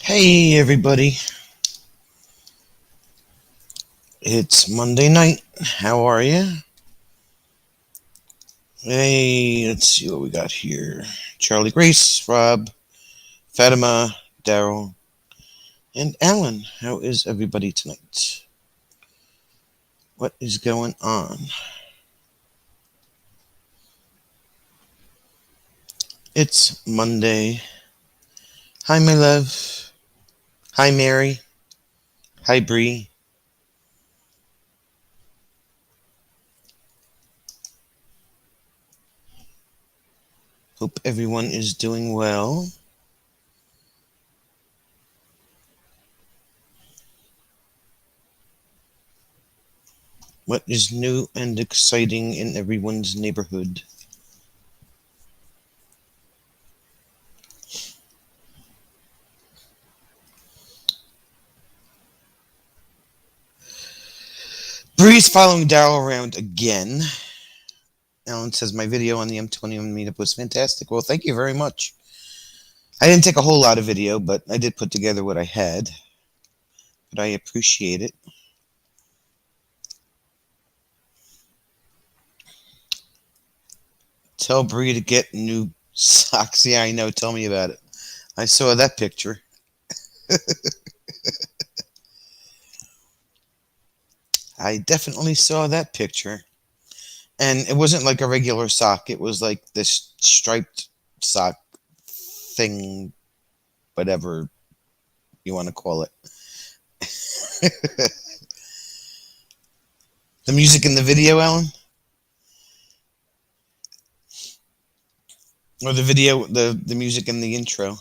Hey everybody, it's Monday night. How are you? Hey, let's see what we got here. Charlie, Grace, Rob, Fatima, Daryl, and Alan. How is everybody tonight? What is going on? It's Monday. Hi, my love. Hi, Mary. Hi, Bree. Hope everyone is doing well. What is new and exciting in everyone's neighborhood? Bree's following Daryl around again. Alan says my video on the M21 meetup was fantastic. Well, thank you very much. I didn't take a whole lot of video, but I did put together what I had. But I appreciate it. Tell Bree to get new socks. Yeah, I know. Tell me about it. I saw that picture. I definitely saw that picture. And it wasn't like a regular sock. It was like this striped sock thing, whatever you want to call it. The music in the video, Alan? Or the video, the music in the intro?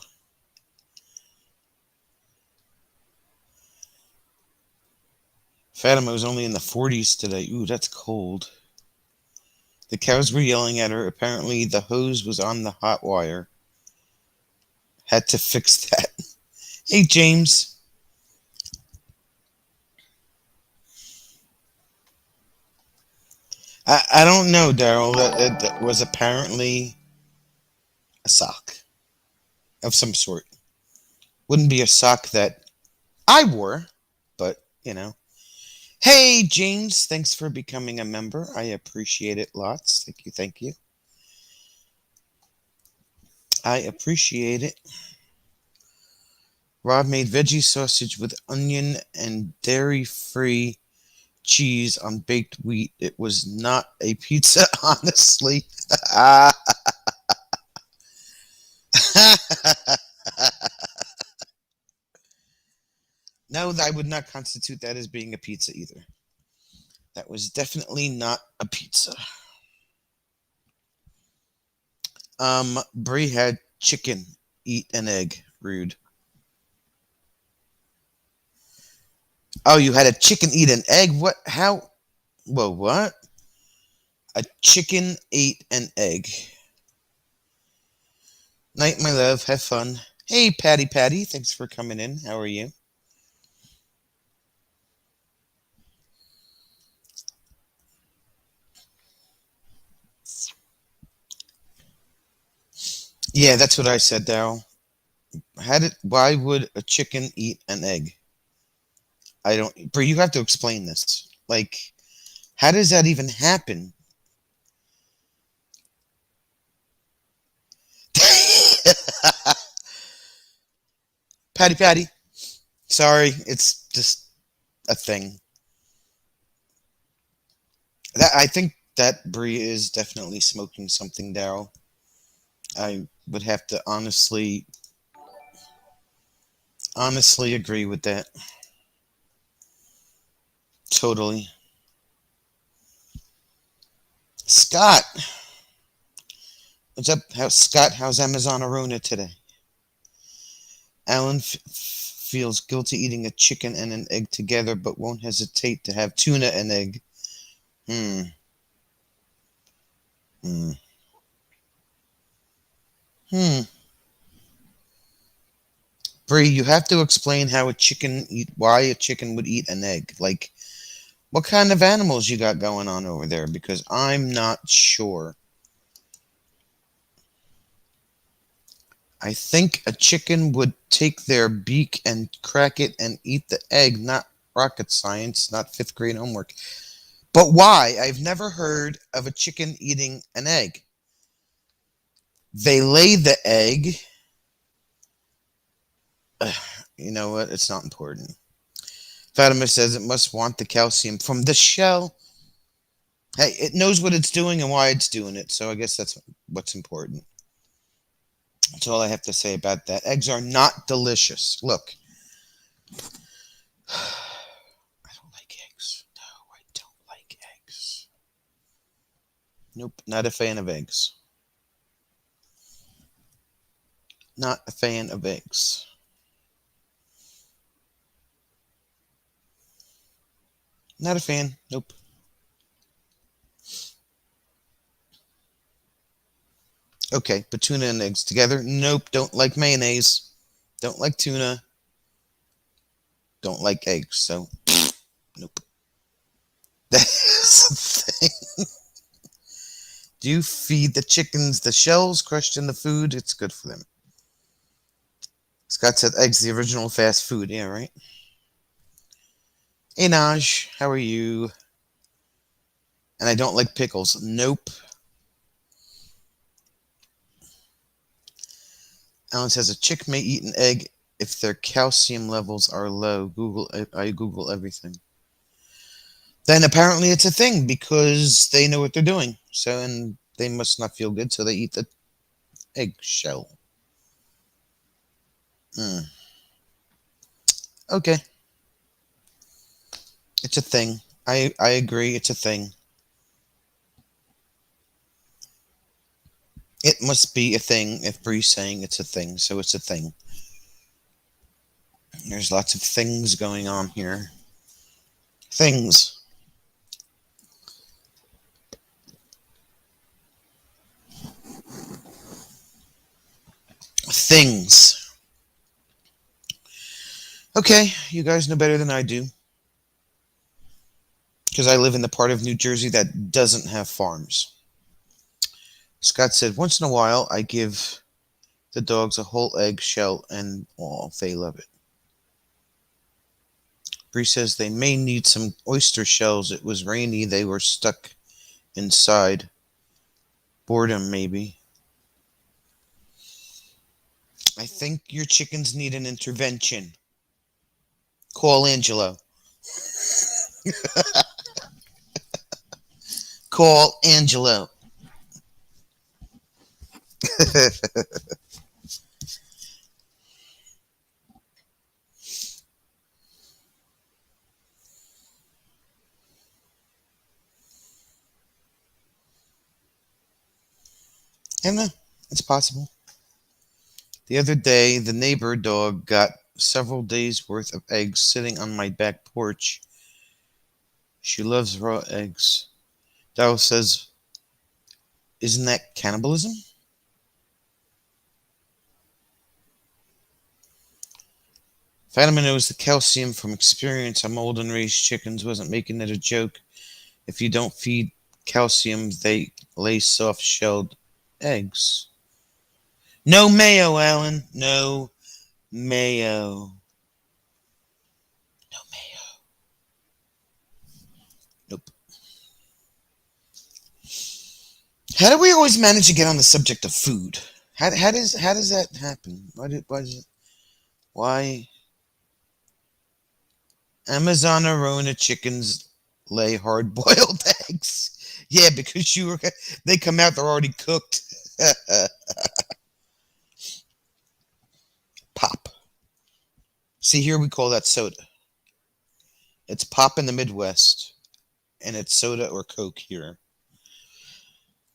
Fatima was only in the 40s today. Ooh, that's cold. The cows were yelling at her. Apparently, the hose was on the hot wire. Had to fix that. Hey, James. I don't know, Daryl. That was apparently a sock of some sort. Wouldn't be a sock that I wore, but, you know. Hey, James. Thanks for becoming a member. I appreciate it lots. Thank you, thank you. I appreciate it. Rob made veggie sausage with onion and dairy-free cheese on baked wheat. It was not a pizza, honestly. No, I would not constitute that as being a pizza either. That was definitely not a pizza. Brie had chicken. Eat an egg. Rude. Oh, you had a chicken eat an egg? What? How? Whoa, what? A chicken ate an egg. Night, my love. Have fun. Hey, Patty Patty. Thanks for coming in. How are you? Yeah, that's what I said, Daryl. Why would a chicken eat an egg? I don't. Brie, you have to explain this. Like, how does that even happen? Patty Patty. Sorry, it's just a thing. That I think that Brie is definitely smoking something, Daryl. I would have to honestly agree with that. Totally. Scott, what's up? How's Amazon Arona today? Alan feels guilty eating a chicken and an egg together, but won't hesitate to have tuna and egg. Hmm. Hmm. Hmm. Bree, you have to explain why a chicken would eat an egg. Like, what kind of animals you got going on over there? Because I'm not sure. I think a chicken would take their beak and crack it and eat the egg, not rocket science, not fifth grade homework. But why? I've never heard of a chicken eating an egg. They lay the egg. You know what? It's not important. Fatima says it must want the calcium from the shell. Hey, it knows what it's doing and why it's doing it, so I guess that's what's important. That's all I have to say about that. Eggs are not delicious. Look. I don't like eggs. No, I don't like eggs. Nope, not a fan of eggs. Not a fan of eggs. Not a fan. Nope. Okay, but tuna and eggs together? Nope, don't like mayonnaise. Don't like tuna. Don't like eggs, so nope. That's the thing. Do you feed the chickens the shells crushed in the food? It's good for them. Scott said eggs, the original fast food. Yeah, right? Hey, Naj, how are you? And I don't like pickles. Nope. Alan says a chick may eat an egg if their calcium levels are low. I Google everything. Then apparently it's a thing because they know what they're doing. So, and they must not feel good, so they eat the egg shell. Okay. It's a thing. I agree, it's a thing. It must be a thing if Bree's saying it's a thing, so it's a thing. There's lots of things going on here. Things. Things. Okay, you guys know better than I do. Because I live in the part of New Jersey that doesn't have farms. Scott said, once in a while I give the dogs a whole egg shell and they love it. Bree says they may need some oyster shells. It was rainy. They were stuck inside. Boredom, maybe. I think your chickens need an intervention. Call Angelo. Call Angelo. I know. It's possible. The other day, the neighbor dog got several days' worth of eggs sitting on my back porch. She loves raw eggs. Darryl says, isn't that cannibalism? Fatima knows the calcium from experience. I'm old and raised chickens. Wasn't making it a joke. If you don't feed calcium, they lay soft-shelled eggs. No mayo, Alan. No mayo. No mayo. Nope. How do we always manage to get on the subject of food? How does that happen? Why Amazon Arona chickens lay hard boiled eggs? Yeah, because they come out, they're already cooked. Pop. See, here we call that soda. It's pop in the Midwest, and it's soda or Coke here.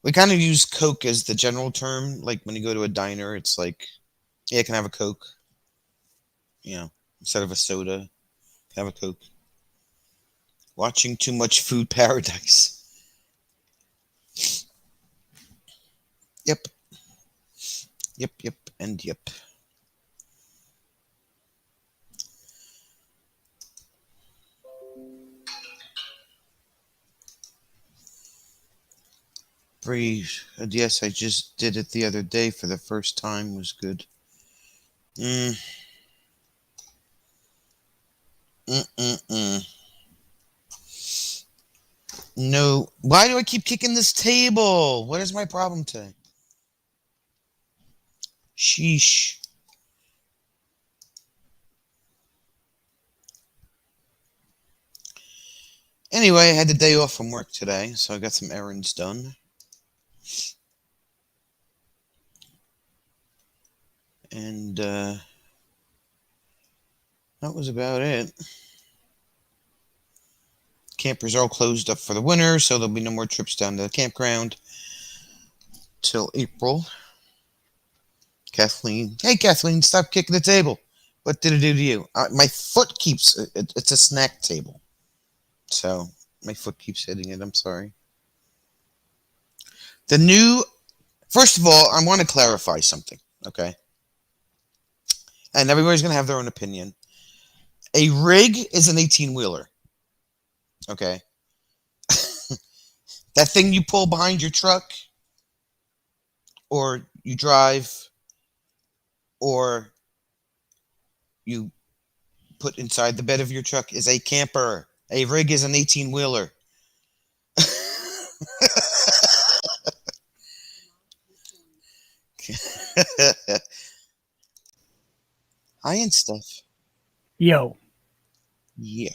We kind of use Coke as the general term. Like when you go to a diner, it's like, yeah, can I have a Coke? You know, instead of a soda, have a Coke. Watching too much Food Paradise. Yep. Yep, and yep. Bree, yes, I just did it the other day for the first time. Was good. Mm, mm. No. Why do I keep kicking this table? What is my problem today? Sheesh. Anyway, I had the day off from work today, so I got some errands done. And that was about it. Campers are all closed up for the winter, so there'll be no more trips down to the campground till April. Kathleen. Hey, Kathleen, stop kicking the table. What did it do to you? My foot keeps. It's a snack table. So my foot keeps hitting it. I'm sorry. The new. First of all, I want to clarify something. Okay. And everybody's going to have their own opinion. A rig is an 18 wheeler. Okay. That thing you pull behind your truck, or you drive, or you put inside the bed of your truck is a camper. A rig is an 18 wheeler. Hi and stuff. Yo, Yeah.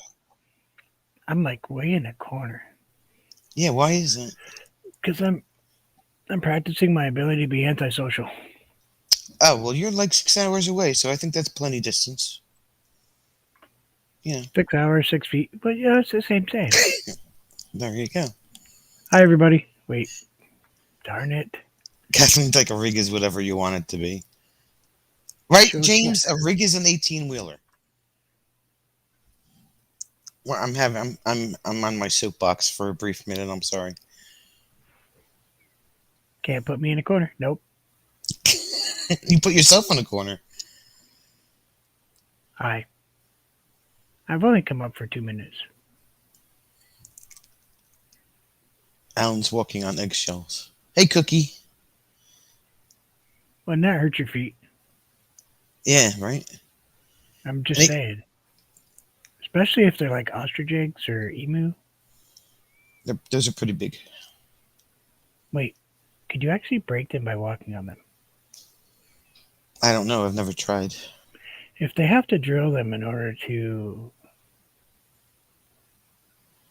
I'm like way in the corner Yeah, why isn't? because I'm practicing my ability to be antisocial. Oh, well, you're like 6 hours away, so I think that's plenty distance. Yeah, 6 hours, 6 feet, but yeah, it's the same. there you go. Hi, everybody. Wait, darn it. Kathleen's like a rig is whatever you want it to be. Right, Show can't. James? A rig is an 18 wheeler. Well, I'm on my soapbox for a brief minute. I'm sorry. Can't put me in a corner. Nope. You put yourself in a corner. Hi. I've only come up for 2 minutes. Alan's walking on eggshells. Hey, Cookie. Wouldn't that hurt your feet? Yeah, right. I'm just Hey, saying. Especially if they're like ostrich eggs or emu. those are pretty big. Wait, could you actually break them by walking on them? I don't know. I've never tried. If they have to drill them in order to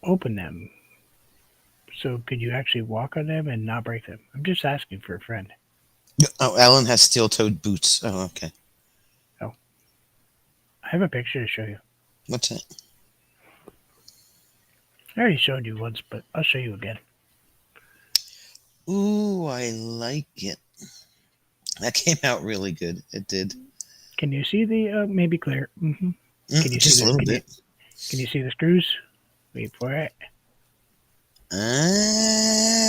open them, so could you actually walk on them and not break them? I'm just asking for a friend. Oh, Alan has steel-toed boots. Oh, okay. Oh, I have a picture to show you. What's that? I already showed you once, but I'll show you again. Ooh, I like it. That came out really good. It did. Can you see the maybe clear? Can you see Just a the little bit. can you see the screws? Wait for it.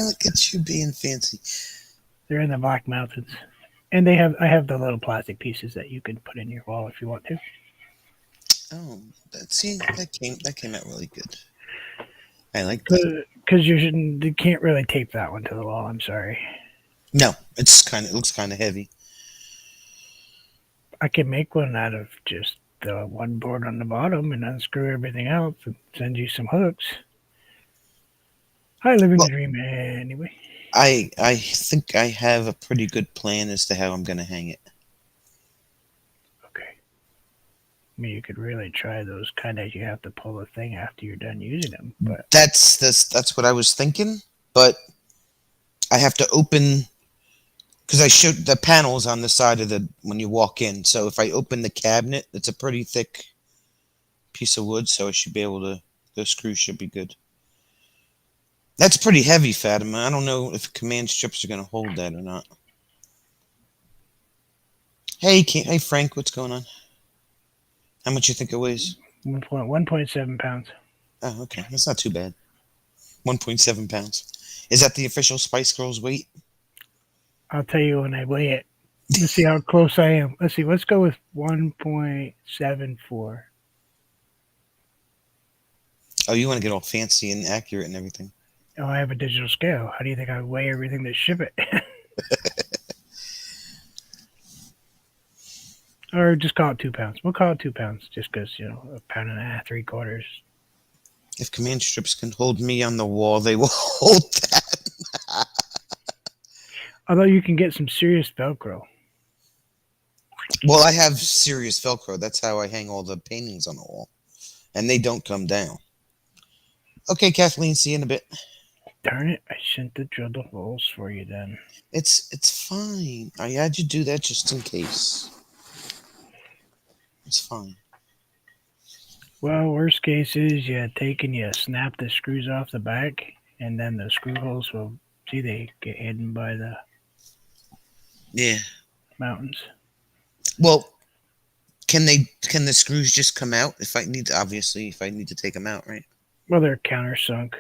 Look at you being fancy. They're in the black mountains, and I have the little plastic pieces that you can put in your wall if you want to. Oh, that came out really good. I like that. Because you can't really tape that one to the wall. I'm sorry. No, it looks kind of heavy. I can make one out of just the one board on the bottom and unscrew everything else and send you some hooks. Hi, living the Well, dream anyway. I think I have a pretty good plan as to how I'm gonna hang it. Okay. I mean, you could really try those kind of. You have to pull the thing after you're done using them, but That's what I was thinking, but I have to open because I showed the panels on the side of the when you walk in. So if I open the cabinet, it's a pretty thick piece of wood, so I should be able to. Those screws should be good. That's pretty heavy, Fatima. I don't know if command strips are going to hold that or not. Hey, Frank, what's going on? How much you think it weighs? 1.7 pounds. Oh, okay, that's not too bad. 1.7 pounds. Is that the official Spice Girls weight? I'll tell you when I weigh it. Let's see how close I am. Let's see. Let's go with 1.74. Oh, you want to get all fancy and accurate and everything. Oh, I have a digital scale. How do you think I weigh everything to ship it? Or just call it 2 pounds. We'll call it 2 pounds, just because a pound and a half, 3/4. If command strips can hold me on the wall, they will hold that. Although you can get some serious Velcro. Well, I have serious Velcro. That's how I hang all the paintings on the wall, and they don't come down. Okay, Kathleen. See you in a bit. Darn it! I shouldn't have drilled the holes for you then. It's fine. I had you do that just in case. It's fine. Well, worst case is you take and you snap the screws off the back, and then the screw holes will see they get hidden by the Yeah. mountains. Well, can the screws just come out if I need obviously if I need to take them out, right? Well, they're countersunk,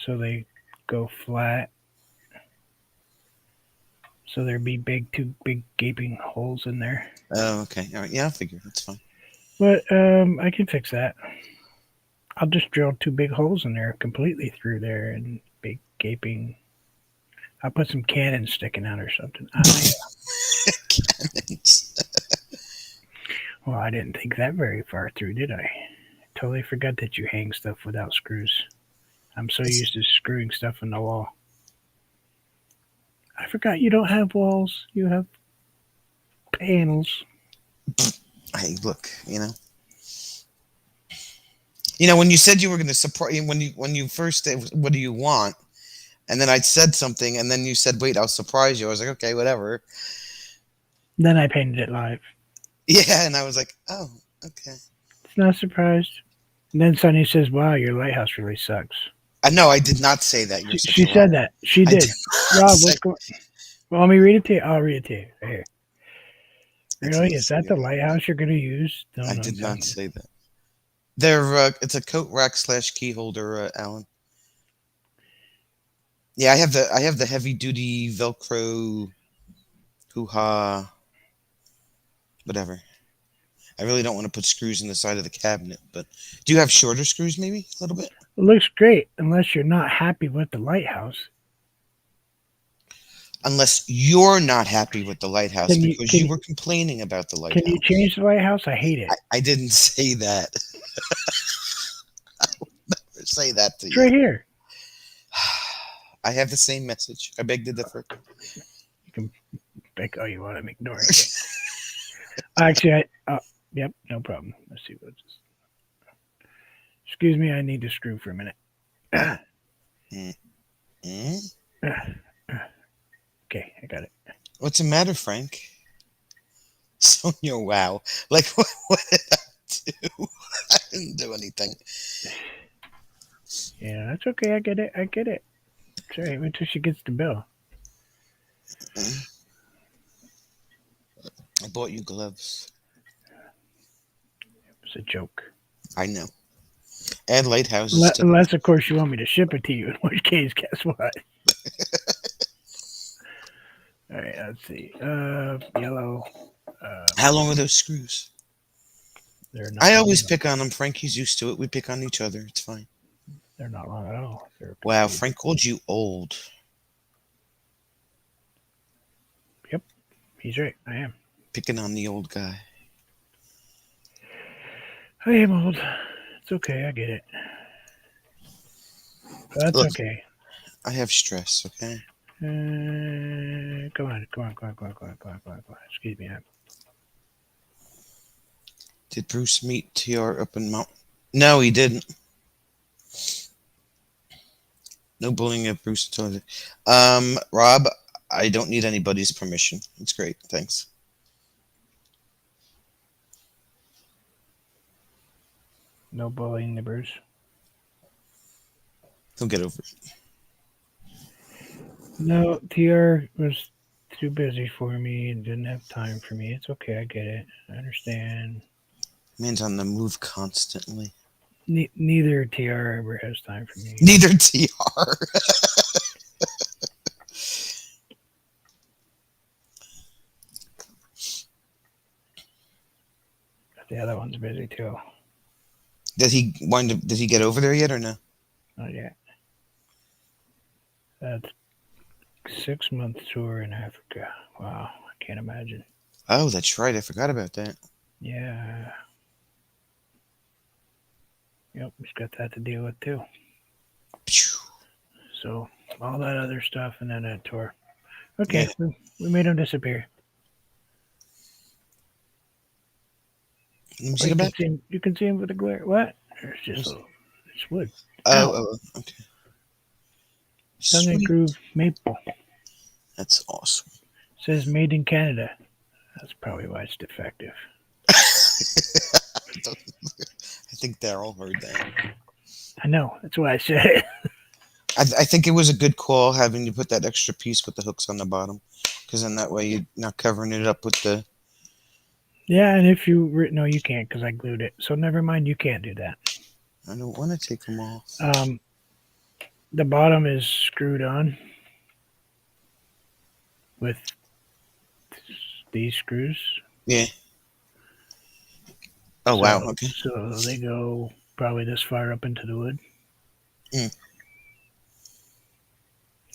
so they go flat. So there'd be two big gaping holes in there. Oh, okay. All right. Yeah, I'll figure. That's fine. But I can fix that. I'll just drill two big holes in there completely through there and big gaping. I'll put some cannons sticking out or something. Cannons. Well, I didn't think that very far through, did I? Totally forgot that you hang stuff without screws. I'm so used to screwing stuff in the wall. I forgot you don't have walls. You have panels. Hey, look. When you said you were going to surprise when you first said, "What do you want?" and then I said something, and then you said, "Wait, I'll surprise you." I was like, "Okay, whatever." Then I painted it live. Yeah, and I was like, "Oh, okay." It's not surprised. And then Sonny says, "Wow, your lighthouse really sucks." I know I did not say that. You're such She a liar. said that. She I did. did not Rob, say. what's going? Well, let me read it to you. I'll read it to you. Right here. I did Really? not Is say that the that. lighthouse you're going to use? No, I no, did no. not say that. It's a coat rack / key holder, Alan. Yeah, I have the heavy duty Velcro hoo ha whatever. I really don't want to put screws in the side of the cabinet, but do you have shorter screws maybe a little bit? It looks great unless you're not happy with the lighthouse. Unless you're not happy with the lighthouse Can you because can you were complaining about the can you lighthouse. change the lighthouse? I hate it. I didn't say that. Say that to It's you. right here. I have the same message. I beg to differ. You can pick all you want. I'm ignoring it. Actually, yep, no problem. Let's see what's. Excuse me, I need to screw for a minute. Mm? Okay, I got it. What's the matter, Frank? Sonia, wow. Like, what did I do? I didn't do anything. Yeah, that's okay. I get it. I get it. It's all right. Wait till she gets the bill. I bought you gloves. It's a joke. I know. And lighthouses, too. Unless, of course, you want me to ship it to you. In which case, guess what? All right. Let's see. Yellow. How long are those screws? They're not. I always pick on him. Frank, he's used to it. We pick on each other. It's fine. They're not long at all. Wow, Frank called you old. Yep, he's right. I am. Picking on the old guy. I am old. It's okay. I get it. That's Look, okay. I have stress, okay? Come on. Excuse me. Did Bruce meet TR up in Mount? No, he didn't. No bullying of Bruce. Rob, I don't need anybody's permission. It's great. Thanks. No bullying the Bruce. He'll get over it. No, TR was too busy for me and didn't have time for me. It's okay. I get it. I understand. Man's on the move constantly. Neither TR ever has time for me. Neither TR. The other one's busy too. Did he get over there yet or no? Not yet. That's 6 month tour in Africa. Wow, I can't imagine. Oh, that's right. I forgot about that. Yeah. Yep, he's got that to deal with too. Phew. So all that other stuff and then that tour. Okay, Yeah. we made him disappear. Let me Oh, see the back. you can see him with the glare. What? There's Let me just a see. little. It's wood. Oh, Ow. okay. Tongue and Sweet. groove maple. That's awesome. Says made in Canada. That's probably why it's defective. I think Daryl heard that. I know. That's why I said it. I think it was a good call having you put that extra piece with the hooks on the bottom, because then that way you're not covering it up with the. Yeah, and if you no, you can't because I glued it. So never mind. You can't do that. I don't want to take them off. Um, the bottom is screwed on with these screws. Yeah. Oh wow. So Okay. so they go probably this far up into the wood. Mm.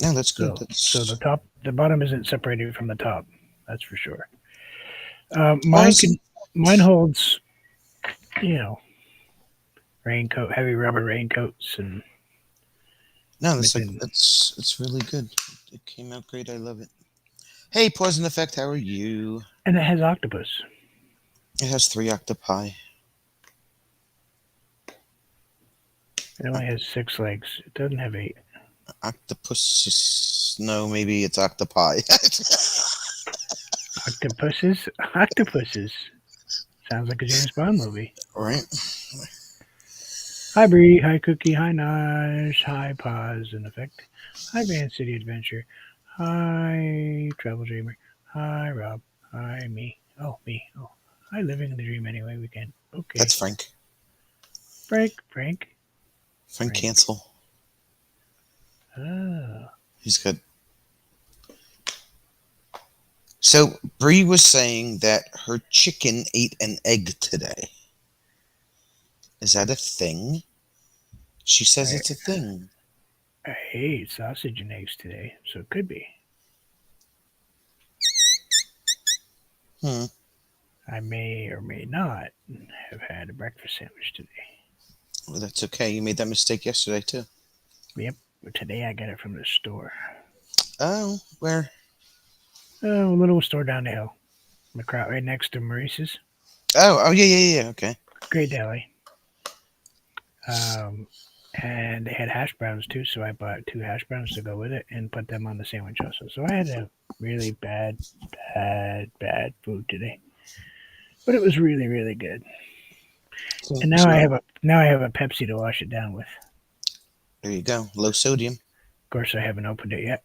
No, that's good. So That's the bottom isn't separated from the top. That's for sure. awesome. Mine holds, you know, raincoat, heavy rubber raincoats, and No, that's like within. that's it's really good. It came out great. I love it. Hey, Pause and Effect. How are you? And it has octopus. It has 3 octopi. It only has 6 legs. It doesn't have 8. Octopus. No, maybe it's octopi. Octopuses? Octopuses. Sounds like a James Bond movie. Right. Hi Bree, hi Cookie, hi Nosh, hi Pause and Effect, hi Van City Adventure, hi Travel Dreamer, hi Rob, hi me. Oh, me. Oh, hi Living in the Dream Anyway Weekend. Okay. That's Frank. Frank. Frank Cancel. Oh. He's got. So Bree was saying that her chicken ate an egg today. Is that a thing? She says I, it's a thing. I ate sausage and eggs today, so it could be. Hmm. I may or may not have had a breakfast sandwich today. Well, that's okay. You made that mistake yesterday too. Yep, but today I got it from the store. Oh, where? Oh, a little store down the hill. Right next to Maurice's. Oh, yeah. Okay. Great deli. Um, and they had hash browns too, so I bought 2 hash browns to go with it and put them on the sandwich also. So I had a really bad food today, but it was really, really good. So, And so now I have a Pepsi to wash it down with. there you go. Low sodium. Of course, I haven't opened it yet,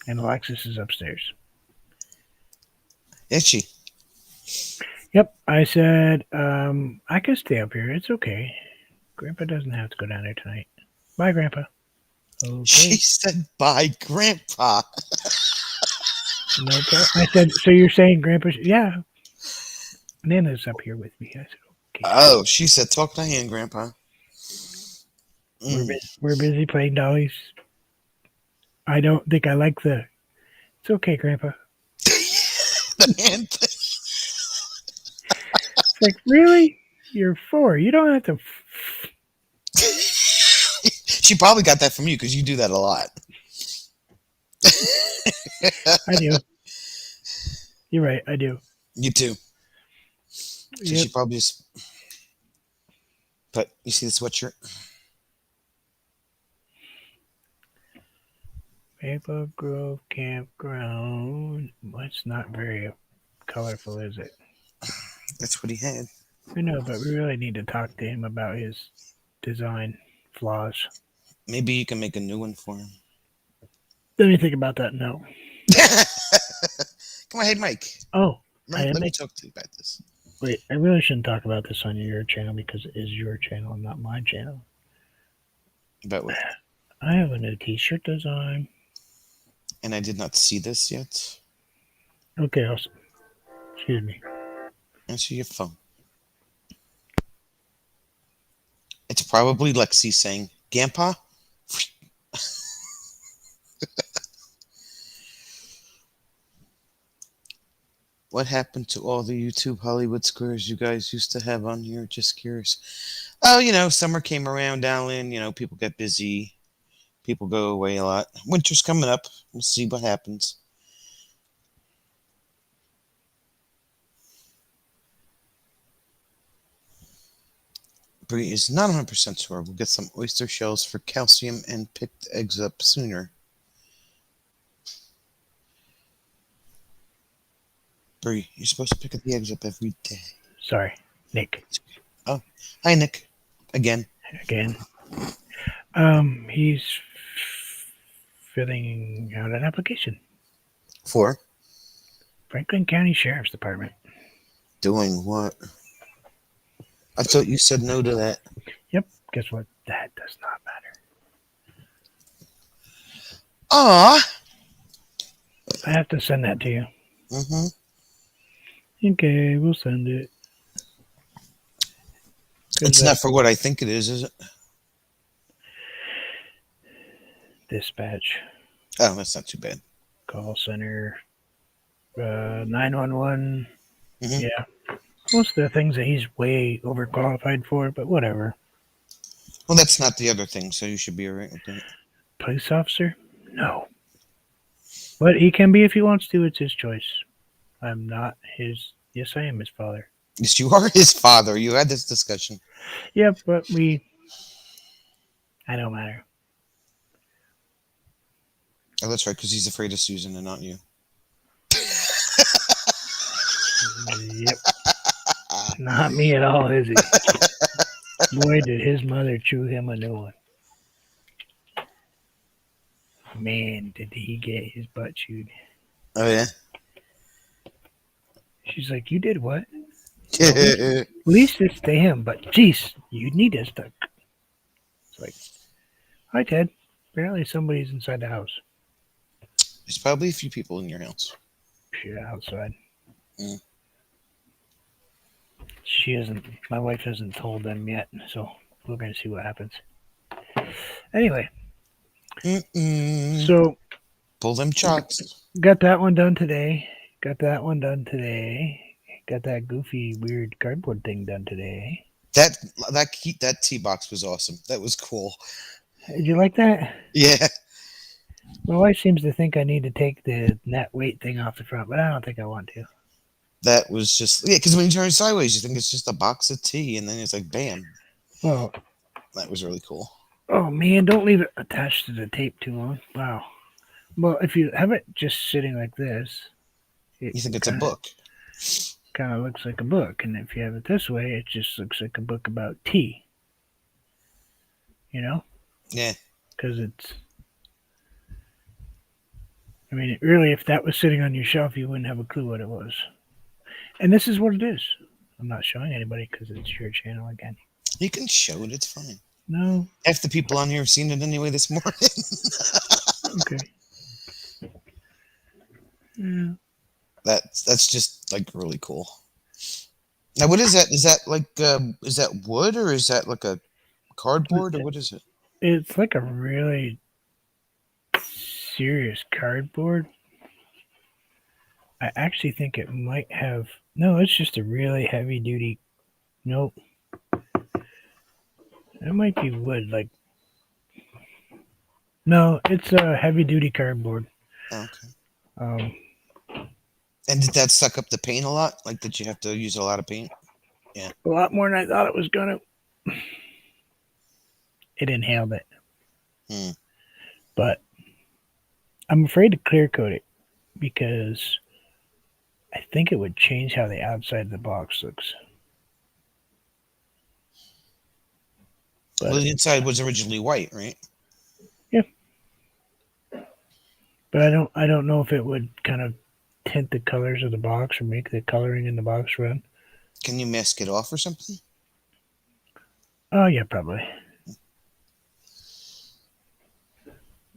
and Alexis is upstairs. Itchy. Yep, I said I could stay up here. It's okay. Grandpa doesn't have to go down there tonight. Bye, Grandpa. She Okay. said, "Bye, Grandpa." No problem. I said, so you're saying Grandpa? Yeah, Nana's up here with me. I said, okay. Oh, she said, "Talk to hand, Grandpa." Mm. We're busy playing dollies. I don't think I like the. It's okay, Grandpa. The hand. It's like, really? You're 4. You don't have to. She probably got that from you because you do that a lot. I do. You're right. I do. You too. So Yep. she probably just. But you see the sweatshirt? Maple Grove Campground. It's not very colorful, is it? That's what he had. I know, but we really need to talk to him about his design flaws. Maybe you can make a new one for him. Let me think about that. No. Come on, hey Mike. Oh, Mike, let me talk to you about this. wait. I really shouldn't talk about this on your channel because it is your channel and not my channel. About what? I have a new T-shirt design. And I did not see this yet. Okay, awesome. Excuse me. Answer your phone. It's probably Lexi saying, "Grandpa." What happened to all the YouTube Hollywood squares you guys used to have on here? Just curious. Oh, summer came around, Alan. People get busy. People go away a lot. Winter's coming up. We'll see what happens. Bree is not 100% sure. We'll get some oyster shells for calcium and pick the eggs up sooner. Bree, you're supposed to pick the eggs up every day. Sorry, Nick. Oh, hi, Nick. Again. Again. He's filling out an application. For? Franklin County Sheriff's Department. Doing what? I thought you said no to that. Yep. Guess what? That does not matter. Ah. I have to send that to you. Mm-hmm. Okay, we'll send it. It's not for what I think it is it? Dispatch. Oh, that's not too bad. Call center. 911. Mm-hmm. Yeah. Most of the things that he's way overqualified for, but whatever. Well, that's not the other thing, so you should be all right with that. Police officer? No. But he can be if he wants to. It's his choice. I'm not his... Yes, I am his father. Yes, you are his father. You had this discussion. Yep, but I don't matter. Oh, that's right, because he's afraid of Susan and not you. Yep. Not me at all, is he? Boy, did his mother chew him a new one. Man, did he get his butt chewed. Oh, yeah? She's like, you did what? It's At least it's to him, but geez, you need us to. It's like, hi, Ted. Apparently somebody's inside the house. probably a few people in your house. Yeah, outside. Mm. My wife hasn't told them yet, so we're going to see what happens. Anyway. Mm-mm. So. Pull them chocks. Got that one done today. Got that goofy, weird cardboard thing done today. That tea box was awesome. That was cool. Did you like that? Yeah. My wife seems to think I need to take the net weight thing off the front, but I don't think I want to. That was just because when you turn it sideways, you think it's just a box of tea, and then it's like bam. Well, that was really cool. Oh man, don't leave it attached to the tape too long. Wow. Well, if you have it just sitting like this, you think it's a book. Kind of looks like a book, and if you have it this way, it just looks like a book about tea. You know? Yeah. Because it's. I mean, really, if that was sitting on your shelf, you wouldn't have a clue what it was. And this is what it is. I'm not showing anybody because it's your channel again. You can show it. It's fine. No. Half the people on here have seen it anyway this morning. Okay. Yeah. That's just like really cool. Now, what is that? Is that like is that wood or is that like a cardboard or what is it? It's like a really serious cardboard. I actually think it might have. No, it's just a really heavy duty. Nope. It might be wood. Like. No, it's a heavy duty cardboard. Okay. And did that suck up the paint a lot? Like, did you have to use a lot of paint? Yeah. A lot more than I thought it was gonna. It inhaled it. But I'm afraid to clear coat it because I think it would change how the outside of the box looks. But well, the inside was originally white, right? Yeah. But I don't know if it would kind of tint the colors of the box or make the coloring in the box run. Can you mask it off or something? Oh yeah, probably.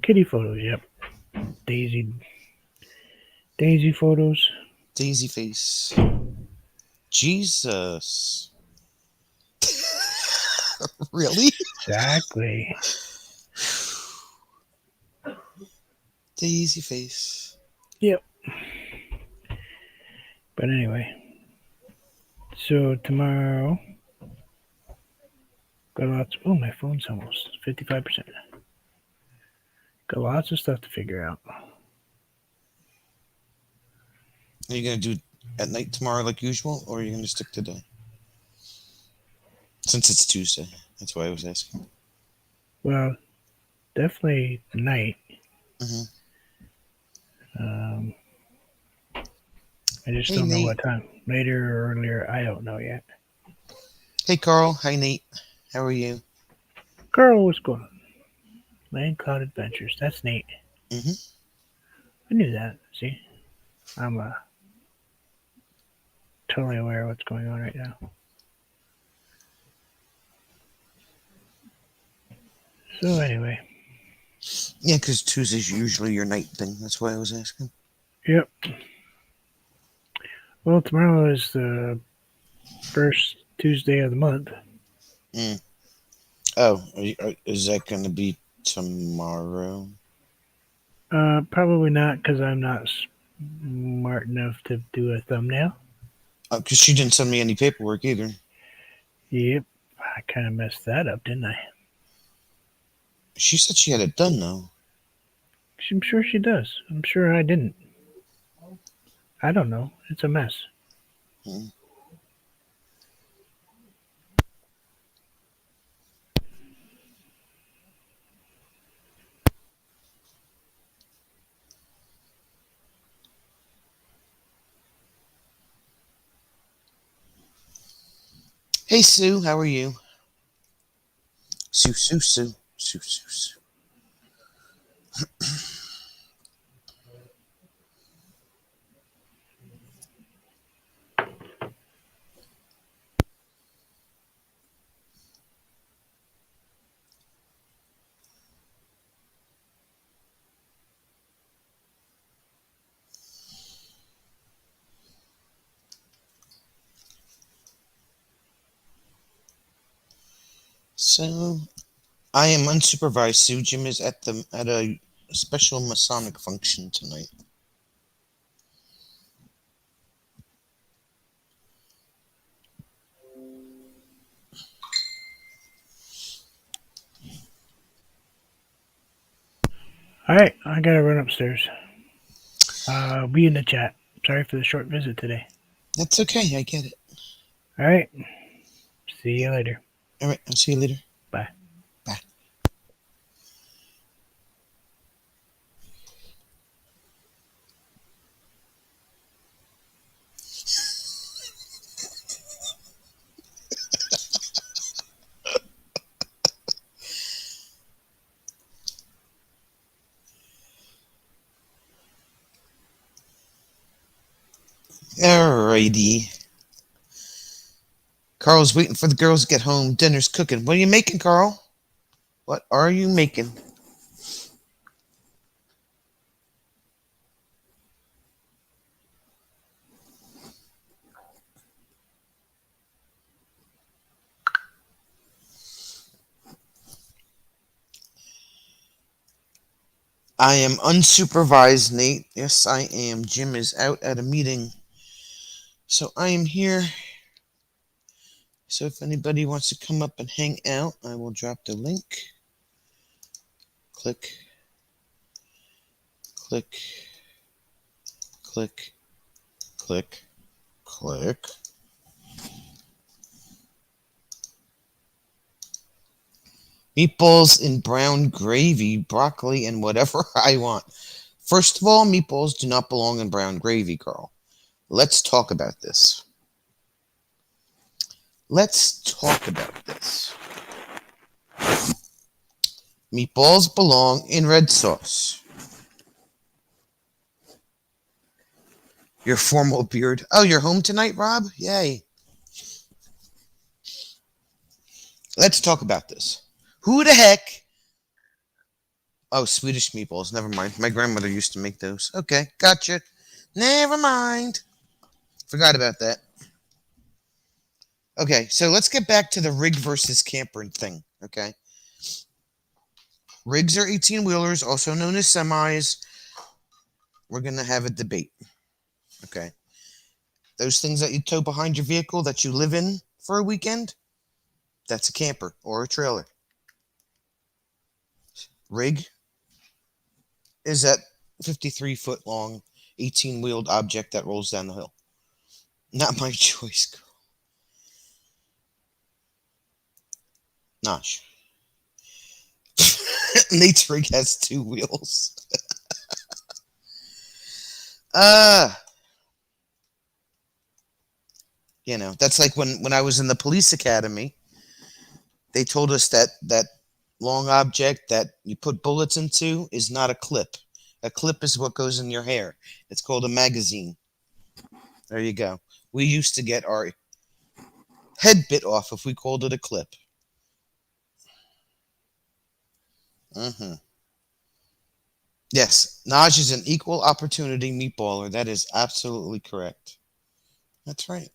Kitty photos, yep. Daisy photos. Daisy face. Jesus. Really? Exactly. Daisy face. Yep. But anyway, so tomorrow, got lots. Oh, my phone's almost 55%. Got lots of stuff to figure out. Are you gonna do it at night tomorrow like usual, or are you gonna stick to day? Since it's Tuesday, that's why I was asking. Well, definitely night. Hmm. Um, I just Hey don't know Nate. what time. Later or earlier, I don't know yet. Hey Carl. Hi Nate. How are you? Girl, what's going on? Land Cloud Adventures. That's neat. Hmm. I knew that. See, I'm totally aware of what's going on right now. So anyway, Yeah, because Tuesday's usually your night thing. That's why I was asking. yep. Well, tomorrow is the first Tuesday of the month. Mm. Oh, is that gonna be tomorrow? Probably not because I'm not smart enough to do a thumbnail. Because she didn't send me any paperwork either. Yep, I kind of messed that up, didn't I? She said she had it done though. I'm sure she does. I'm sure I didn't. I don't know. It's a mess. Mm. Hey Sue, how are you? Sue, Sue, Sue, Sue, Sue, Sue. So I am unsupervised. Sue Jim is at a special Masonic function tonight. All right, I gotta run upstairs. Be in the chat. Sorry for the short visit today. That's okay. I get it. All right, see you later. All right. I'll see you later. Bye. Bye. Alrighty. Carl's waiting for the girls to get home. Dinner's cooking. What are you making, Carl? What are you making? I am unsupervised, Nate. Yes, I am. Jim is out at a meeting. So I am here. So if anybody wants to come up and hang out, I will drop the link. Click, click, click, click, click. Meatballs in brown gravy, broccoli, and whatever I want. First of all, meatballs do not belong in brown gravy, Carl. Let's talk about this. Let's talk about this. Meatballs belong in red sauce. Your formal beard. Oh, you're home tonight, Rob? Yay. Let's talk about this. Who the heck? Oh, Swedish meatballs. Never mind. My grandmother used to make those. Okay, gotcha. Never mind. Forgot about that. Okay, so let's get back to the rig versus camper thing. Okay. Rigs are 18 wheelers, also known as semis. We're going to have a debate. Okay. Those things that you tow behind your vehicle that you live in for a weekend, that's a camper or a trailer. Rig is that 53-foot long, 18-wheeled object that rolls down the hill. Not my choice, girl. Nosh. Nate's rig has two wheels. Uh, that's like when I was in the police academy, they told us that that long object that you put bullets into is not a clip. A clip is what goes in your hair. It's called a magazine. There you go. We used to get our head bit off if we called it a clip. Hmm. Yes, Naj is an equal opportunity meatballer. That is absolutely correct. That's right.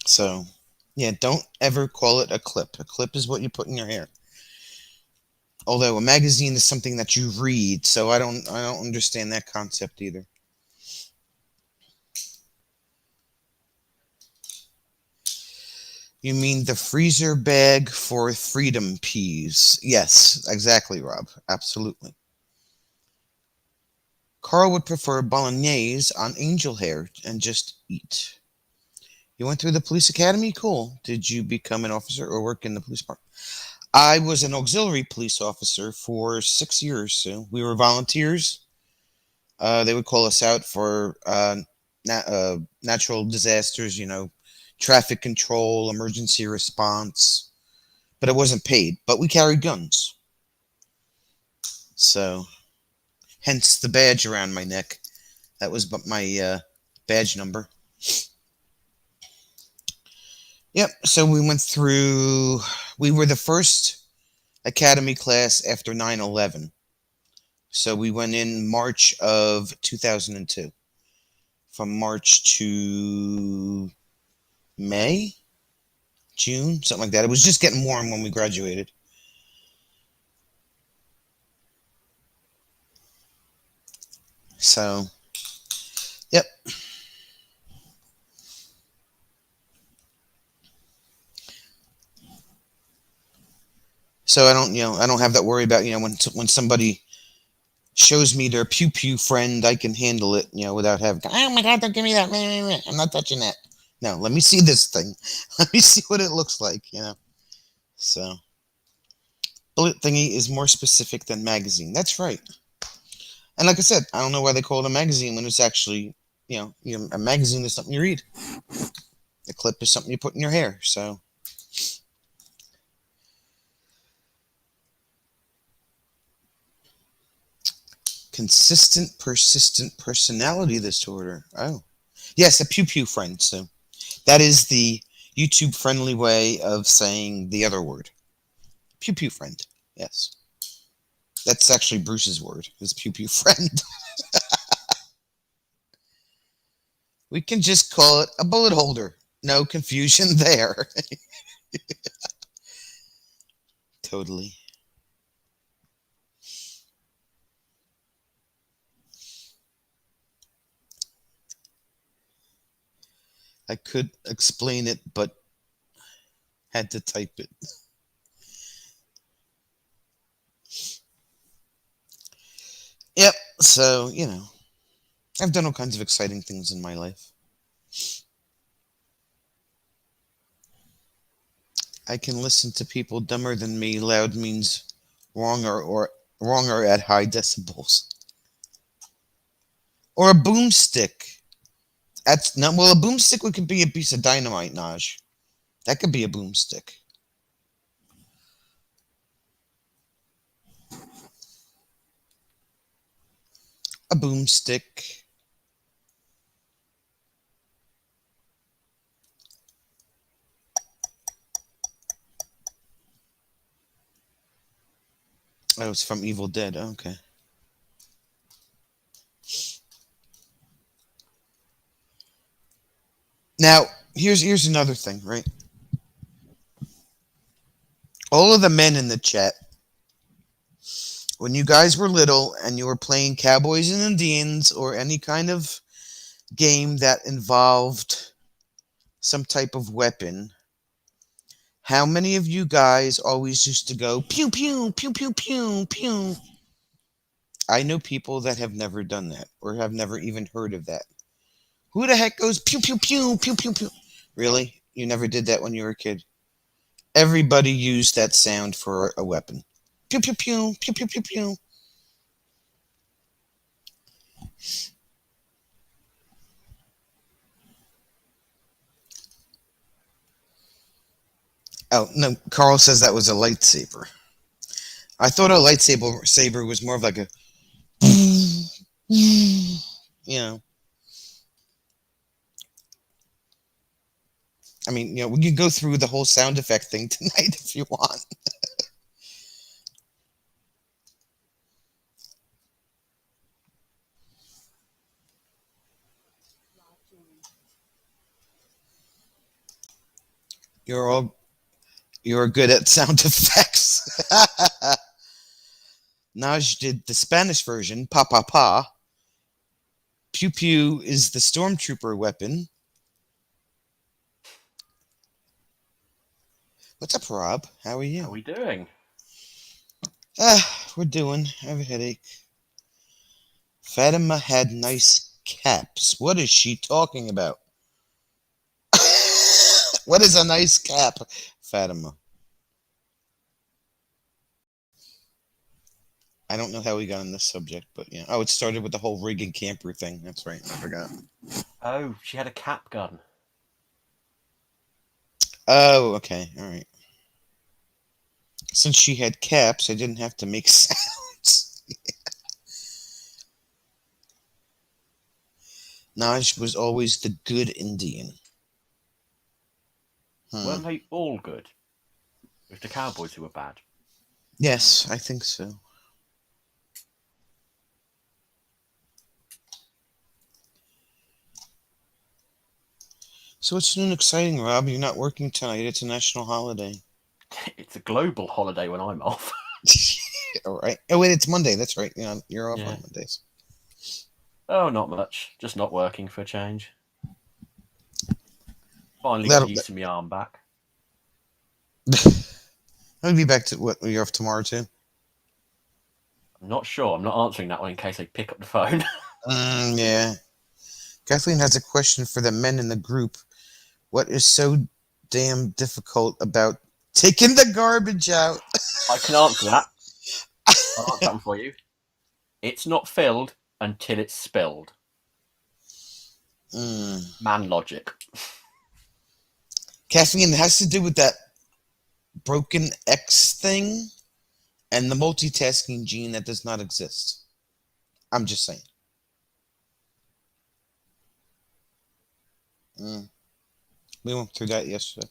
So, yeah, don't ever call it a clip. A clip is what you put in your hair. Although a magazine is something that you read, so I don't understand that concept either. You mean the freezer bag for freedom peas? Yes, exactly, Rob. Absolutely. Carl would prefer bolognese on angel hair and just eat. You went through the police academy? Cool. Did you become an officer or work in the police department? I was an auxiliary police officer for 6 years. So we were volunteers. They would call us out for natural disasters, traffic control, emergency response. But it wasn't paid. But we carried guns. So, hence the badge around my neck. That was my badge number. Yep. So we went through. We were the first academy class after 9/11. So we went in March of 2002. From March to May, June, something like that. It was just getting warm when we graduated. So, yep. So I don't have that worry about, when somebody shows me their pew pew friend, I can handle it, without having, oh my God, don't give me that. I'm not touching that. No, let me see this thing. Let me see what it looks like. So, bullet thingy is more specific than magazine. That's right. And like I said, I don't know why they call it a magazine when it's actually, a magazine is something you read. A clip is something you put in your hair. So, consistent, persistent personality disorder. Oh, yes, a pew pew friend. So, that is the YouTube friendly way of saying the other word. Pew pew friend. Yes. That's actually Bruce's word, his pew pew friend. We can just call it a bullet holder. No confusion there. Totally. I could explain it, but had to type it. Yep. So, I've done all kinds of exciting things in my life. I can listen to people dumber than me. Loud means wrong or at high decibels. Or a boomstick. That's not well. A boomstick could be a piece of dynamite, Naj. That could be a boomstick. A boomstick. Oh, it's from Evil Dead. Okay. Now, here's another thing, right? All of the men in the chat, when you guys were little and you were playing Cowboys and Indians or any kind of game that involved some type of weapon, how many of you guys always used to go pew pew pew pew pew pew? I know people that have never done that or have never even heard of that. Who the heck goes pew pew pew pew pew pew? Really? You never did that when you were a kid? Everybody used that sound for a weapon. Pew pew pew pew pew pew pew. Oh no, Carl says that was a lightsaber. I thought a lightsaber saber was more of like a, you know. I mean, we can go through the whole sound effect thing tonight if you want. You're good at sound effects. Naj did the Spanish version, pa pa pa. Pew pew is the stormtrooper weapon. What's up, Rob? How are you? How are we doing? We're doing. I have a headache. Fatima had nice caps. What is she talking about? What is a nice cap, Fatima? I don't know how we got on this subject, but yeah. Oh, it started with the whole rig and camper thing. That's right. I forgot. Oh, she had a cap gun. Oh, okay. All right. Since she had caps, I didn't have to make sounds. Naj was always the good Indian. Weren't they all good? It was the Cowboys who were bad. Yes, I think so. So what's new and exciting, Rob? You're not working tonight. It's a national holiday. It's a global holiday when I'm off. All right. Oh, wait, it's Monday. That's right. Yeah, you're off Yeah. on Mondays. Oh, not much. Just not working for a change. Finally That'll, got used to my arm back. I'll be back to what? You're off tomorrow too? I'm not sure. I'm not answering that one in case they pick up the phone. Yeah. Kathleen has a question for the men in the group. What is so damn difficult about taking the garbage out? I can answer that. I'll answer that one for you. It's not filled until it's spilled. Man logic. Kathleen, it has to do with that broken X thing and the multitasking gene that does not exist. I'm just saying. We went through that yesterday.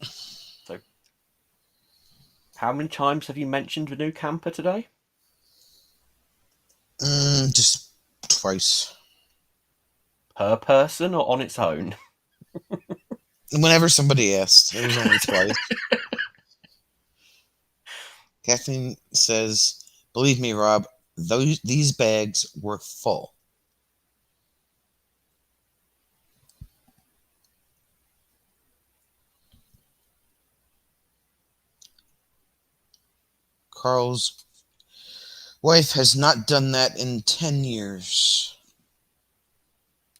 So, how many times have you mentioned the new camper today? Just twice. Per person or on its own? Whenever somebody asked, it was only twice. Kathleen says, "Believe me, Rob, these bags were full." Carl's wife has not done that in 10 years.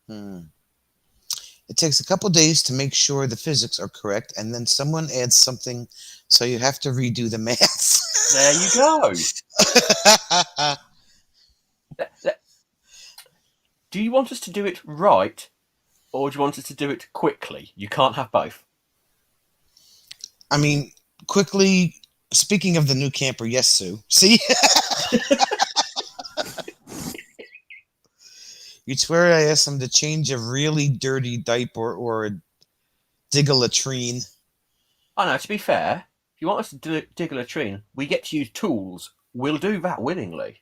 It takes a couple days to make sure the physics are correct, and then someone adds something, so you have to redo the math. There you go. Do you want us to do it right, or do you want us to do it quickly? You can't have both. I mean, quickly, speaking of the new camper, yes, Sue. See? You'd swear I asked them to change a really dirty diaper or dig a latrine. I know, to be fair, if you want us to dig a latrine, we get to use tools. We'll do that willingly.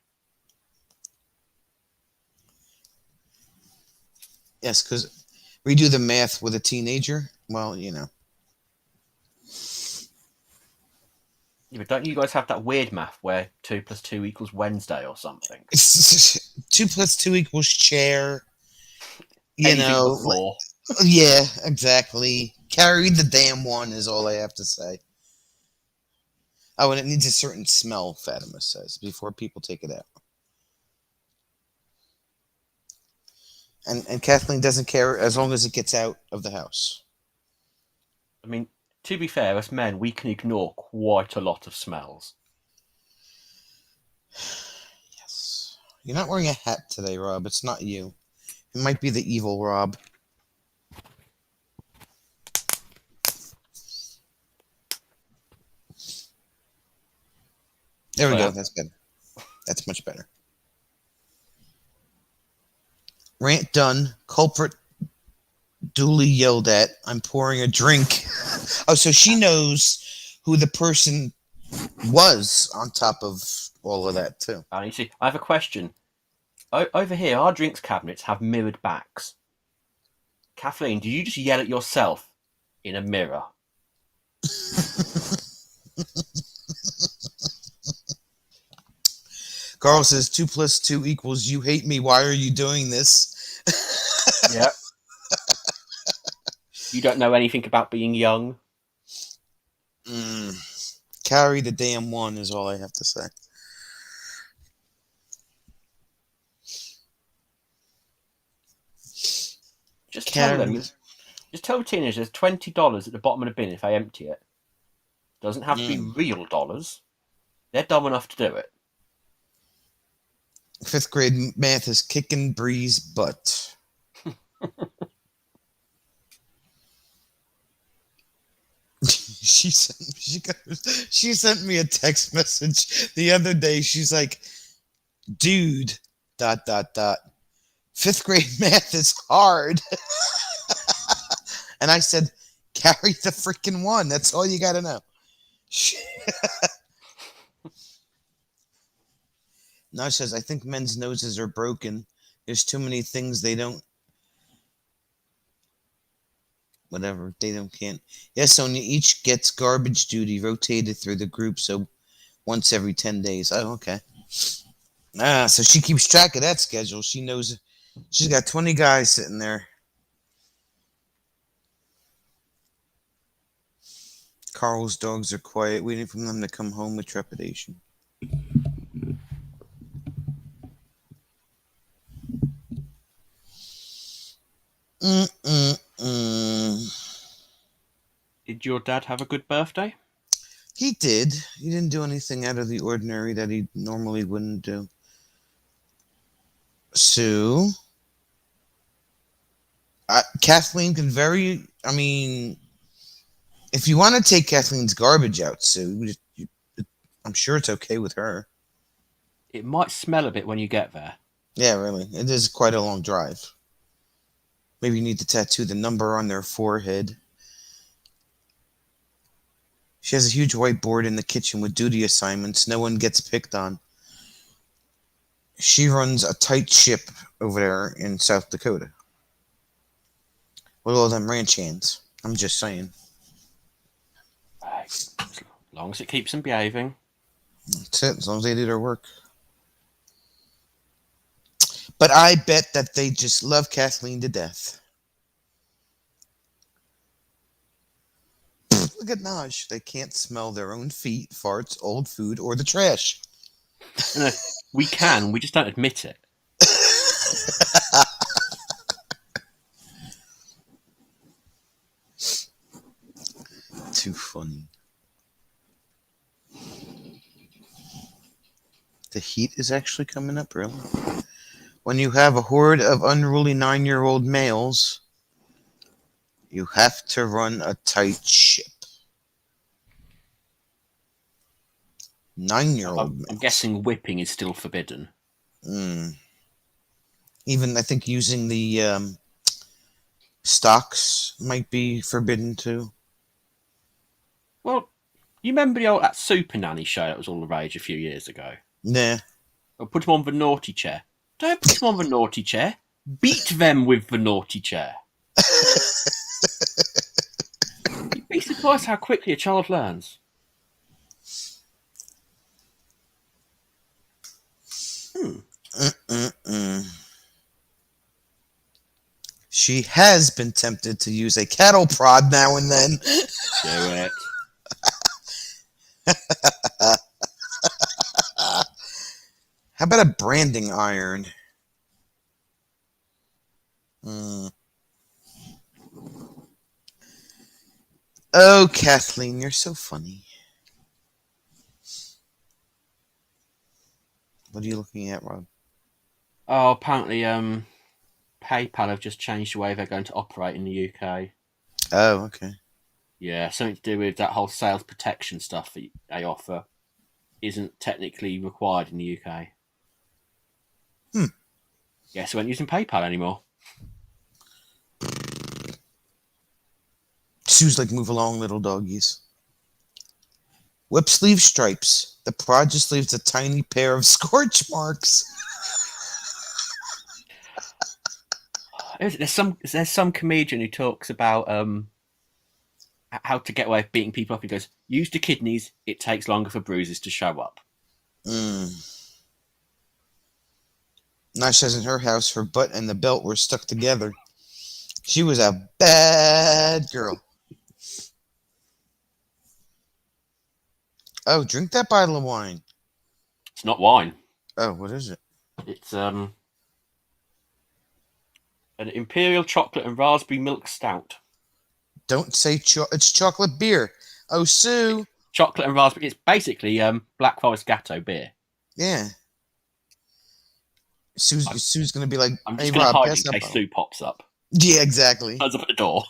Yes, because we do the math with a teenager. Well, you know. Yeah, but don't you guys have that weird math where 2 + 2 = Wednesday or something? 2 + 2 = chair. You Anything but know, 4. yeah, exactly. Carry the damn one is all I have to say. Oh, and it needs a certain smell, Fatima says, before people take it out. And Kathleen doesn't care as long as it gets out of the house. I mean, to be fair, as men, we can ignore quite a lot of smells. Yes. You're not wearing a hat today, Rob. It's not you. It might be the evil Rob. There we So, go. That's better. That's much better. Rant done. Culprit duly yelled at. I'm pouring a drink. Oh, so she knows who the person was on top of all of that, too. and you see, I have a question. Over here, our drinks cabinets have mirrored backs. Kathleen, do you just yell at yourself in a mirror? Carl says 2 + 2 = you hate me. Why are you doing this? Yeah. You don't know anything about being young? Carry the damn one is all I have to say. Just tell Carry. them. Just tell the teenagers there's $20 at the bottom of the bin if I empty it. Doesn't have to be real dollars. They're dumb enough to do it. 5th grade math is kicking Bree's butt. She sent me a text message the other day. She's like, dude, ... 5th grade math is hard. And I said, carry the freaking one. That's all you got to know. Now she says, I think men's noses are broken. There's too many things they don't. Whatever, they don't can't. Yes, Sonia, each gets garbage duty rotated through the group, so once every 10 days. Oh, okay. So she keeps track of that schedule. She knows she's got 20 guys sitting there. Carl's dogs are quiet, waiting for them to come home with trepidation. Did your dad have a good birthday? He did. He didn't do anything out of the ordinary that he normally wouldn't do. Sue? Kathleen can I mean, if you want to take Kathleen's garbage out, Sue, I'm sure it's okay with her. It might smell a bit when you get there. Yeah, really. It is quite a long drive. Maybe you need to tattoo the number on their forehead. She has a huge whiteboard in the kitchen with duty assignments. No one gets picked on. She runs a tight ship over there in South Dakota. With all them ranch hands. I'm just saying. As long as it keeps them behaving. That's it, as long as they do their work. But I bet that they just love Kathleen to death. Look at Naj. They can't smell their own feet, farts, old food, or the trash. No, we can, we just don't admit it. Too funny. The heat is actually coming up, really. When you have a horde of unruly 9-year-old males, you have to run a tight ship. 9-year-old males. I'm guessing whipping is still forbidden. Even, I think, using the stocks might be forbidden, too. Well, you remember that Super Nanny show that was all the rage a few years ago? Nah. Or put them on the naughty chair. Don't put them on the naughty chair. Beat them with the naughty chair. Twice how quickly a child learns. Mm-mm-mm. She has been tempted to use a cattle prod now and then. Do it. How about a branding iron? Hmm. Oh, Kathleen, you're so funny. What are you looking at, Rob? Oh, apparently, PayPal have just changed the way they're going to operate in the UK. Oh, okay. Yeah, something to do with that whole sales protection stuff that they offer isn't technically required in the UK. Hmm. Yeah, so we aren't using PayPal anymore. Sue's like, move along, little doggies. Whip sleeve stripes. The prod just leaves a tiny pair of scorch marks. There's some comedian who talks about how to get away with beating people up. He goes, use the kidneys, it takes longer for bruises to show up. Nash says in her house, her butt and the belt were stuck together. She was a bad girl. Oh, drink that bottle of wine. It's not wine. Oh, what is it? It's an imperial chocolate and raspberry milk stout. Don't say it's chocolate beer. Oh, Sue. Chocolate and raspberry. It's basically Black Forest Gatto beer. Yeah. Sue's gonna be like, I'm hey, just going to Rob, hide pass in that case bottle. Sue pops up. Yeah, exactly. Turns up at the door.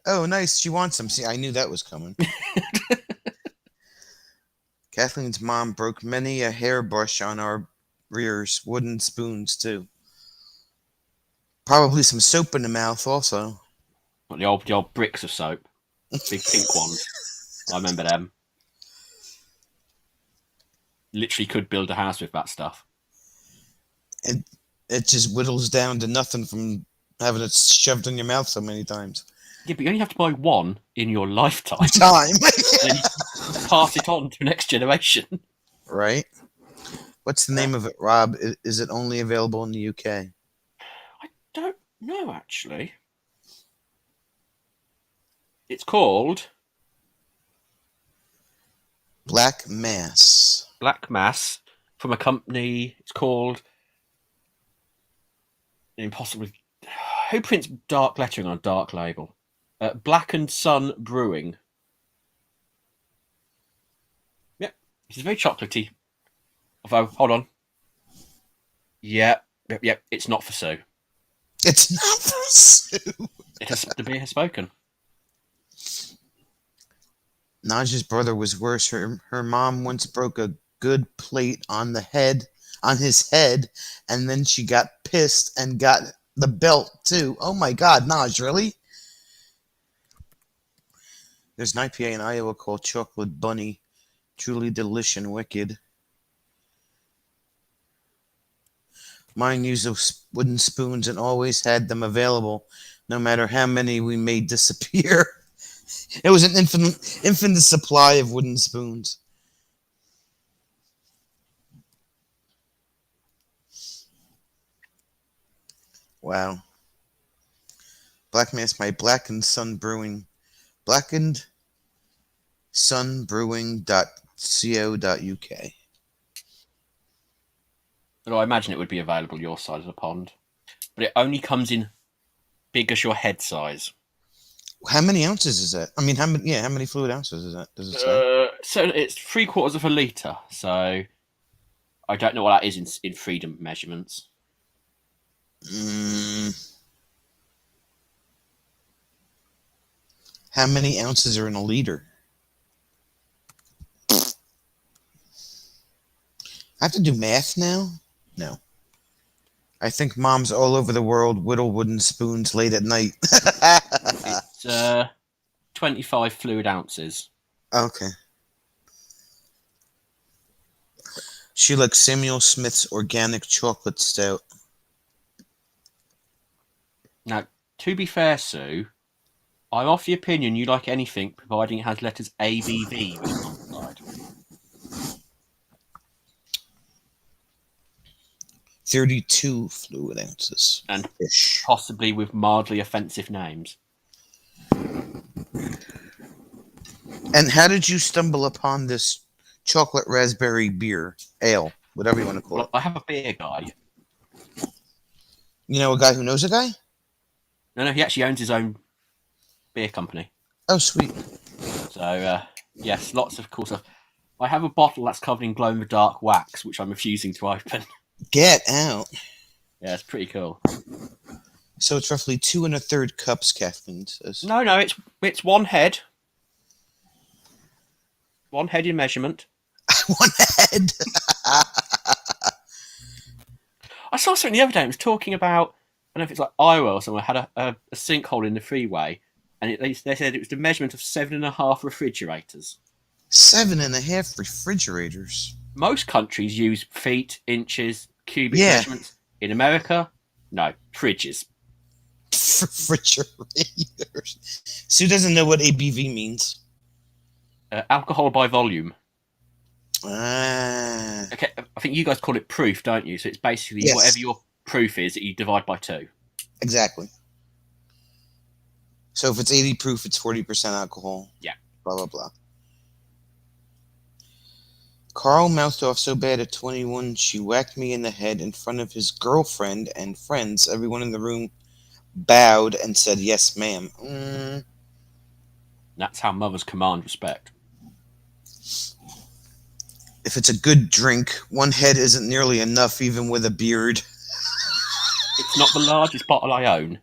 Oh, nice. She wants some. See, I knew that was coming. Kathleen's mom broke many a hairbrush on our rears. Wooden spoons, too. Probably some soap in the mouth, also. The old bricks of soap. Big pink ones. I remember them. Literally could build a house with that stuff. And it just whittles down to nothing from having it shoved in your mouth so many times. Yeah, but you only have to buy one in your lifetime. Time. Then you pass it on to the next generation. Right? What's the name of it, Rob? Is it only available in the UK? I don't know, actually. It's called Black Mass. Black Mass from a company. It's called Impossible. Who prints dark lettering on a dark label? Black and Sun Brewing. Yep, this is very chocolatey. Although, hold on. Yep, it's not for Sue. It's not for Sue. The beer has spoken. Naj's brother was worse. Her mom once broke a good plate on his head, and then she got pissed and got the belt too. Oh my God, Naj, really? There's an IPA in Iowa called Chocolate Bunny. Truly delish and wicked. Mine used those wooden spoons and always had them available, no matter how many we made disappear. It was an infinite supply of wooden spoons. Wow. Black Mass by Blackened Sun Brewing. BlackenedSunBrewing.co.uk. Although I imagine it would be available your side of the pond. But it only comes in big as your head size. How many ounces is that? I mean, how many fluid ounces is that? Does it say? So it's 3/4 of a litre. So I don't know what that is in freedom measurements. How many ounces are in a liter? I have to do math now? No. I think moms all over the world whittle wooden spoons late at night. It's 25 fluid ounces. Okay. She likes Samuel Smith's organic chocolate stout. Now, To be fair, Sue, I'm of the opinion you like anything providing it has letters ABV written on the side. 32 fluid ounces. And Ish. possibly with mildly offensive names. And how did you stumble upon this chocolate raspberry beer, ale, whatever you want to call Well, it? I have a beer guy. You know a guy who knows a guy? No, he actually owns his own beer company. Oh, sweet. So, yes, lots of cool stuff. I have a bottle that's covered in glow-in-the-dark wax, which I'm refusing to open. Get out. Yeah, it's pretty cool. So it's roughly 2 1/3 cups, Kathleen says. No, it's one head. One head in measurement. One head. I saw something the other day. It was talking about, I don't know if it's like Iowa or somewhere, had a sinkhole in the freeway, and they said it was the measurement of 7.5 refrigerators. 7.5 refrigerators. Most countries use feet, inches, cubic Yeah. measurements. In America, no, fridges. Refrigerators. Sue doesn't know what ABV means. Alcohol by volume. Ah. Okay, I think you guys call it proof, don't you? So it's basically Yes. whatever your proof is that you divide by 2. Exactly. So if it's 80 proof, it's 40% alcohol. Yeah. Blah, blah, blah. Carl mouthed off so bad at 21, she whacked me in the head in front of his girlfriend and friends. Everyone in the room bowed and said, yes, ma'am. That's how mothers command respect. If it's a good drink, one head isn't nearly enough, even with a beard. It's not the largest bottle I own.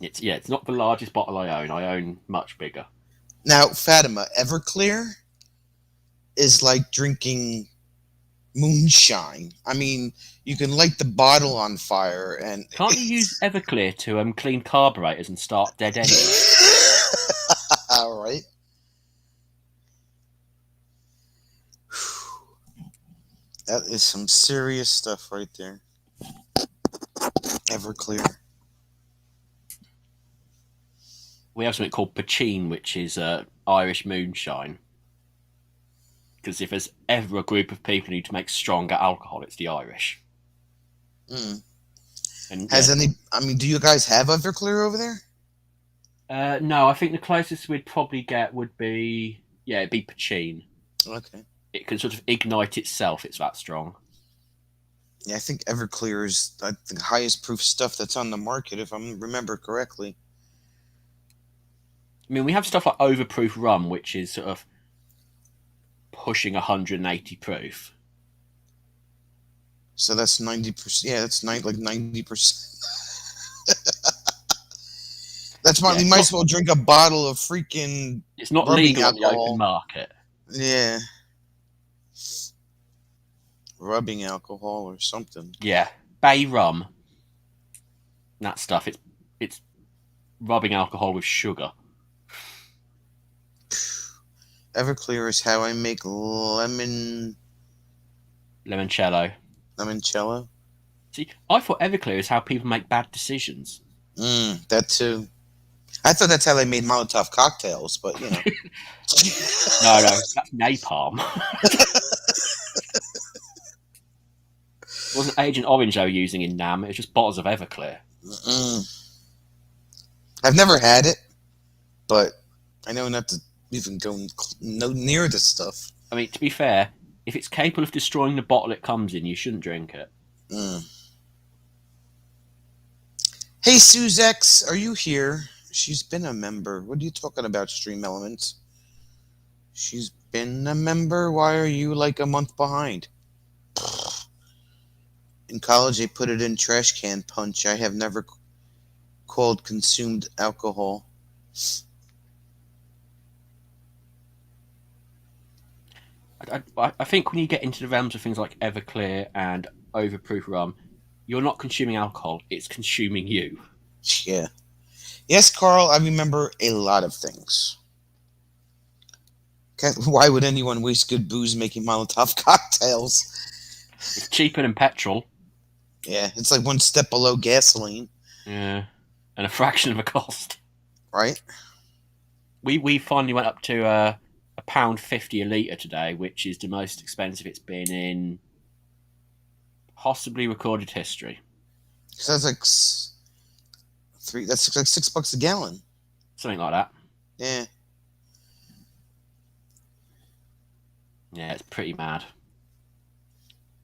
It's not the largest bottle I own. I own much bigger. Now, Fatima, Everclear is like drinking moonshine. I mean, you can light the bottle on fire and... Can't you use Everclear to clean carburetors and start dead engines? All right. That is some serious stuff right there. Everclear. We have something called Pachin, which is Irish moonshine. Because if there's ever a group of people who need to make stronger alcohol, it's the Irish. Mm. And do you guys have Everclear over there? No, I think the closest we'd probably get would be, it'd be Pachin. Okay. It can sort of ignite itself, it's that strong. Yeah, I think Everclear is the highest proof stuff that's on the market, if I remember correctly. I mean, we have stuff like overproof rum, which is sort of pushing 180 proof. So that's 90%. Yeah, that's like 90%. That's why we might as well drink a bottle of freaking... It's not rubbing legal on the alcohol. open market. Yeah. Rubbing alcohol or something. Yeah, bay rum. That stuff. It's rubbing alcohol with sugar. Everclear is how I make Limoncello. limoncello. See, I thought Everclear is how people make bad decisions. That too. I thought that's how they made Molotov cocktails, but you know. No, that's napalm. It wasn't Agent Orange they were using in Nam. It was just bottles of Everclear. I've never had it, but I know not to even go near this stuff. I mean, to be fair, if it's capable of destroying the bottle it comes in, you shouldn't drink it. Hey, Suzex, are you here? She's been a member. What are you talking about, Stream Elements? She's been a member? Why are you like a month behind? In college, they put it in trash can punch. I have never called consumed alcohol. I think when you get into the realms of things like Everclear and overproof rum, you're not consuming alcohol, it's consuming you. Yeah. Yes, Carl, I remember a lot of things. Why would anyone waste good booze making Molotov cocktails? It's cheaper than petrol. Yeah, it's like one step below gasoline, Yeah, and a fraction of the cost. right? We finally went up to £1.50 a litre today, which is the most expensive it's been in possibly recorded history. So that's like three. That's like $6 a gallon. Something like that. Yeah. Yeah, it's pretty mad.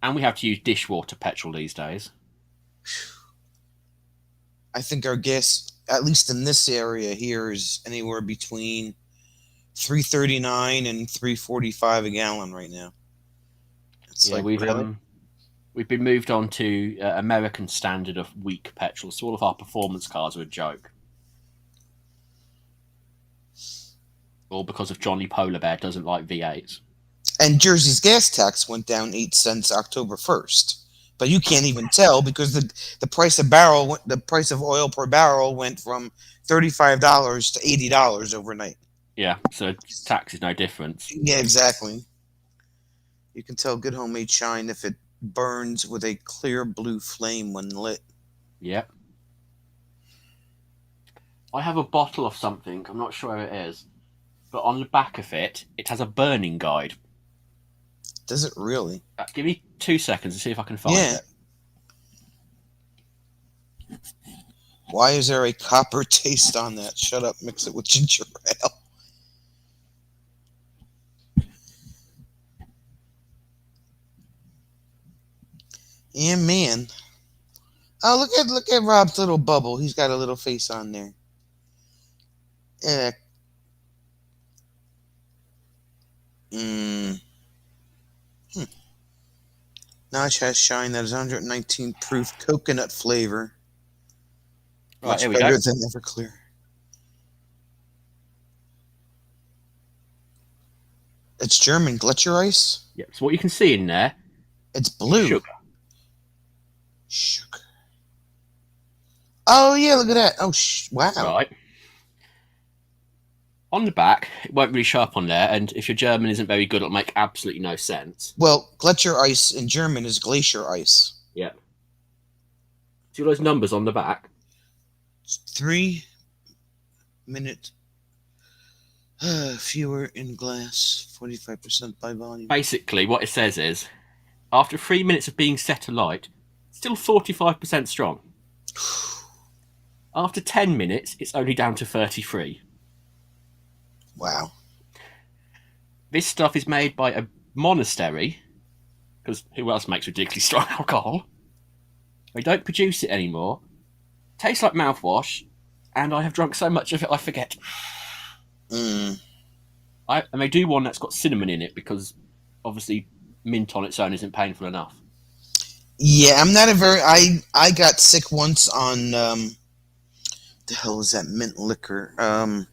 And we have to use dishwater petrol these days. I think our gas, at least in this area here, is anywhere between $3.39 and $3.45 a gallon right now. It's Yeah, like we've really. we've been moved on to American standard of weak petrol, so all of our performance cars are a joke. All because of Johnny Polar Bear doesn't like V8s. And Jersey's gas tax went down 8 cents October 1st, but you can't even tell because the price of the price of oil per barrel went from $35 to $80 overnight. Yeah, so tax is no difference. Yeah, exactly. You can tell good homemade shine if it burns with a clear blue flame when lit. Yep. I have a bottle of something, I'm not sure where it is, but on the back of it, it has a burning guide. Does it really? Give me 2 seconds to see if I can find Yeah. it. Why is there a copper taste on that? Shut up, mix it with ginger ale. Yeah, man. Oh, look at Rob's little bubble. He's got a little face on there. Yeah. Notch has shine that is 119 proof coconut flavor. Right, Much here we better go. than Everclear. It's German Gletscher ice. Yep. So what you can see in there It's is blue. sugar. Oh yeah, look at that. Oh wow. Right. On the back, it won't really show up on there, and if your German isn't very good, it'll make absolutely no sense. Well, Gletscher ice in German is glacier ice. Yep. See all those numbers on the back? 3 minute fewer in glass, 45% by volume. Basically, what it says is, after 3 minutes of being set alight, still 45% strong. After 10 minutes, it's only down to 33. Wow. This stuff is made by a monastery, because who else makes ridiculously strong alcohol? They don't produce it anymore. Tastes like mouthwash, and I have drunk so much of it I forget. Mm. And they do one that's got cinnamon in it, because obviously mint on its own isn't painful enough. Yeah, I'm not a very. I got sick once on the hell is that mint liquor? No,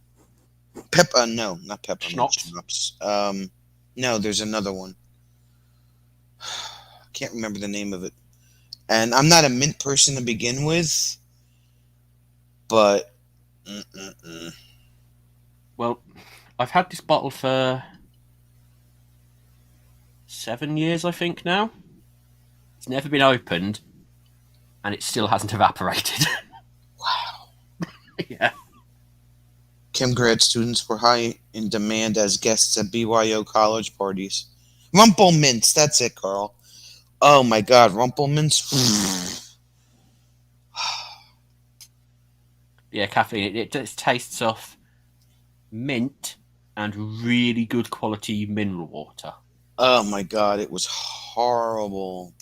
not peppermint schnapps. No, there's another one. I can't remember the name of it. And I'm not a mint person to begin with, but Well, I've had this bottle for 7 years, I think, now. It's never been opened, and it still hasn't evaporated. wow. Yeah. Chem grad students were high in demand as guests at BYO college parties. Rumple mints, that's it, Carl. Oh my God, rumple mints. Yeah, Kathleen, it just tastes of mint and really good quality mineral water. Oh my God, it was horrible.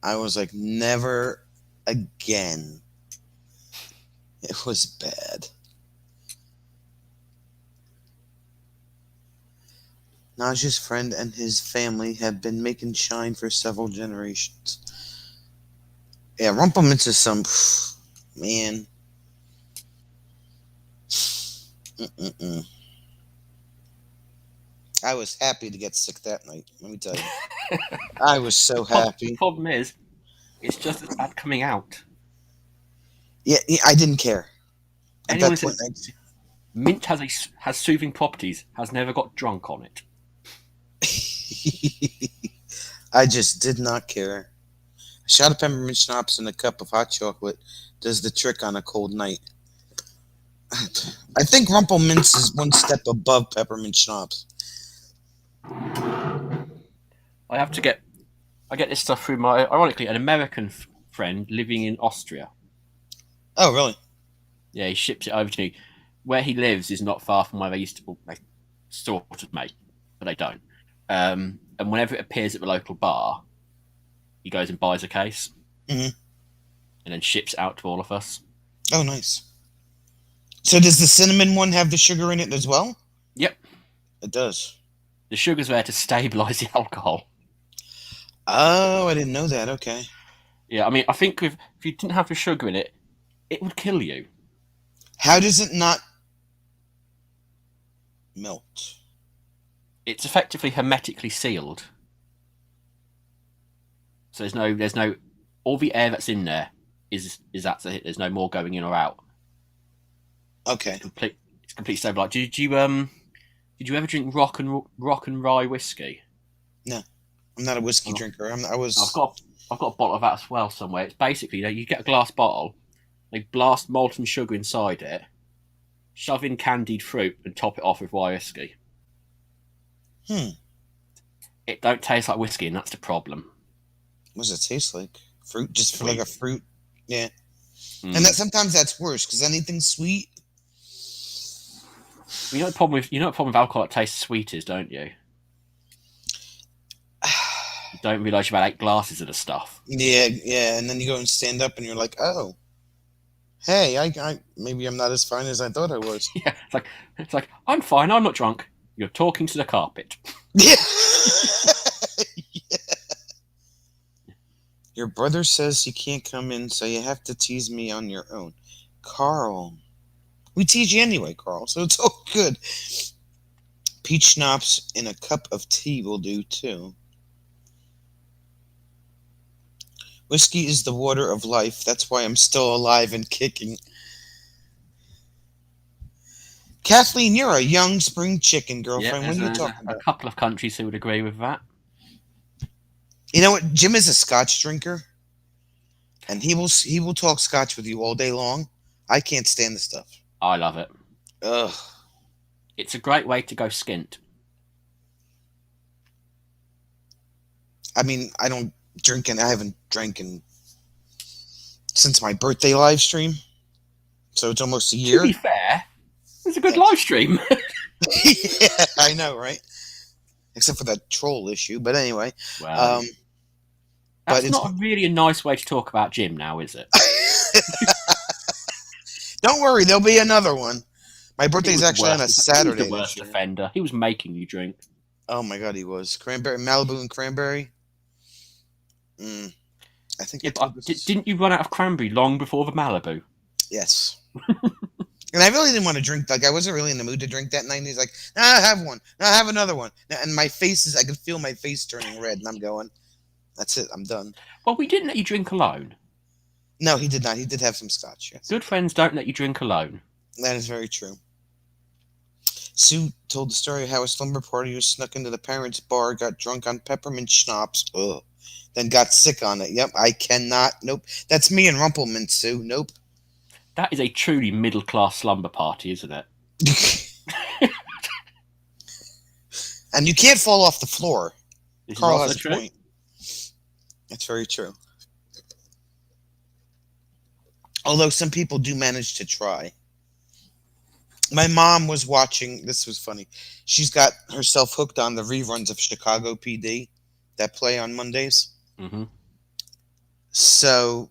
I was like, never again. It was bad. Naj's friend and his family have been making shine for several generations. Yeah, Rumplemints is some man. Mm-mm-mm. I was happy to get sick that night. Let me tell you, I was so happy. The problem is, it's just as bad coming out. Yeah, I didn't care. At Anyone that who point, says mint has soothing properties has never got drunk on it. I just did not care. A shot of peppermint schnapps and a cup of hot chocolate does the trick on a cold night. I think Rumpelminz is one step above peppermint schnapps. I have to get. I get this stuff through my, ironically, an American friend living in Austria. Oh, really? Yeah, he ships it over to me. Where he lives is not far from where they used to. Well, they sort of make, but they don't. And whenever it appears at the local bar, he goes and buys a case, Mhm. and then ships it out to all of us. Oh, nice. So does the cinnamon one have the sugar in it as well? Yep, It does. the sugar's there to stabilise the alcohol. Oh, I didn't know that. Okay. Yeah, I mean, I think if you didn't have the sugar in it, it would kill you. How does it not melt? It's effectively hermetically sealed. So there's no, all the air that's in there is that's it. There's no more going in or out. Okay. It's completely stable. Like, did you ever drink rock and rye whiskey? No, I'm not a whiskey drinker. I was. I've got a bottle of that as well somewhere. It's basically, you get a glass bottle, they blast molten sugar inside it, shove in candied fruit, and top it off with rye whiskey. It don't taste like whiskey, and that's the problem. What does it taste like? Fruit, just for like a fruit. Yeah. Mm. And that sometimes that's worse because anything sweet. You know the problem with alcohol that tastes sweet is, don't you? You don't realise you've had 8 glasses of the stuff. Yeah, and then you go and stand up and you're like, oh, hey, I maybe I'm not as fine as I thought I was. Yeah, it's like I'm fine. I'm not drunk. You're talking to the carpet. Yeah. Yeah. Your brother says he can't come in, so you have to tease me on your own. Carl. We tease you anyway, Carl, so it's all good. Peach schnapps in a cup of tea will do, too. Whiskey is the water of life. That's why I'm still alive and kicking. Kathleen, you're a young spring chicken, girlfriend. What are you talking about? A couple of countries who would agree with that. You know what? Jim is a Scotch drinker, and he will talk Scotch with you all day long. I can't stand the stuff. I love it. Ugh. It's a great way to go skint. I mean, I don't drink, and I haven't drank since my birthday live stream, so it's almost a year. To be fair, it's a good live stream. Yeah, I know, right? Except for that troll issue, but anyway. Well, but that's not really a nice way to talk about Jim now, is it? Don't worry, there'll be another one. My birthday's actually on a Saturday. He was the worst offender. He was making you drink. Oh my god, he was. Cranberry, Malibu and cranberry. I think. Yeah, didn't you run out of cranberry long before the Malibu? Yes. And I really didn't want to drink. Like, I wasn't really in the mood to drink that night. And he's like, "Nah, I have one. Nah, I have another one." And my face I could feel my face turning red, and I'm going, "That's it. I'm done." Well, we didn't let you drink alone. No, he did not. He did have some scotch. Yes. Good friends don't let you drink alone. That is very true. Sue told the story of how a slumber party was snuck into the parents' bar, got drunk on peppermint schnapps, then got sick on it. Yep, I cannot. Nope. That's me and Rumpelman, Sue. Nope. That is a truly middle-class slumber party, isn't it? And you can't fall off the floor. Carl has a point. That's very true. Although some people do manage to try. My mom was watching. This was funny. She's got herself hooked on the reruns of Chicago PD that play on Mondays. Mm-hmm. So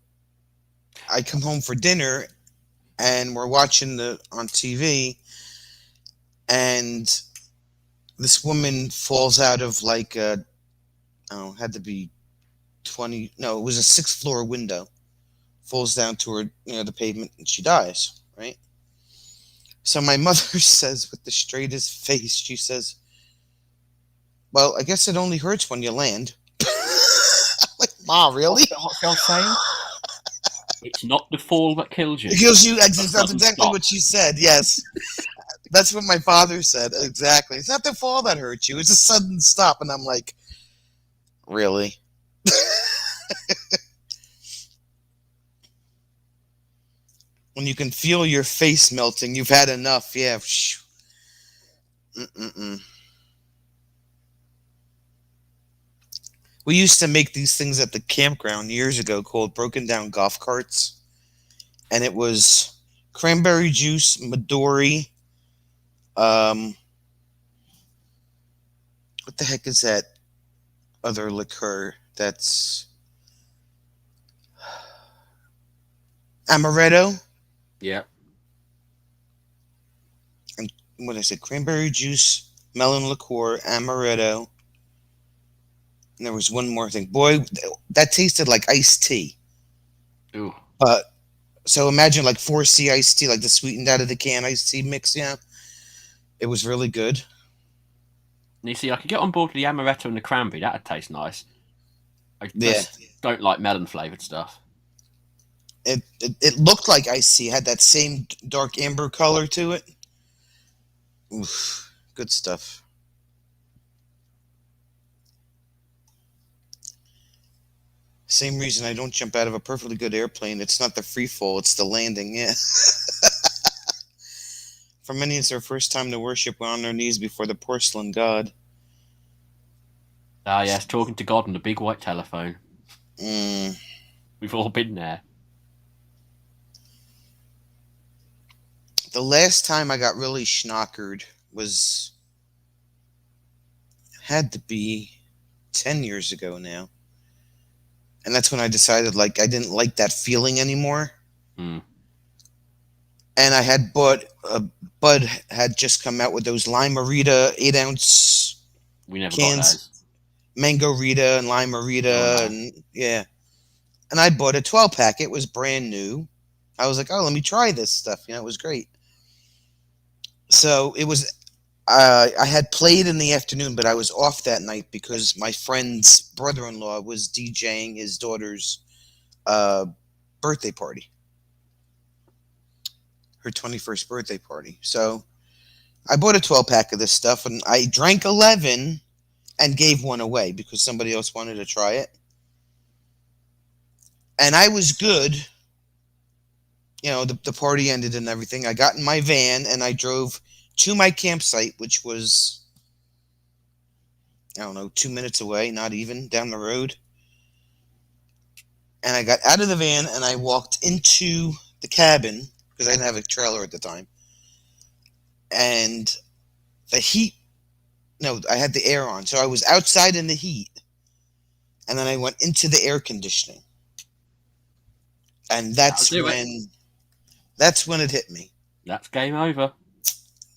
I come home for dinner, and we're watching on TV, and this woman falls out of like had to be 20. No, it was a 6th floor window. Falls down to her, the pavement, and she dies. Right. So my mother says, with the straightest face, she says, "Well, I guess it only hurts when you land." I'm like, Ma, really? What's girl saying? It's not the fall that kills you. It kills you. That's exactly what she said. Yes. That's what my father said. Exactly. It's not the fall that hurts you. It's a sudden stop. And I'm like, Really? When you can feel your face melting, you've had enough. Yeah. Mm-mm-mm. We used to make these things at the campground years ago called broken down golf carts. And it was cranberry juice, Midori. Um, what the heck is that other liqueur? That's amaretto. Yeah. And what did I say? Cranberry juice, melon liqueur, amaretto. And there was one more thing. Boy, that tasted like iced tea. Ooh. But so imagine like 4C iced tea, like the sweetened out of the can iced tea mix. Yeah, it was really good. And you see, I could get on board with the amaretto and the cranberry. That'd taste nice. I Yeah, just don't like melon flavoured stuff. it looked like iced tea. It had that same dark amber color to it. Oof, good stuff. Same reason I don't jump out of a perfectly good airplane. It's not the free fall, it's the landing. Yeah. For many, it's their first time to worship on their knees before the porcelain god. Ah, yes, talking to God on the big white telephone. Mm. We've all been there. The last time I got really schnockered was had to be 10 years ago now. And that's when I decided like I didn't like that feeling anymore. Hmm. And I had bought Bud had just come out with those Lime Rita 8-ounce We never got cans, those. Mango Rita and Lime Oh Rita, no. and yeah. And I bought a 12 pack. It was brand new. I was like, oh, let me try this stuff. It was great. So it was. I had played in the afternoon, but I was off that night because my friend's brother-in-law was DJing his daughter's uh, birthday party, her 21st birthday party. So I bought a 12 pack of this stuff, and I drank 11 and gave one away because somebody else wanted to try it. And I was good. The party ended and everything. I got in my van and I drove to my campsite, which was, I don't know, 2 minutes away, not even down the road. And I got out of the van and I walked into the cabin because I didn't have a trailer at the time. And the heat, no, I had the air on. So I was outside in the heat. And then I went into the air conditioning. And That'll do it. that's when it hit me. That's game over.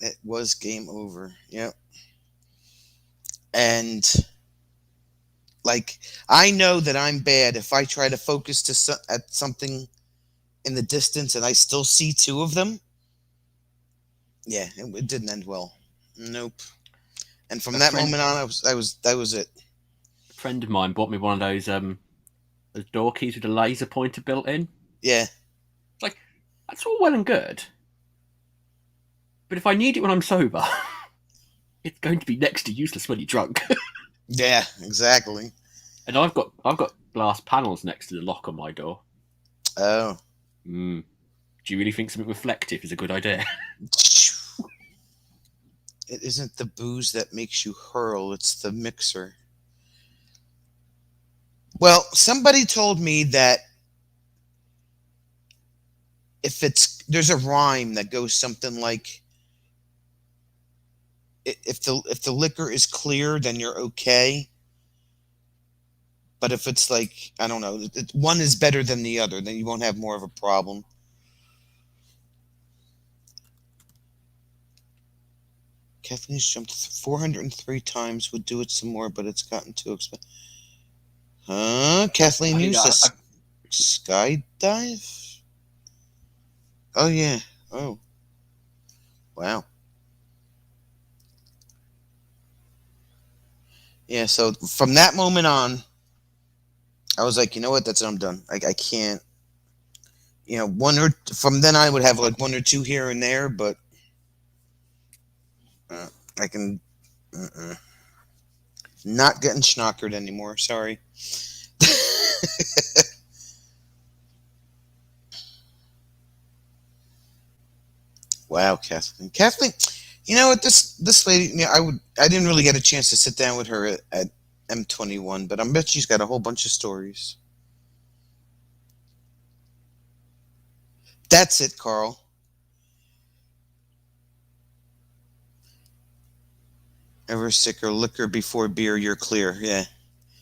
It was game over. Yep. And like I know that I'm bad if I try to focus at something in the distance and I still see two of them. Yeah, it didn't end well. Nope. And from A that friend, moment on, that was it. a friend of mine bought me one of those door keys with a laser pointer built in. Yeah, It's like, that's all well and good, but if I need it when I'm sober, it's going to be next to useless when you're drunk. yeah, exactly. And I've got glass panels next to the lock on my door. Oh, Do you really think something reflective is a good idea? it isn't the booze that makes you hurl; it's the mixer. Well, somebody told me that there's a rhyme that goes something like if the liquor is clear, then you're okay. But if it's like I don't know, one is better than the other, then you won't have more of a problem. Kathleen's jumped 403 times. Would do it some more, but it's gotten too expensive. Huh? Kathleen used a skydive? Oh, yeah. Oh, wow. Yeah, so from that moment on, I was like, you know what? That's it. I'm done. I can't. From then I would have like one or two here and there, but I can. Uh-uh. Not getting schnockered anymore. Sorry. Wow, Kathleen. Kathleen, you know what? This lady. Yeah, I didn't really get a chance to sit down with her at M21, but I bet she's got a whole bunch of stories. That's it, Carl. Ever sicker, liquor before beer, you're clear. Yeah.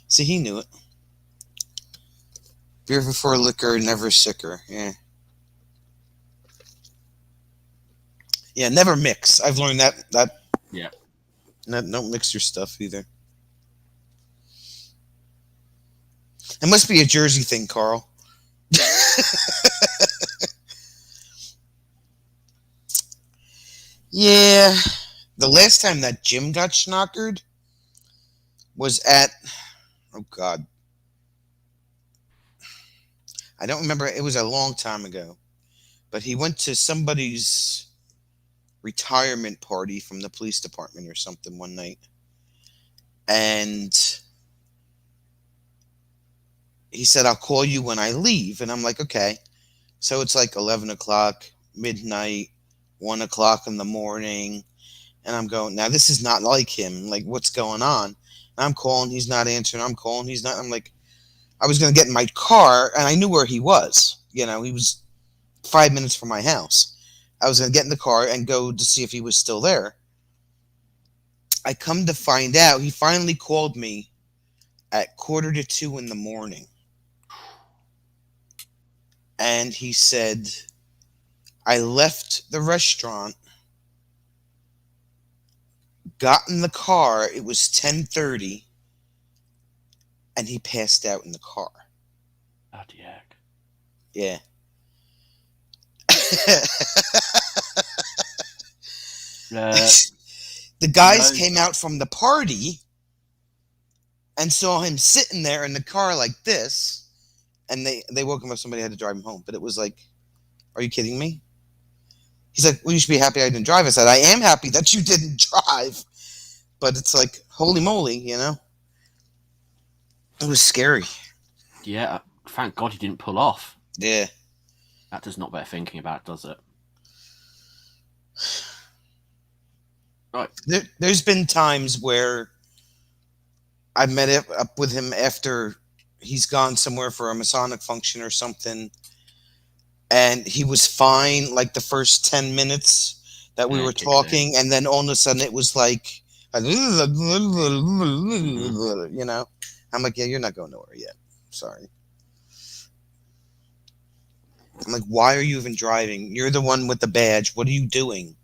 See, he knew it. Beer before liquor, never sicker. Yeah. Yeah, never mix. I've learned that Yeah. don't mix your stuff either. It must be a Jersey thing, Carl. Yeah. The last time that Jim got schnockered was at, oh God, I don't remember. It was a long time ago. But he went to somebody's retirement party from the police department or something one night. And he said, I'll call you when I leave. And I'm like, okay. So it's like 11 o'clock, midnight, 1 o'clock in the morning. And I'm going, now this is not like him. Like, what's going on? And I'm calling, he's not answering. I'm calling, he's not. I'm like, I was going to get in my car, and I knew where he was. You know, he was 5 minutes from my house. I was going to get in the car and go to see if he was still there. I come to find out, he finally called me at 1:45 in the morning. And he said, I left the restaurant, got in the car, it was 10:30, and he passed out in the car. Bloody heck. Yeah. The guys came out from the party and saw him sitting there in the car like this, and they woke him up. Somebody had to drive him home. But it was like, are you kidding me? He's like, well, you should be happy I didn't drive. I said, I am happy that you didn't drive. But it's like, holy moly, you know? It was scary. Yeah, thank God he didn't pull off. Yeah. That does not bear thinking about, does it? Right. There's been times where I met up with him after he's gone somewhere for a Masonic function or something, and he was fine like the first 10 minutes that we were talking, and then all of a sudden it was like, you know? I'm like, yeah, you're not going nowhere yet. Sorry. I'm like, why are you even driving? You're the one with the badge. What are you doing?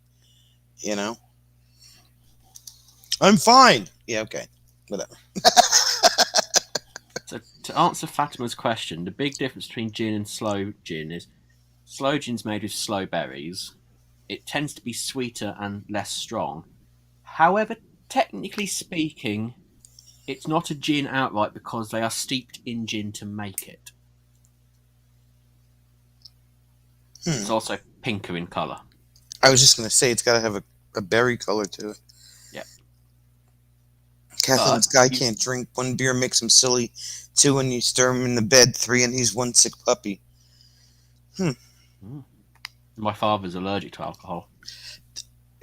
You know? I'm fine. Yeah, okay. Whatever. So to answer Fatima's question, the big difference between gin and sloe gin is sloe gin's made with sloe berries. It tends to be sweeter and less strong. However, technically speaking, it's not a gin outright because they are steeped in gin to make it. It's also pinker in colour. I was just going to say it's got to have a berry color to it. Yeah. Kathleen's guy can't drink. 1 beer makes him silly. 2, and you stir him in the bed. 3, and he's one sick puppy. My father's allergic to alcohol.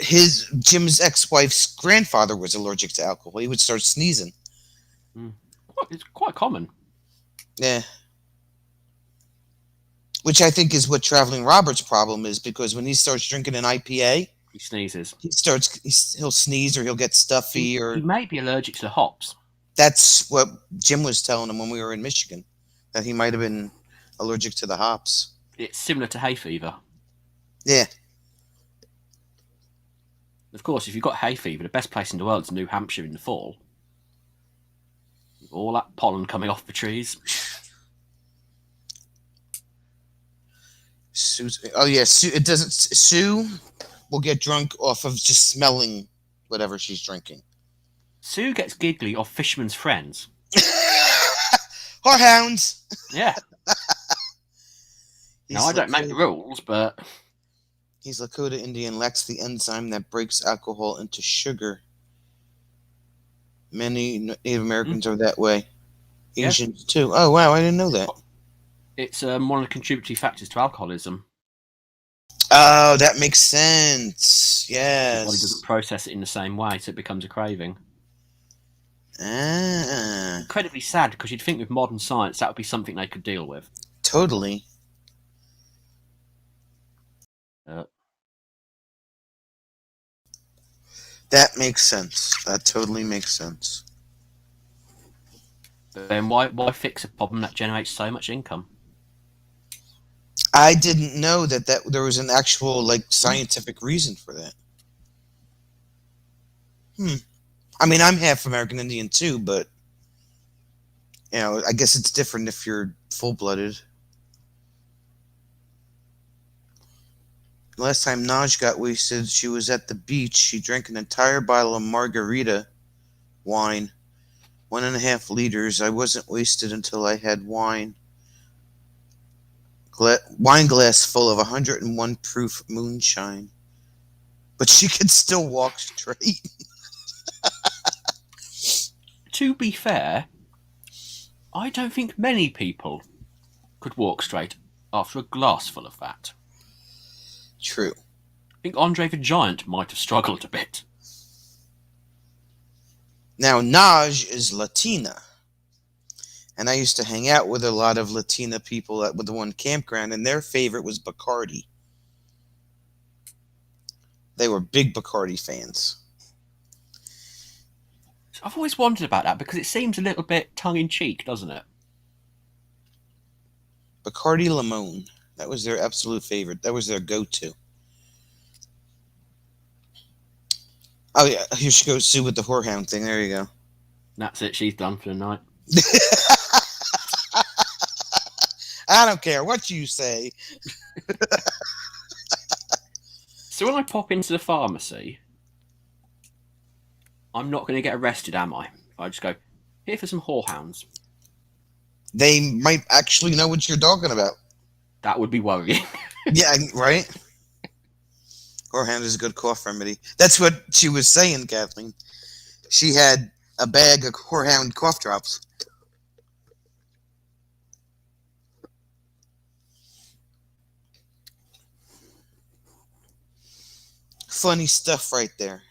Jim's ex-wife's grandfather was allergic to alcohol. He would start sneezing. It's quite common. Yeah. Which I think is what Traveling Robert's problem is, because when he starts drinking an IPA, he sneezes. He'll sneeze, or he'll get stuffy, or he may be allergic to the hops. That's what Jim was telling him when we were in Michigan, that he might have been allergic to the hops. It's similar to hay fever. Yeah. Of course, if you've got hay fever, the best place in the world is New Hampshire in the fall. All that pollen coming off the trees. Sue will get drunk off of just smelling whatever she's drinking. Sue gets giggly off Fisherman's Friends. Whorehounds! Yeah. Now, I don't make the rules, but... He's Lakota Indian, lacks the enzyme that breaks alcohol into sugar. Many Native Americans are that way. Yeah. Asians too. Oh wow, I didn't know that. It's one of the contributory factors to alcoholism. Oh, that makes sense. Your body doesn't Yes. process it in the same way, so it becomes a craving. Ah, Incredibly sad, because you'd think with modern science that would be something they could deal with. totally. Uh, That makes sense. That totally makes sense. but then why fix a problem that generates so much income? I didn't know that there was an actual like scientific reason for that. Hmm. I mean, I'm half American Indian too, but I guess it's different if you're full-blooded. Last time Naj got wasted, she was at the beach. She drank an entire bottle of margarita wine, 1.5 liters. I wasn't wasted until I had wine glass full of 101 proof moonshine. But she could still walk straight. To be fair, I don't think many people could walk straight after a glass full of that. True. I think Andre the Giant might have struggled a bit. Now, Naj is Latina. And I used to hang out with a lot of Latina people at the one campground, and their favorite was Bacardi. They were big Bacardi fans. I've always wondered about that because it seems a little bit tongue-in-cheek, doesn't it? Bacardi Limon. That was their absolute favorite. That was their go-to. Oh, yeah. Here she goes, Sue, with the whorehound thing. There you go. That's it. She's done for the night. I don't care what you say. So when I pop into the pharmacy, I'm not going to get arrested, am I? I just go, here for some whorehounds. They might actually know what you're talking about. That would be worrying. Yeah, right? Whorehound is a good cough remedy. That's what she was saying, Kathleen. She had a bag of whorehound cough drops. Funny stuff right there.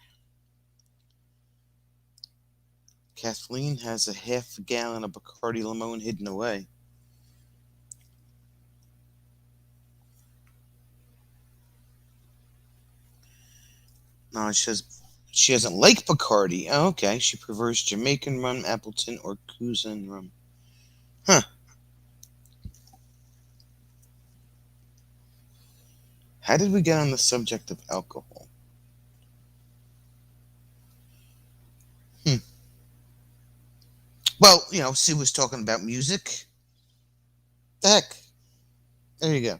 Kathleen has a half gallon of Bacardi Limon hidden away. No, she doesn't like Bacardi. Oh, okay. She prefers Jamaican rum, Appleton, or Cousin rum. Huh. How did we get on the subject of alcohol? Well, Sue was talking about music. The heck. There you go.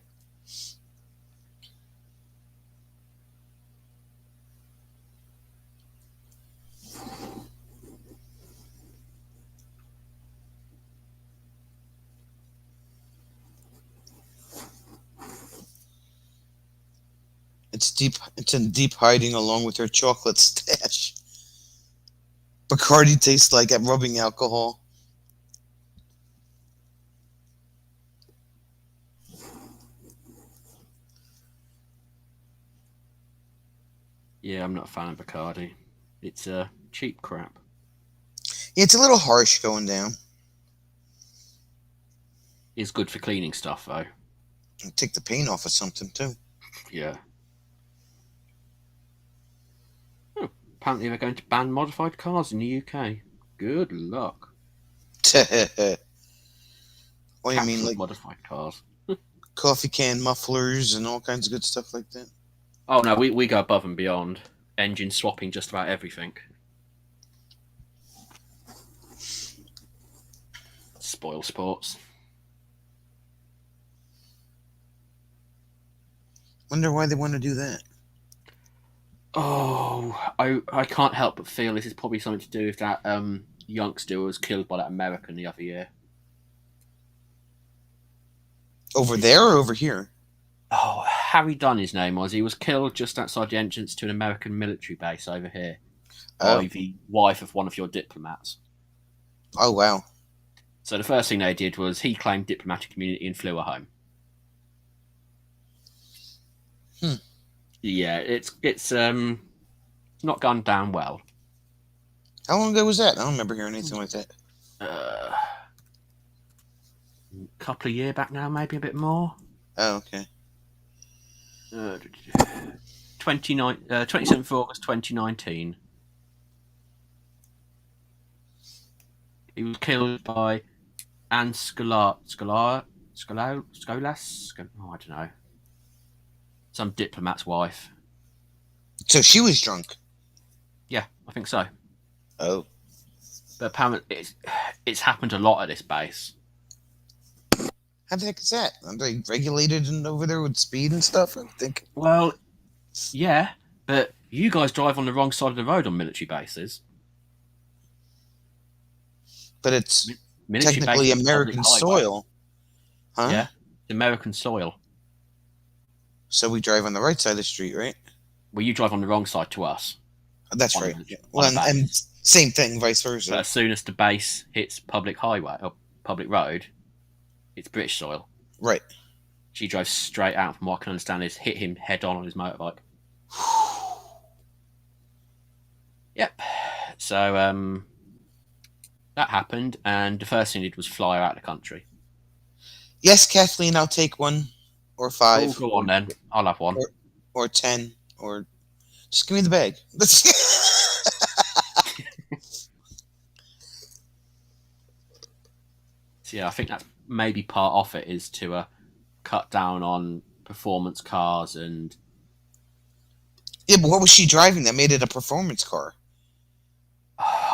It's in deep hiding along with her chocolate stash. Bacardi tastes like rubbing alcohol. Yeah, I'm not a fan of Bacardi. It's cheap crap. It's a little harsh going down. It's good for cleaning stuff, though. And take the paint off of something, too. Yeah. Oh, apparently they're going to ban modified cars in the UK. Good luck. Oh, you mean Capital like modified cars? coffee can mufflers and all kinds of good stuff like that? Oh no, we go above and beyond. Engine swapping just about everything. Spoil sports. Wonder why they want to do that. Oh, I can't help but feel this is probably something to do with that youngster who was killed by that American the other year. Over there or over here? Oh, Harry Dunn his name was. He was killed just outside the entrance to an American military base over here. by Oh. the wife of one of your diplomats. Oh, wow. So the first thing they did was he claimed diplomatic immunity and flew her home. Hmm. Yeah, it's not gone down well. How long ago was that? I don't remember hearing anything like that. A couple of years back now, maybe a bit more. Oh, okay. 27th of August 2019. He was killed by Anne Scholas. Oh, I don't know. Some diplomat's wife. So she was drunk. Yeah, I think so. Oh. But apparently, it's happened a lot at this base. How the heck is that? Are they regulated and over there with speed and stuff? I think. Well, yeah, but you guys drive on the wrong side of the road on military bases. But it's Military technically bases are American public highway. soil. Huh? Yeah, it's American soil. So we drive on the right side of the street, right? Well, you drive on the wrong side to us. That's On right. the- Well, on the and base. same thing, vice versa. But as soon as the base hits public highway or public road, it's British soil. Right. She drove straight out, from what I can understand, is hit him head on his motorbike. Yep. So that happened, and the first thing he did was fly her out of the country. Yes, Kathleen, I'll take one, or 5, Oh, go on then. I'll have one. or 10, or just give me the bag. So yeah, I think that's maybe part of it, is to cut down on performance cars and Yeah, but what was she driving that made it a performance car?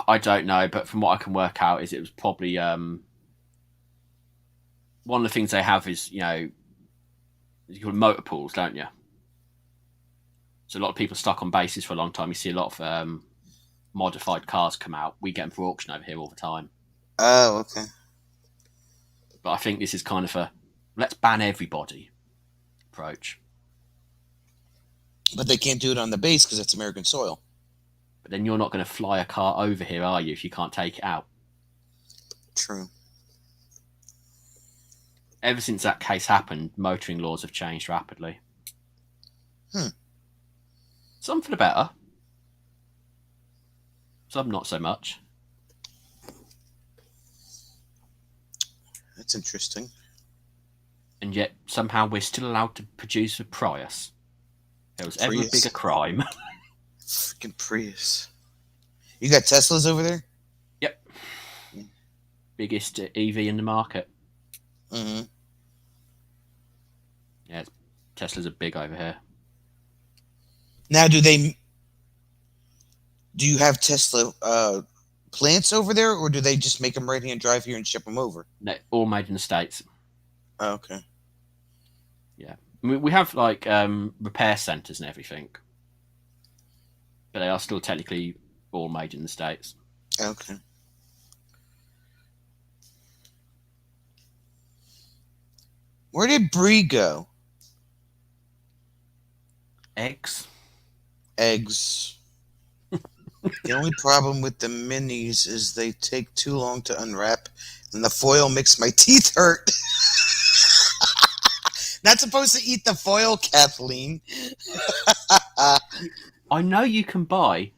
I don't know, but from what I can work out is it was probably one of the things they have is, you call them motor pools, don't you? So a lot of people stuck on bases for a long time. You see a lot of modified cars come out. We get them for auction over here all the time. Oh, okay. But I think this is kind of a let's ban everybody approach. But they can't do it on the base because it's American soil. But then you're not going to fly a car over here, are you, if you can't take it out? True. Ever since that case happened, motoring laws have changed rapidly. Some for the better. Some not so much. That's interesting. And yet, somehow, we're still allowed to produce a Prius. There was ever a Prius. bigger crime. Freaking Prius. You got Teslas over there? Yep. Biggest EV in the market. Mm-hmm. Yeah, Teslas are big over here. Now, do you have Tesla plants over there, or do they just make them right-hand drive here and ship them over? They're all made in the States. Oh, okay. Yeah. We have, like, repair centres and everything. But they are still technically all made in the States. Okay. Where did Bree go? Eggs. Eggs. The only problem with the minis is they take too long to unwrap, and the foil makes my teeth hurt. Not supposed to eat the foil, Kathleen. I know you can buy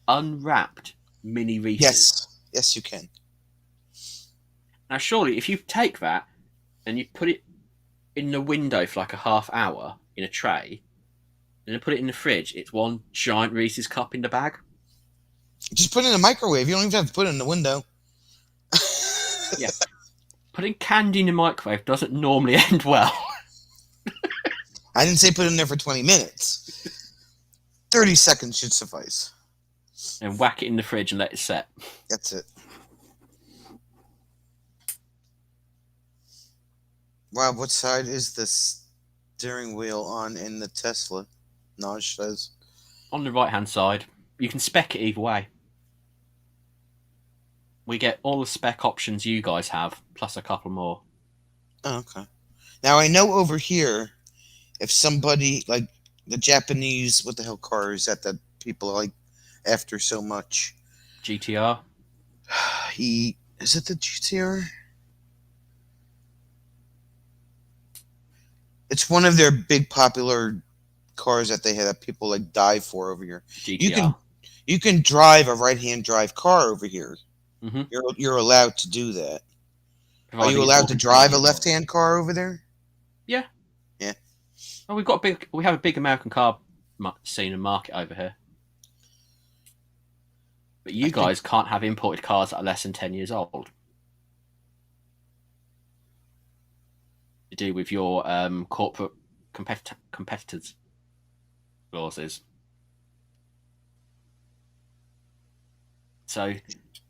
unwrapped mini Reese's. Yes, you can. Now, surely, if you take that and you put it in the window for like a half hour in a tray, and then put it in the fridge, it's one giant Reese's cup in the bag. Just put it in the microwave. You don't even have to put it in the window. Yeah. Putting candy in the microwave doesn't normally end well. I didn't say put it in there for 20 minutes. 30 seconds should suffice. And whack it in the fridge and let it set. That's it. Rob, what side is the steering wheel on in the Tesla? Naj says. On the right-hand side, you can spec it either way. We get all the spec options you guys have, plus a couple more. Oh, okay. Now, I know over here, if somebody, like the Japanese, what the hell car is that people like after so much. GTR. Is it the GTR? It's one of their big popular cars that they have that people like die for over here. You GTR. can you can drive a right hand drive car over here. Mm-hmm. You're allowed to do that. Are Providing you it's allowed more to drive a convenient. left hand car over there? Yeah. Yeah. Well, we have a big American car scene and market over here. But I you think guys can't have imported cars that are less than 10 years old. To do with your corporate competitors clauses. So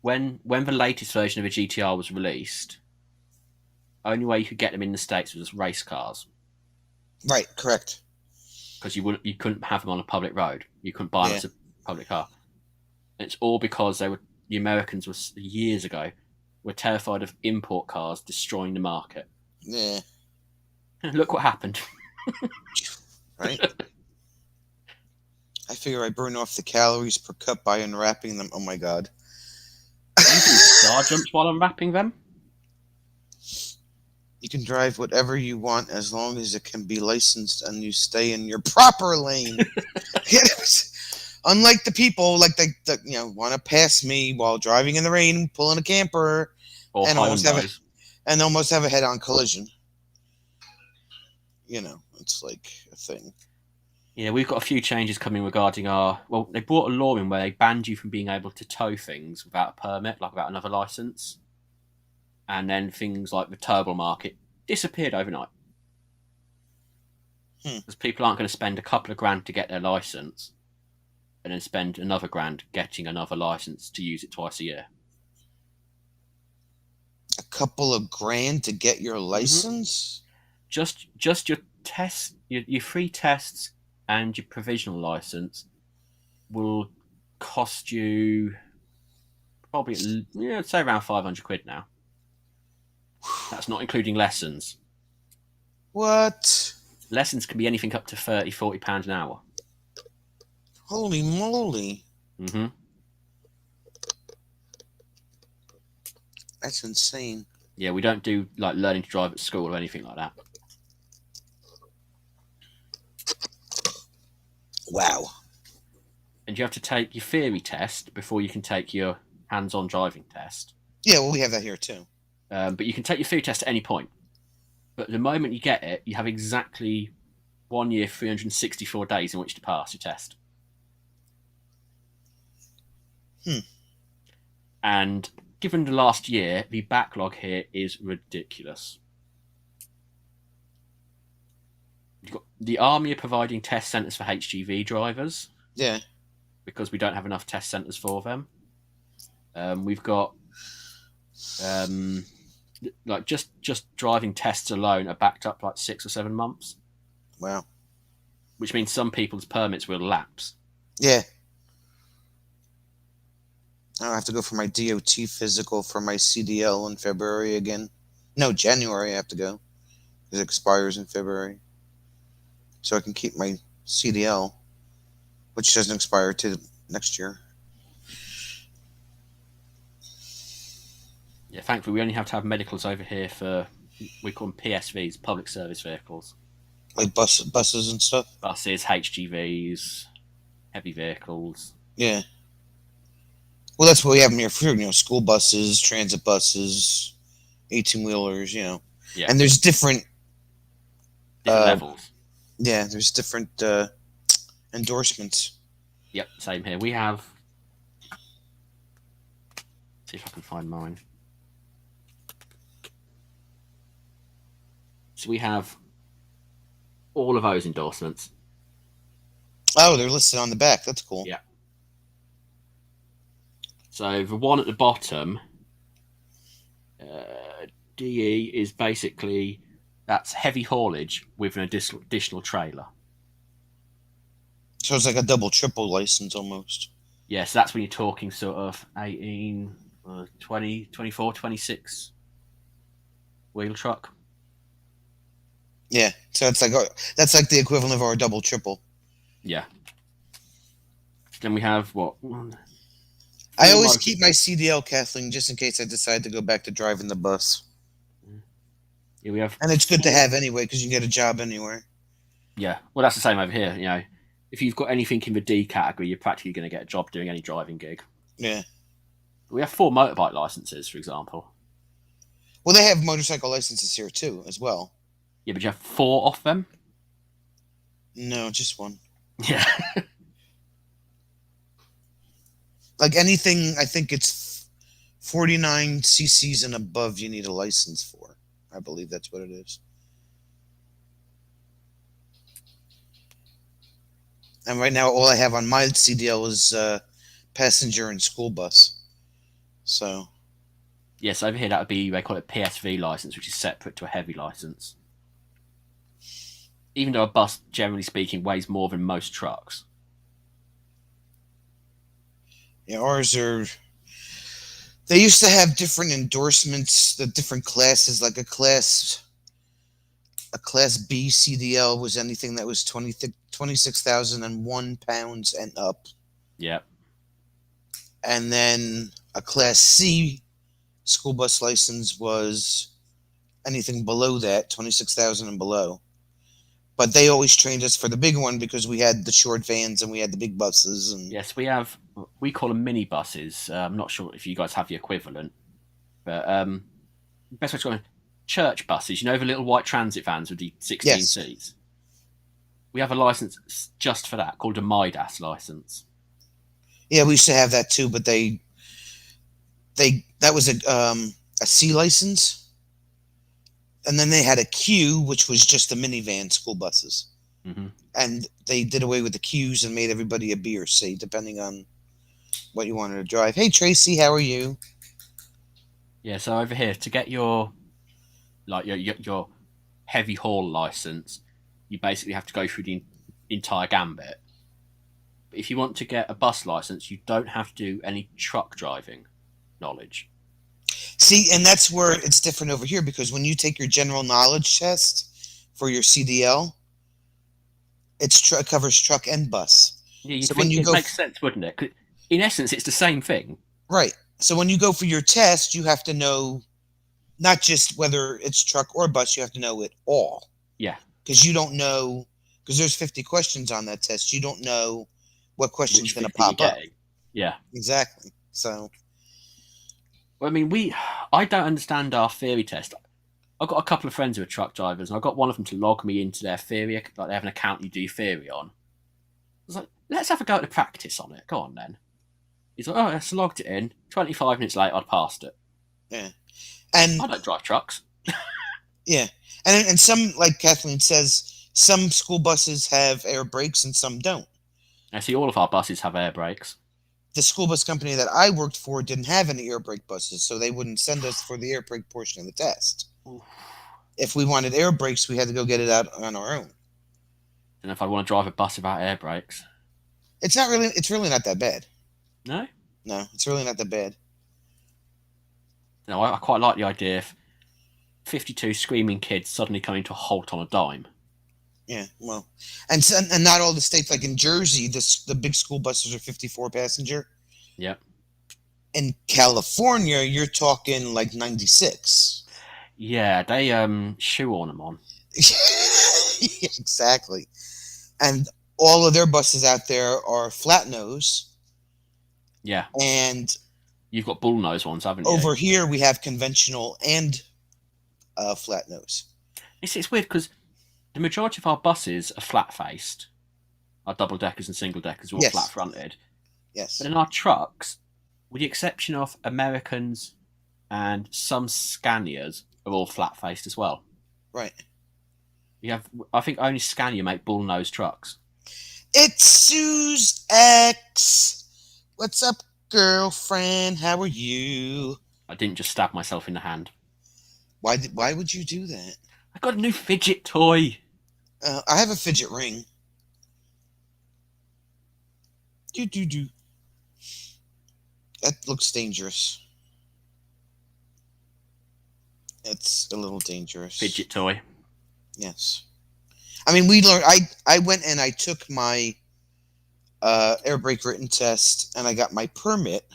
when the latest version of a GTR was released, only way you could get them in the States was as race cars. right, correct. Because you couldn't have them on a public road. You couldn't buy them Yeah. as a public car. It's all because the Americans were years ago were terrified of import cars destroying the market. Yeah. Look what happened. Right. I figure I burn off the calories per cup by unwrapping them. Oh my god. You do star jumps while unwrapping them. You can drive whatever you want as long as it can be licensed and you stay in your proper lane. Unlike the people like that want to pass me while driving in the rain, pulling a camper, Or and almost Hyundais. have a head-on collision. It's like a thing. Yeah, we've got a few changes coming regarding they brought a law in where they banned you from being able to tow things without a permit, like without another license. And then things like the turbo market disappeared overnight. Because people aren't going to spend a couple of grand to get their license and then spend another grand getting another license to use it twice a year. A couple of grand to get your license? Just your test, your free tests and your provisional license will cost you probably, I'd say around 500 quid now. That's not including lessons. What? Lessons can be anything up to £30-40 an hour. Holy moly. Mm-hmm. That's insane. Yeah, we don't do like learning to drive at school or anything like that. Wow. And you have to take your theory test before you can take your hands-on driving test. Yeah, well, we have that here too. But you can take your theory test at any point. But the moment you get it, you have exactly 1 year, 364 days in which to pass your test. And given the last year, the backlog here is ridiculous. You've got the Army are providing test centres for HGV drivers. Yeah. Because we don't have enough test centres for them. We've got like just driving tests alone are backed up like 6 or 7 months. Wow. Which means some people's permits will lapse. Yeah. I'll have to go for my DOT physical for my CDL in February again. No, January I have to go. Because it expires in February. So I can keep my CDL, which doesn't expire till next year. Yeah, thankfully we only have to have medicals over here for, we call them PSVs, public service vehicles. Like buses and stuff? Buses, HGVs, heavy vehicles. Yeah. Well, that's what we have them here for, school buses, transit buses, 18-wheelers, Yeah. And there's different levels. Yeah, there's different endorsements. Yep, same here. We have... Let's see if I can find mine. So we have all of those endorsements. Oh, they're listed on the back. That's cool. Yeah. So the one at the bottom, DE, is basically, that's heavy haulage with an additional trailer. So it's like a double, triple license almost. Yes, yeah, so that's when you're talking sort of 18, 20, 24, 26 wheel truck. Yeah, so that's like the equivalent of our double, triple. Yeah. Then we have what? I Four always motor- keep my CDL, Kathleen, just in case I decide to go back to driving the bus. Yeah, we have. And it's good to 4 have anyway because you can get a job anywhere. Yeah, well, that's the same over here. If you've got anything in the D category, you're practically going to get a job doing any driving gig. Yeah. We have 4 motorbike licenses, for example. Well, they have motorcycle licenses here too, as well. Yeah, but you have 4 off them. No, just one. Yeah. Like anything, I think it's 49 cc's and above you need a license for. I believe that's what it is. And right now, all I have on my CDL is passenger and school bus. So, Yes, over here that would be, they call it PSV license, which is separate to a heavy license. Even though a bus, generally speaking, weighs more than most trucks. yeah, ours are. They used to have different endorsements, the different classes, like a class B CDL was anything that was 26,001 pounds and up. Yeah. And then a class C school bus license was anything below that, 26,000 and below. But they always trained us for the big one because we had the short vans and we had the big buses. And Yes, we call them mini buses. I'm not sure if you guys have the equivalent. But best way to go, church buses, the little white transit vans with the 16 Yes. seats. We have a license just for that called a Midas license. yeah, we used to have that too, but that was a C license. And then they had a Q, which was just the minivan school buses. Mm-hmm. And they did away with the Qs and made everybody a B or C, depending on what you wanted to drive. Hey, Tracy, how are you? Yeah, so over here, to get your heavy haul license, you basically have to go through the entire gambit. But if you want to get a bus license, you don't have to do any truck driving knowledge. See, and that's where it's different over here because when you take your general knowledge test for your CDL, it covers truck and bus. Yeah, So when you it makes sense, wouldn't it? 'Cause in essence, it's the same thing. Right. So when you go for your test, you have to know not just whether it's truck or bus, you have to know it all. Yeah. Because you don't know, because there's 50 questions on that test. You don't know what question's going to pop up. Yeah. Exactly. So, Well, I mean, I don't understand our theory test. I've got a couple of friends who are truck drivers, and I got one of them to log me into their theory, like they have an account you do theory on. I was like, let's have a go at the practice on it. Go on then. He's like, oh, I just logged it in. 25 minutes later, I'd passed it. yeah. And I don't drive trucks. yeah. And some, like Kathleen says, some school buses have air brakes and some don't. I see all of our buses have air brakes. The school bus company that I worked for didn't have any air brake buses, so they wouldn't send us for the air brake portion of the test. Oof. If we wanted air brakes, we had to go get it out on our own. And if I want to drive a bus without air brakes. It's really not that bad. No? No, it's really not that bad. No, I quite like the idea of 52 screaming kids suddenly coming to a halt on a dime. Yeah, well, and not all the states, like in Jersey, the big school buses are 54 passenger. Yep. In California, you're talking like 96. Yeah, they shoehorn them on. Yeah, exactly. And all of their buses out there are flat nose. Yeah. And you've got bullnose ones, haven't you? Over here, we have conventional and flat nose. It's weird because the majority of our buses are flat-faced. Our double-deckers and single-deckers are all flat-fronted. Yes. But in our trucks, with the exception of Americans and some Scanias, are all flat-faced as well. Right. I think only Scania make bull-nose trucks. It's Sue's ex. What's up, girlfriend? How are you? I didn't just stab myself in the hand. Why would you do that? I got a new fidget toy. I have a fidget ring. Do. That looks dangerous. It's a little dangerous. Fidget toy. Yes. I mean, we learned. I went and I took my air brake written test, and I got my permit,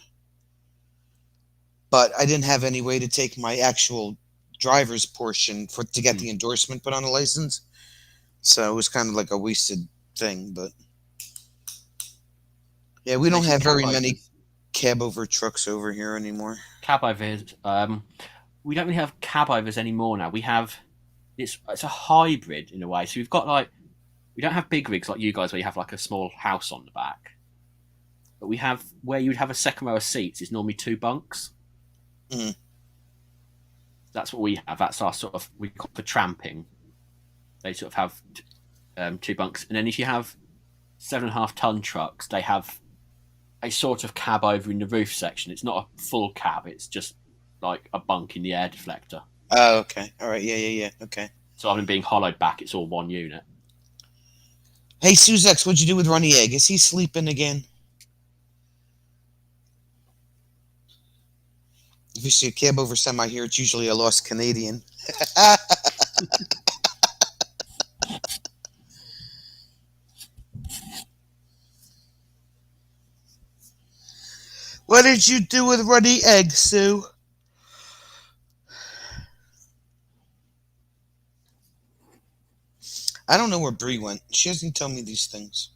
but I didn't have any way to take my actual driver's portion to get Hmm. the endorsement put on a license. So it was kind of like a wasted thing. But yeah, we You don't mentioned have cab very many overs. cab over trucks over here anymore. Cab overs. We don't really have cab overs anymore now. We have it's a hybrid in a way. So we've got like we don't have big rigs like you guys where you have like a small house on the back. But we have where you'd have a second row of seats is normally two bunks. Mhm. That's what we have. That's our sort of we call for tramping. They sort of have two bunks, and then if you have 7.5 ton trucks, they have a sort of cab over in the roof section. It's not a full cab; it's just like a bunk in the air deflector. Oh, okay. All right. Yeah, yeah, yeah. Okay. So other than being hollowed back, it's all one unit. Hey, Suzex, what'd you do with Runny Egg? Is he sleeping again? If you see a cab over semi here, it's usually a lost Canadian. What did you do with Runny Egg, Sue? I don't know where Bree went. She doesn't tell me these things.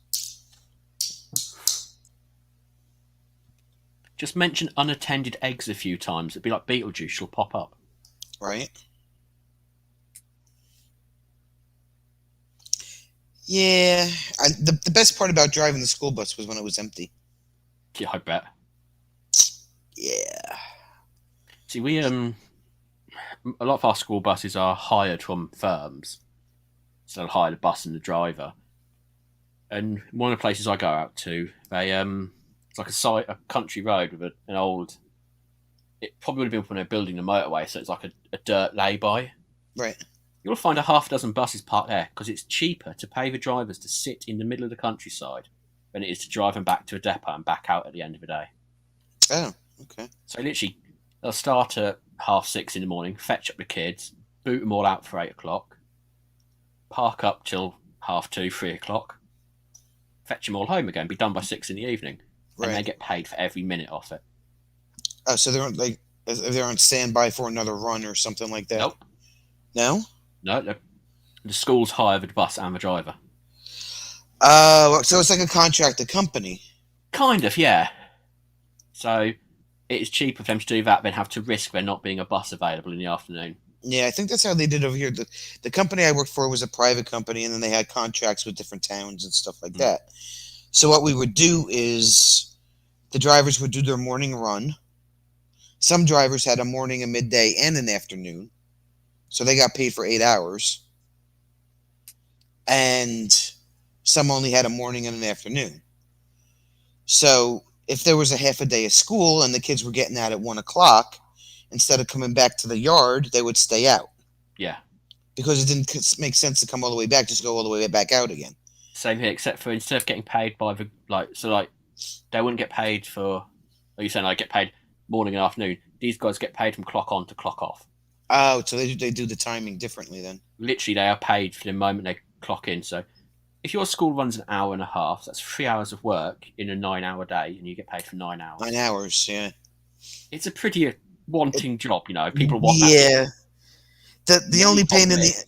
Just mention unattended eggs a few times. It'd be like Beetlejuice. She'll pop up. Right? Yeah. The best part about driving the school bus was when it was empty. Yeah, I bet. Yeah. See, we a lot of our school buses are hired from firms, so they'll hire the bus and the driver. And one of the places I go out to, they it's like a country road with an old. It probably would have been when they're building the motorway, so it's like a dirt lay-by. Right. You'll find a half dozen buses parked there because it's cheaper to pay the drivers to sit in the middle of the countryside than it is to drive them back to a depot and back out at the end of the day. Oh, okay. So literally, they'll start at 6:30 in the morning, fetch up the kids, boot them all out for 8 o'clock, park up till 2:30, 3 o'clock, fetch them all home again, be done by 6 in the evening, and they Right. get paid for every minute off it. Oh, so they're on standby for another run or something like that. Nope, No. no, the schools hire the bus and the driver. So it's like a contracted company. Kind of, yeah. So it's cheaper for them to do that than have to risk there not being a bus available in the afternoon. Yeah, I think that's how they did over here. The company I worked for was a private company, and then they had contracts with different towns and stuff like Mm. that. So what we would do is the drivers would do their morning run. Some drivers had a morning, a midday, and an afternoon, so they got paid for 8 hours. And some only had a morning and an afternoon. So if there was a half a day of school and the kids were getting out at 1 o'clock, instead of coming back to the yard, they would stay out Yeah. because it didn't make sense to come all the way back, just go all the way back out again. Same here, except for instead of getting paid by the they wouldn't get paid for. Are you saying I get paid morning and afternoon? These guys get paid from clock on to clock off. Oh, so they do the timing differently then. Literally, they are paid for the moment they clock in. So, if your school runs an hour and a half, that's 3 hours of work in a 9 hour day, and you get paid for 9 hours. 9 hours, yeah. It's a pretty wanting job, you know. People want that. Yeah. The The only only pain in problem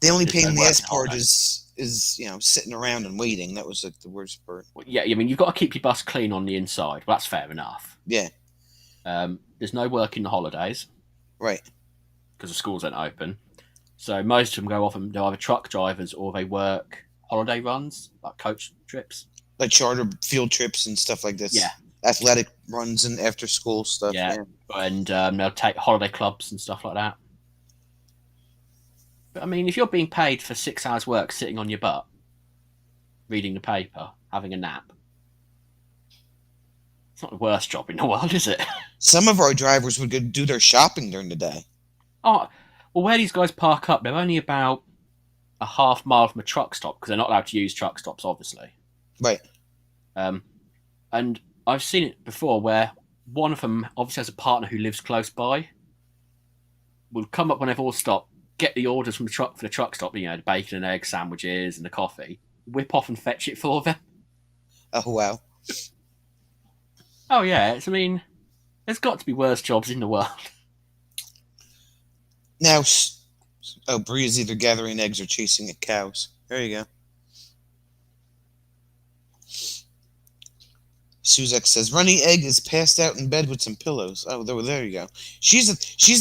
the only there's pain no in the working ass part holiday. is sitting around and waiting. That was like the worst part. Well, yeah, I mean, you've got to keep your bus clean on the inside. Well, that's fair enough. Yeah. There's no work in the holidays Right. because the schools aren't open. So most of them go off and they're either truck drivers or they work holiday runs, like coach trips. Like charter field trips and stuff like this. Yeah. Athletic runs and after school stuff. Yeah. And they'll take holiday clubs and stuff like that. But I mean, if you're being paid for 6 hours work sitting on your butt, reading the paper, having a nap, it's not the worst job in the world, is it? Some of our drivers would go do their shopping during the day. Oh, well, where these guys park up, they're only about a half mile from a truck stop because they're not allowed to use truck stops, obviously. Right. And I've seen it before where one of them obviously has a partner who lives close by, will come up when they've all stopped, get the orders from the truck for the truck stop, the bacon and egg sandwiches and the coffee, whip off and fetch it for them. Oh wow. Oh yeah, I mean, there's got to be worse jobs in the world. Now, oh, Bree is either gathering eggs or chasing at cows. There you go. Suzak says Runny Egg is passed out in bed with some pillows. Oh, there you go. She's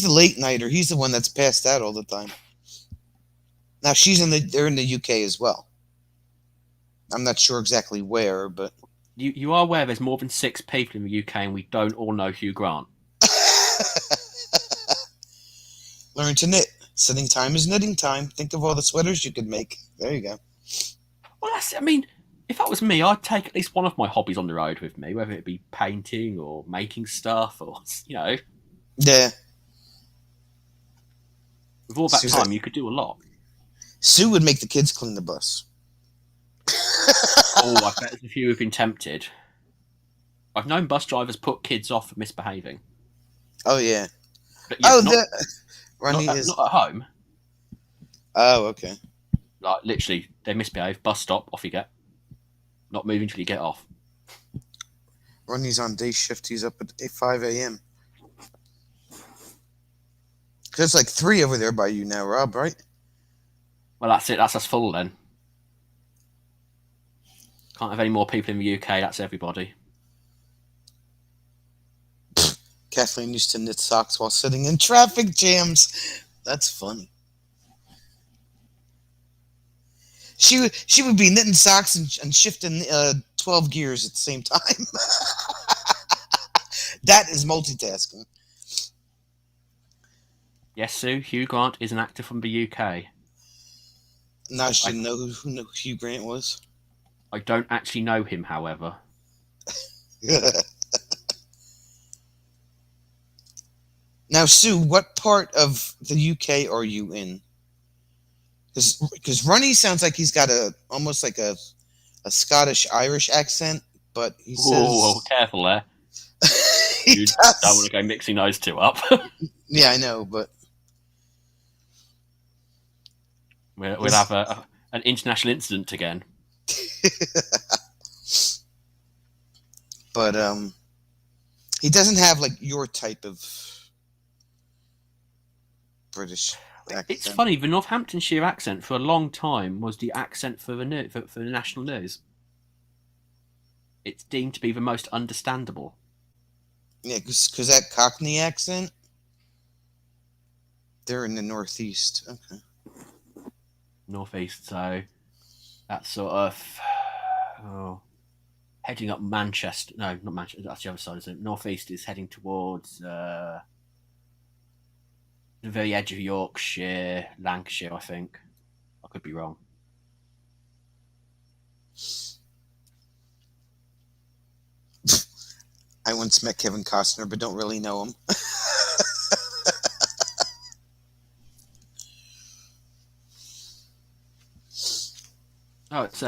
the late nighter. He's the one that's passed out all the time. Now they're in the UK as well. I'm not sure exactly where, but You are aware there's more than 6 people in the UK and we don't all know Hugh Grant. learn to knit. Sitting time is knitting time. Think of all the sweaters you could make. There you go. Well, I mean, if that was me, I'd take at least one of my hobbies on the road with me, whether it be painting or making stuff or, Yeah. with all that Suzak, time, you could do a lot. Sue would make the kids clean the bus. Oh, I bet there's a few who've been tempted. I've known bus drivers put kids off for misbehaving. Oh yeah. But yeah, Ronnie is not at home. Oh, okay. Like, literally, they misbehave, bus stop, off you get. Not moving till you get off. Ronnie's on day shift. He's up at 5 a.m. There's like 3 over there by you now, Rob, right? Well, that's it. That's us full then. Can't have any more people in the UK. That's everybody. Kathleen used to knit socks while sitting in traffic jams. That's funny. She would be knitting socks and shifting 12 gears at the same time. That is multitasking. Yes, Sue, Hugh Grant is an actor from the UK. Now she didn't know who Hugh Grant was. I don't actually know him, however. Now, Sue, what part of the UK are you in? Because Runny sounds like he's got almost like a Scottish Irish accent, but he says, "Oh, careful there! You does. don't want to go mixing those two up." Yeah, I know, but we'll have an international incident again. But he doesn't have like your type of British accent. It's funny. The Northamptonshire accent for a long time was the accent for the national news. It's deemed to be the most understandable. Yeah, because that Cockney accent, they're in the Northeast. Okay. Northeast, so that's sort of heading up Manchester. No, not Manchester. That's the other side, isn't it? Northeast is heading towards the very edge of Yorkshire, Lancashire, I think. I could be wrong. I once met Kevin Costner, but don't really know him. Oh, it's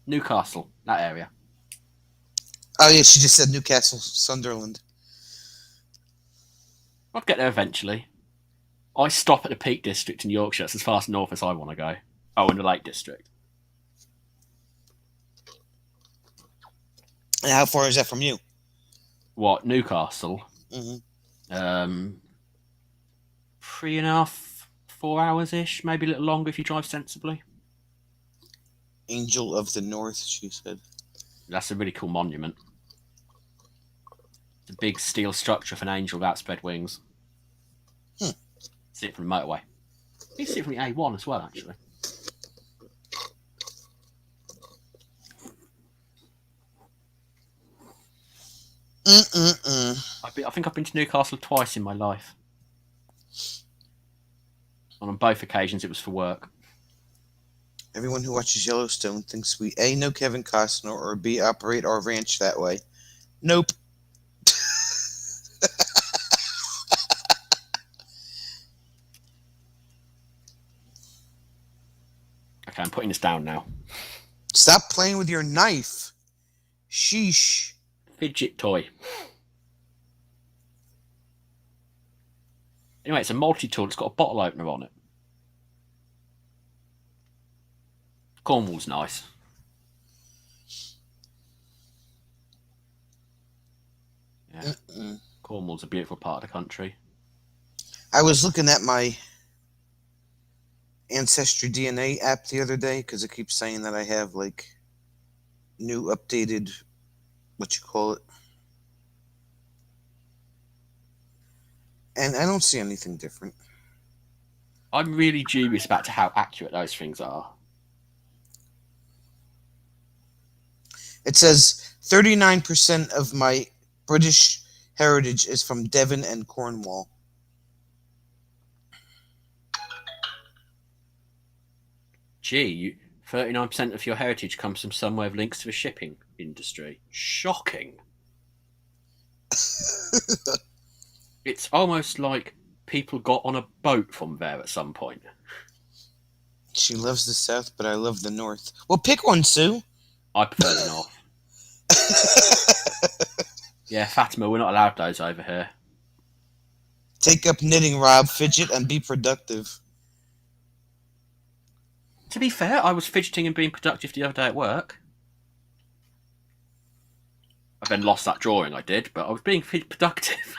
Newcastle, that area. Oh yeah, she just said Newcastle, Sunderland. I'll get there eventually. I stop at the Peak District in Yorkshire. That's as far north as I want to go. Oh, in the Lake District. And how far is that from you? What, Newcastle? Mm-hmm. 3.5, 4 hours-ish. Maybe a little longer if you drive sensibly. Angel of the North, she said. That's a really cool monument. It's a big steel structure of an angel with outspread wings. See it from the motorway. You can see it from the A1 as well, actually. I think I've been to Newcastle twice in my life. And on both occasions it was for work. Everyone who watches Yellowstone thinks we A, know Kevin Costner, or B, operate our ranch that way. Nope. Okay, I'm putting this down now. Stop playing with your knife. Sheesh. Fidget toy. Anyway, it's a multi-tool. It's got a bottle opener on it. Cornwall's nice. Yeah. Cornwall's a beautiful part of the country. I was looking at my Ancestry DNA app the other day because it keeps saying that I have like new updated, what you call it, and I don't see anything different. I'm really dubious about how accurate those things are. It says 39% of my British heritage is from Devon and Cornwall. Gee, 39% of your heritage comes from somewhere with links to the shipping industry. Shocking. It's almost like people got on a boat from there at some point. She loves the South, but I love the North. Well, pick one, Sue. I prefer the North. Yeah, Fatima, we're not allowed those over here. Take up knitting, Rob, fidget, and be productive. To be fair, I was fidgeting and being productive the other day at work. I then lost that drawing I did, but I was being productive.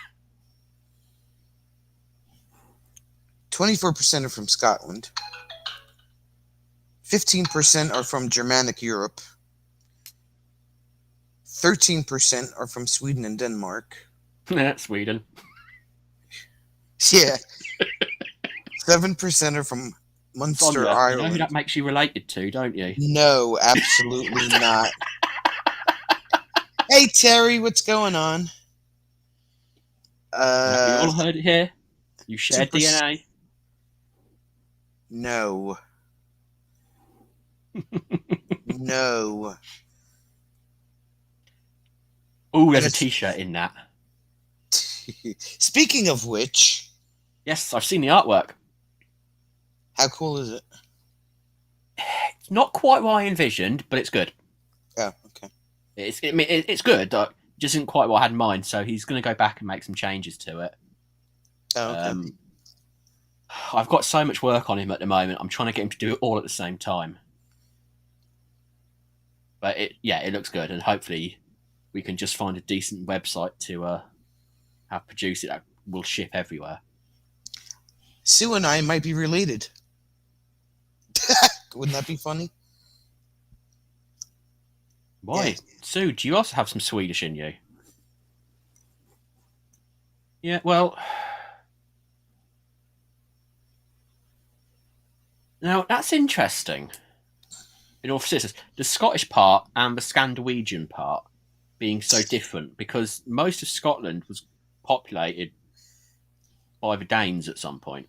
24% are from Scotland. 15% are from Germanic Europe. 13% are from Sweden and Denmark. Sweden. Yeah. 7% are from Munster, Sonia, Ireland. you know who that makes you related to, don't you? No, absolutely not. Hey, Terry, what's going on? We all heard it here. You shared 2%. DNA. No. No. Oh, there's a T-shirt in that. Speaking of which... Yes, I've seen the artwork. How cool is it? It's not quite what I envisioned, but it's good. Oh, okay. It's good. Just isn't quite what I had in mind, so he's going to go back and make some changes to it. Oh, okay. I've got so much work on him at the moment. I'm trying to get him to do it all at the same time. But it looks good, and hopefully we can just find a decent website to have produce it that will ship everywhere. Sue and I might be related. Wouldn't that be funny? Why? Yeah. Sue, do you also have some Swedish in you? Yeah, well... Now, that's interesting. In all seriousness, the Scottish part and the Scandinavian part being so different, because most of Scotland was populated by the Danes at some point.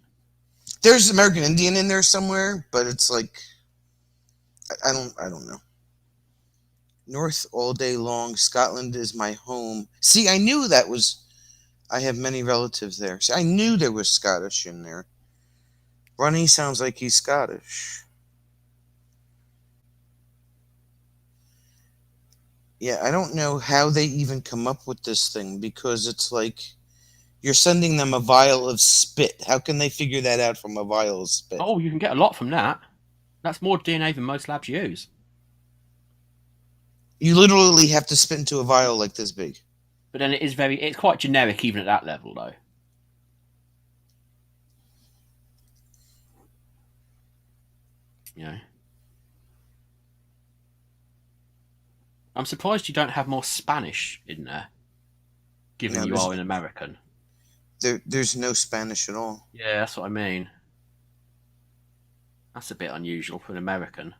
There's American Indian in there somewhere, but it's like I don't know. North all day long. Scotland is my home. See, I knew that was. I have many relatives there. See, I knew there was Scottish in there. Ronnie sounds like he's Scottish. Yeah, I don't know how they even come up with this thing, because it's like you're sending them a vial of spit. How can they figure that out from a vial of spit? Oh, you can get a lot from that. That's more DNA than most labs use. You literally have to spit into a vial like this big. But then it's quite generic even at that level, though. Yeah. I'm surprised you don't have more Spanish in there, given you are an American. There's no Spanish at all. Yeah, that's what I mean. That's a bit unusual for an American.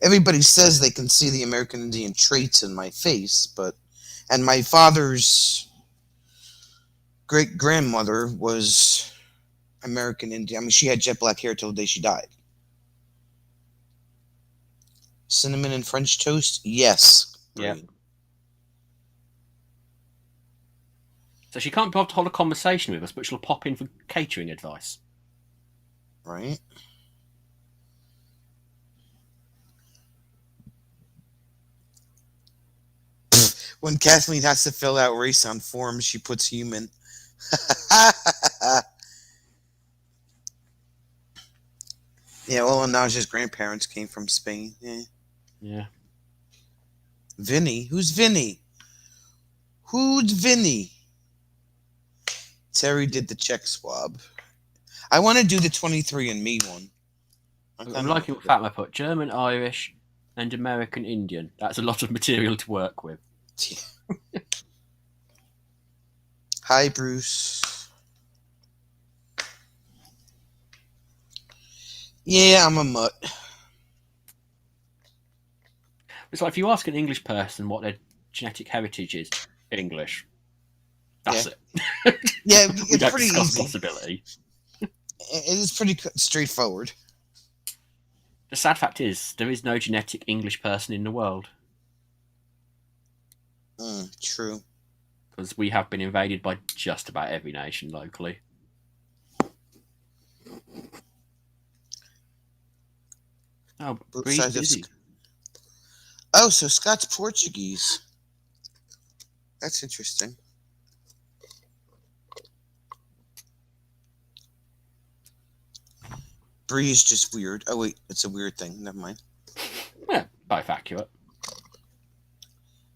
Everybody says they can see the American Indian traits in my face, and my father's great-grandmother was American Indian. I mean, she had jet black hair till the day she died. Cinnamon and French toast? Yes. Yeah. So she can't be able to hold a conversation with us, but she'll pop in for catering advice. Right. When Kathleen has to fill out race on forms, she puts human. Yeah, well, Anaja's grandparents came from Spain. Yeah. Yeah. Vinny? Who's Vinny? Who's Vinny? Terry did the check swab. I want to do the 23andMe one. I I'm kind of liking what Fatima put: German, Irish, and American Indian. That's a lot of material to work with. Hi, Bruce. Yeah, I'm a mutt. It's like if you ask an English person what their genetic heritage is, English. That's Yeah. it. Yeah, We it's don't pretty discuss easy. possibility. It is pretty straightforward. The sad fact is, there is no genetic English person in the world True. because we have been invaded by just about every nation locally. Oh, Both Bree's sides of. busy. Oh, so Scott's Portuguese. That's interesting. Bree's just weird. Oh wait, it's a weird thing. Never mind. Yeah, both accurate.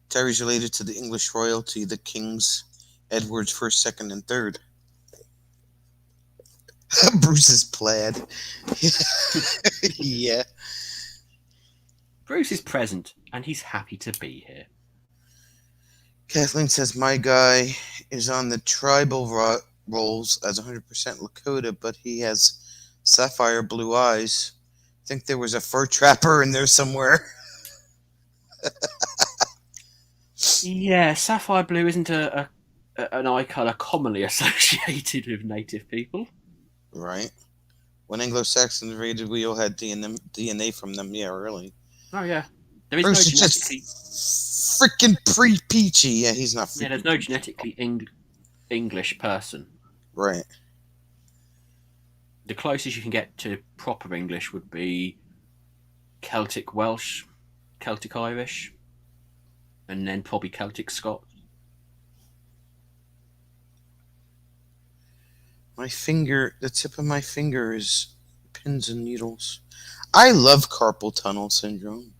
Terry's related to the English royalty, the kings, Edward's first, second, and third. Bruce is plaid. Yeah. Bruce is present and he's happy to be here. Kathleen says my guy is on the tribal rolls as 100% Lakota, but he has sapphire blue eyes. Think there was a fur trapper in there somewhere. Yeah, sapphire blue isn't an eye colour commonly associated with native people. Right. When Anglo-Saxons invaded, we all had DNA from them. Yeah, really. Oh yeah, there is Bruce no is genetically. just freaking pre-peachy. Yeah, he's not freaking Yeah, there's no peachy. genetically English person. Right. The closest you can get to proper English would be Celtic Welsh, Celtic Irish, and then probably Celtic Scots. My finger, the tip of my finger is pins and needles. I love carpal tunnel syndrome.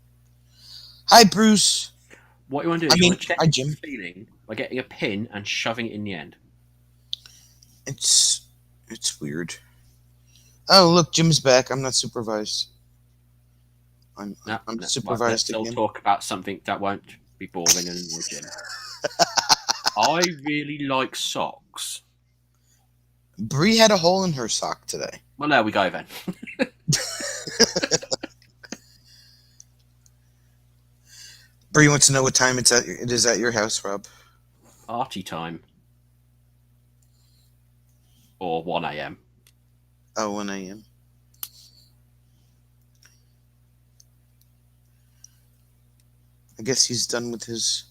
Hi, Bruce. What you want to do is Hi, check Jim. the feeling by getting a pin and shoving it in the end. It's weird. Oh, look, Jim's back. I'm not supervised. I'm supervised Let's still again. talk about something that won't be boring and annoying. I really like socks. Bree had a hole in her sock today. Well, there we go then. Bree wants to know what time it is at your house, Rob. Party time. Or 1 a.m. Oh, 1 a.m. I guess he's done with his...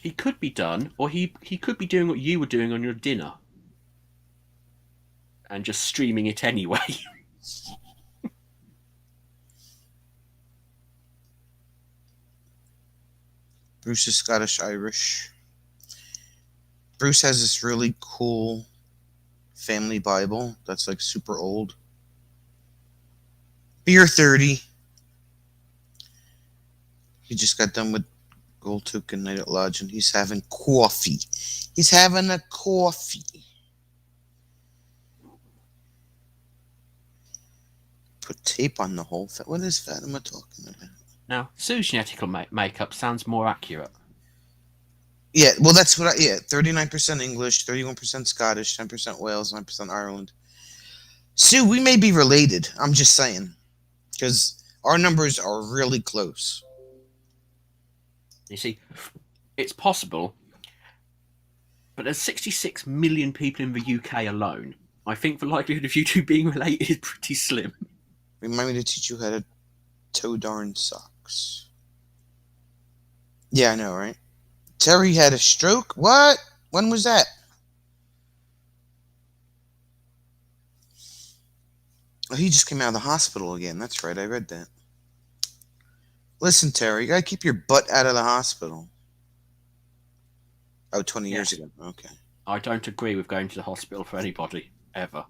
He could be done, or he could be doing what you were doing on your dinner. And just streaming it anyway. Bruce is Scottish-Irish. Bruce has this really cool family Bible that's like super old. Beer 30. He just got done with Gold Token Night at Lodge and he's having coffee. He's having a coffee. Put tape on the hole. What is Fatima talking about? Now, Sue's genetical makeup sounds more accurate. Yeah, well, that's what 39% English, 31% Scottish, 10% Wales, 9% Ireland. Sue, we may be related. I'm just saying. Because our numbers are really close. You see, it's possible, but there's 66 million people in the UK alone. I think the likelihood of you two being related is pretty slim. Remind me to teach you how to toe darn socks. Yeah, I know, right? Terry had a stroke? What? When was that? Oh, he just came out of the hospital again. That's right, I read that. Listen, Terry, you gotta keep your butt out of the hospital. Oh, 20 years ago. Okay. I don't agree with going to the hospital for anybody, ever.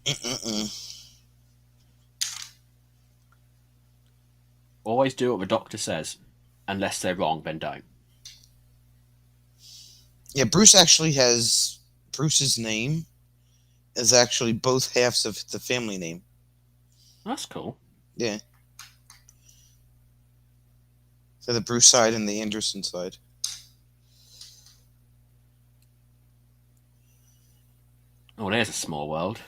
Mm-mm-mm. Always do what the doctor says. Unless they're wrong, then don't. Yeah, Bruce actually has Bruce's name is actually both halves of the family name. That's cool. Yeah. So the Bruce side and the Anderson side. Oh, there's a small world.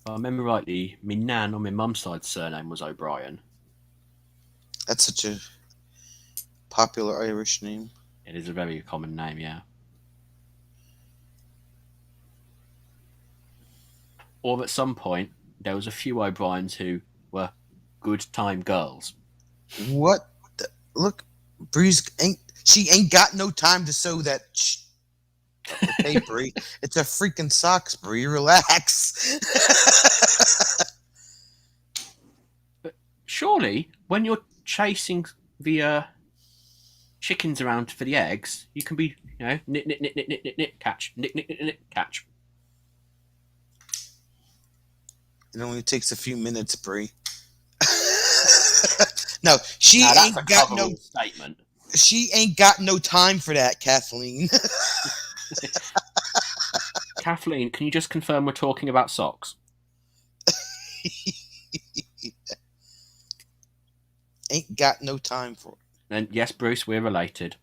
If I remember rightly, my nan on my mum's side surname was O'Brien. That's such a popular Irish name. It is a very common name, yeah. Or at some point, there was a few O'Briens who were good time girls. What? Look, Bree's ain't. She ain't got no time to sew that. Okay, Bree. It's a freaking socks, Bree. Relax. But surely, when you're chasing the chickens around for the eggs, you can be, knit, knit, knit, knit, knit, knit, knit, catch, knit, knit, knit, knit, catch. It only takes a few minutes, Bree. No, she Now, that's ain't a got no. coverall statement. She ain't got no time for that, Kathleen. Kathleen, can you just confirm we're talking about socks? Ain't got no time for it. Then, yes, Bruce, we're related.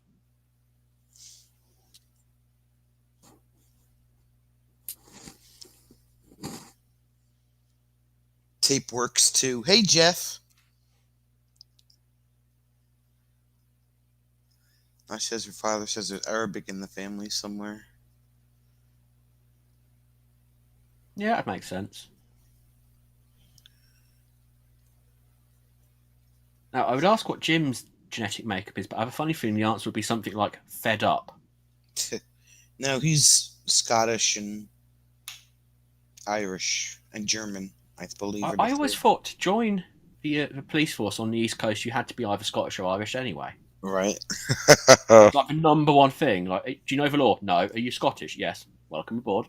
Tape works too. Hey, Jeff. I says her father says there's Arabic in the family somewhere. Yeah, that makes sense. Now, I would ask what Jim's genetic makeup is, but I have a funny feeling the answer would be something like fed up. No, he's Scottish and Irish and German, I believe. I always thought to join the police force on the East Coast, you had to be either Scottish or Irish anyway. Right. Like the number one thing. Like, do you know the law? No. Are you Scottish? Yes. Welcome aboard.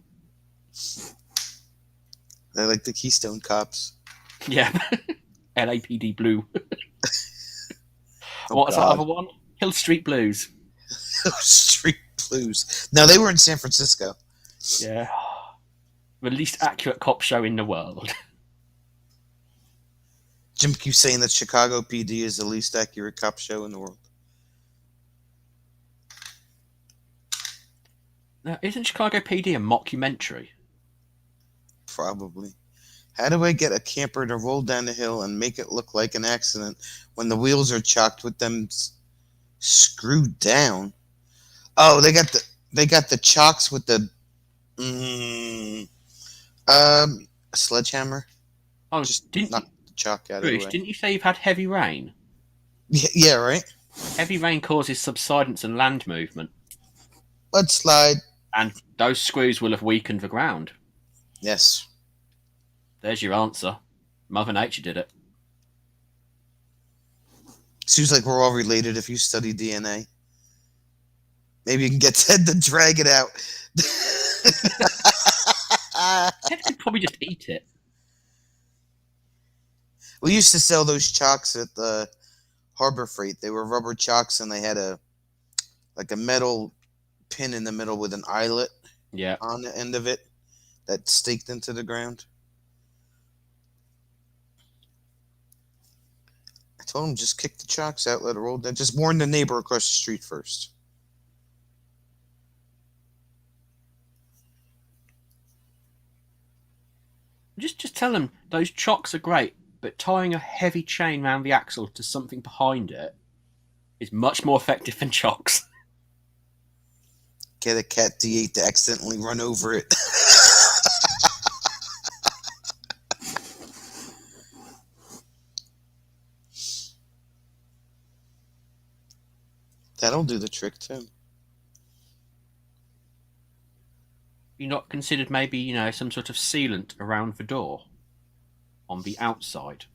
They're like the Keystone Cops. Yeah. LAPD Blue. Oh, What's that God. other one? Hill Street Blues. Street Blues. No, they were in San Francisco. Yeah. The least accurate cop show in the world. Jim keeps saying that Chicago PD is the least accurate cop show in the world. Now, isn't Chicago PD a mockumentary? Probably. How do I get a camper to roll down the hill and make it look like an accident when the wheels are chocked with them screwed down? Oh, they got the chocks with the sledgehammer. Oh, Just didn't knock the chalk out of the Bruce, way. didn't you say you've had heavy rain? Yeah, right. Heavy rain causes subsidence and land movement, Mudslide. and those screws will have weakened the ground. Yes. There's your answer. Mother Nature did it. Seems like we're all related if you study DNA. Maybe you can get Ted to drag it out. Ted could probably just eat it. We used to sell those chalks at the Harbor Freight. They were rubber chalks, and they had a metal pin in the middle with an eyelet on the end of it that staked into the ground. I told him just kick the chalks out, let it roll down. Just warn the neighbor across the street first. Just tell them those chocks are great, but tying a heavy chain around the axle to something behind it is much more effective than chocks. Get a cat D8 to accidentally run over it. That'll do the trick too. You not considered maybe, some sort of sealant around the door on the outside?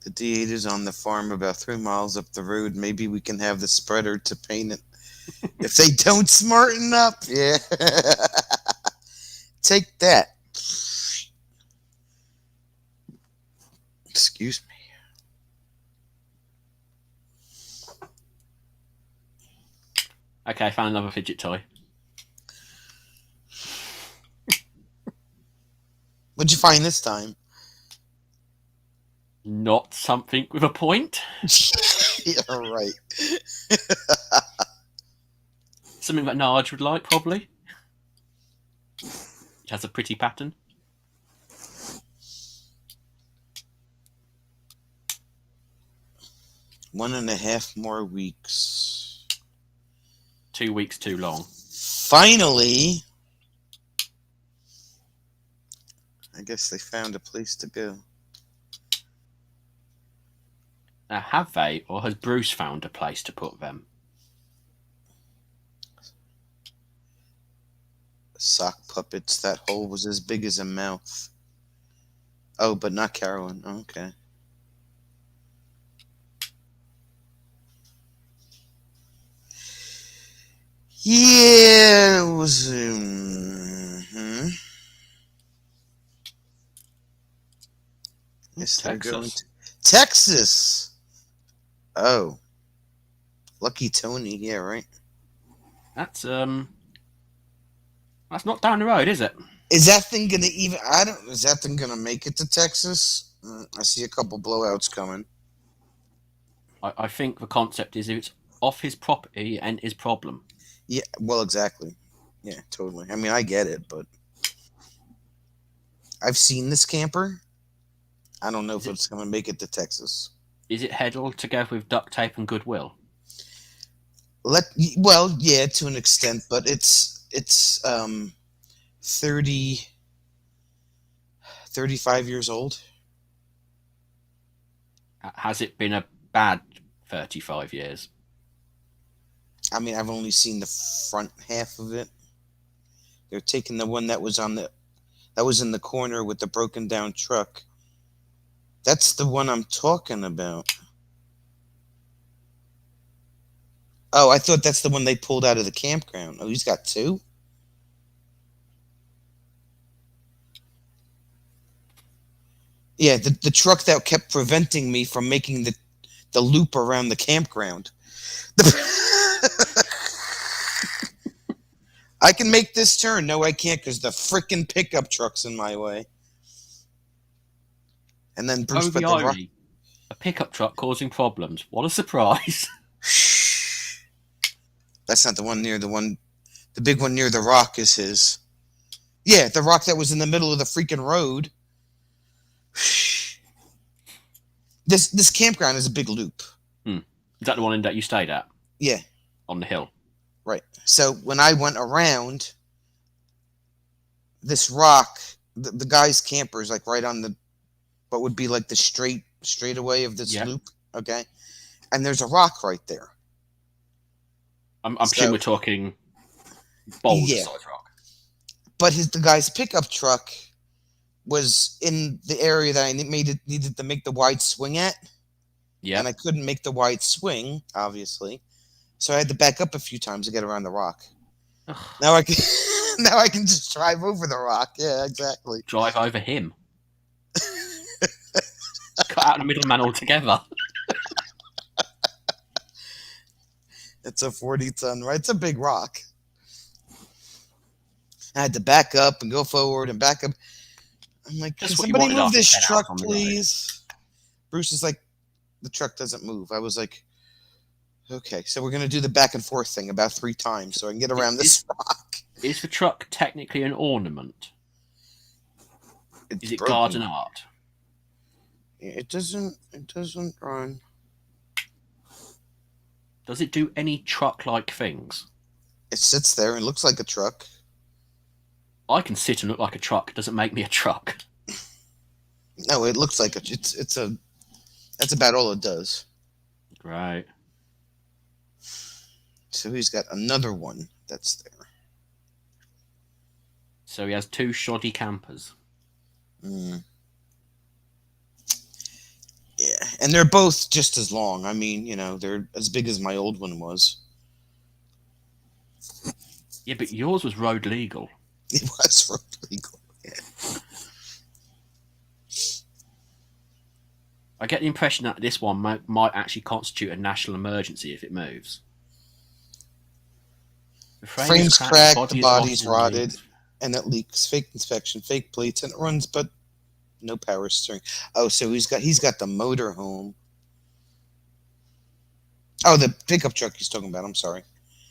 The D8 is on the farm about 3 miles up the road. Maybe we can have the spreader to paint it. If they don't smarten up, yeah. Take that. Excuse me. Okay, I found another fidget toy. What'd you find this time? Not something with a point. Yeah, right. Something that Narge would like, probably. It has a pretty pattern. One and a half more weeks. 2 weeks too long. Finally, I guess they found a place to go. Now, have they, or has Bruce found a place to put them? Sock puppets. That hole was as big as a mouth. Oh, but not Carolyn. Okay. Yeah, it was. Yes, they're going Texas. to Texas. Oh, lucky Tony. Yeah, right. That's not down the road, is it? Is that thing gonna even? I don't. Is that thing gonna make it to Texas? I see a couple blowouts coming. I think the concept is if it's off his property and his problem. Yeah. Well, exactly. Yeah, totally. I mean, I get it, but I've seen this camper. I don't know if it's gonna make it to Texas. Is it held together with duct tape and goodwill? Well, yeah, to an extent, but it's 30, 35 years old. Has it been a bad 35 years? I mean, I've only seen the front half of it. They're taking the one that was in the corner with the broken down truck. That's the one I'm talking about. Oh, I thought that's the one they pulled out of the campground. Oh, he's got two? Yeah, the truck that kept preventing me from making the loop around the campground. I can make this turn. No, I can't because the frickin' pickup truck's in my way. And then Bruce Oh, put the the rock. irony. A pickup truck causing problems. What a surprise. That's not the one near the big one near the rock is his. Yeah, the rock that was in the middle of the freaking road. This campground is a big loop. Is that the one that you stayed at? Yeah. On the hill? Right. So when I went around this rock, the guy's camper is like right on what would be like the straightaway of this loop. Okay. And there's a rock right there. I'm sure we're talking boulder-sized rock. But the guy's pickup truck was in the area that I needed to make the wide swing at. Yeah. And I couldn't make the wide swing, obviously. So I had to back up a few times to get around the rock. Ugh. Now I can just drive over the rock. Yeah, exactly. Drive over him. Cut out the middleman altogether. It's a 40-ton, right? It's a big rock. I had to back up and go forward and back up. I'm like, can somebody move this truck, please? Bruce is like, the truck doesn't move. I was like, okay, so we're going to do the back and forth thing about 3 times so I can get around this rock. Is the truck technically an ornament? Is it broken. garden art? It doesn't run. Does it do any truck-like things? It sits there and looks like a truck. I can sit and look like a truck. It doesn't make me a truck. No, it looks like that's about all it does. Right. So he's got another one that's there. So he has 2 shoddy campers. Yeah, and they're both just as long. I mean, they're as big as my old one was. Yeah, but yours was road legal. It was road legal. Yeah. I get the impression that this one might actually constitute a national emergency if it moves. The Frames cracked, the body is body's rotted and rotted, leaks. and it leaks. Fake inspection, fake plates, and it runs, but no power steering. Oh, so he's got the motor home. Oh, the pickup truck he's talking about. I'm sorry.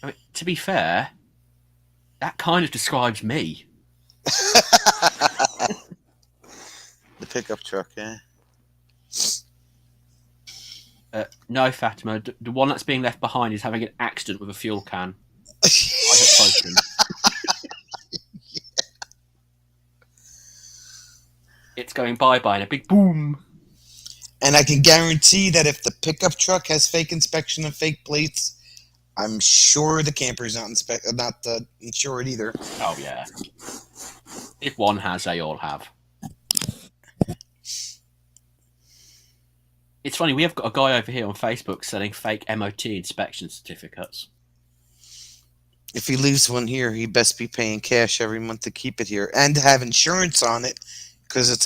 I mean, to be fair, that kind of describes me. The pickup truck, yeah. No, Fatima, the one that's being left behind is having an accident with a fuel can. I have spoken. It's going bye-bye in a big boom. And I can guarantee that if the pickup truck has fake inspection and fake plates, I'm sure the camper's not insured either. Oh, yeah. If one has, they all have. It's funny, we have got a guy over here on Facebook selling fake MOT inspection certificates. If he leaves one here, he best be paying cash every month to keep it here and have insurance on it, because it's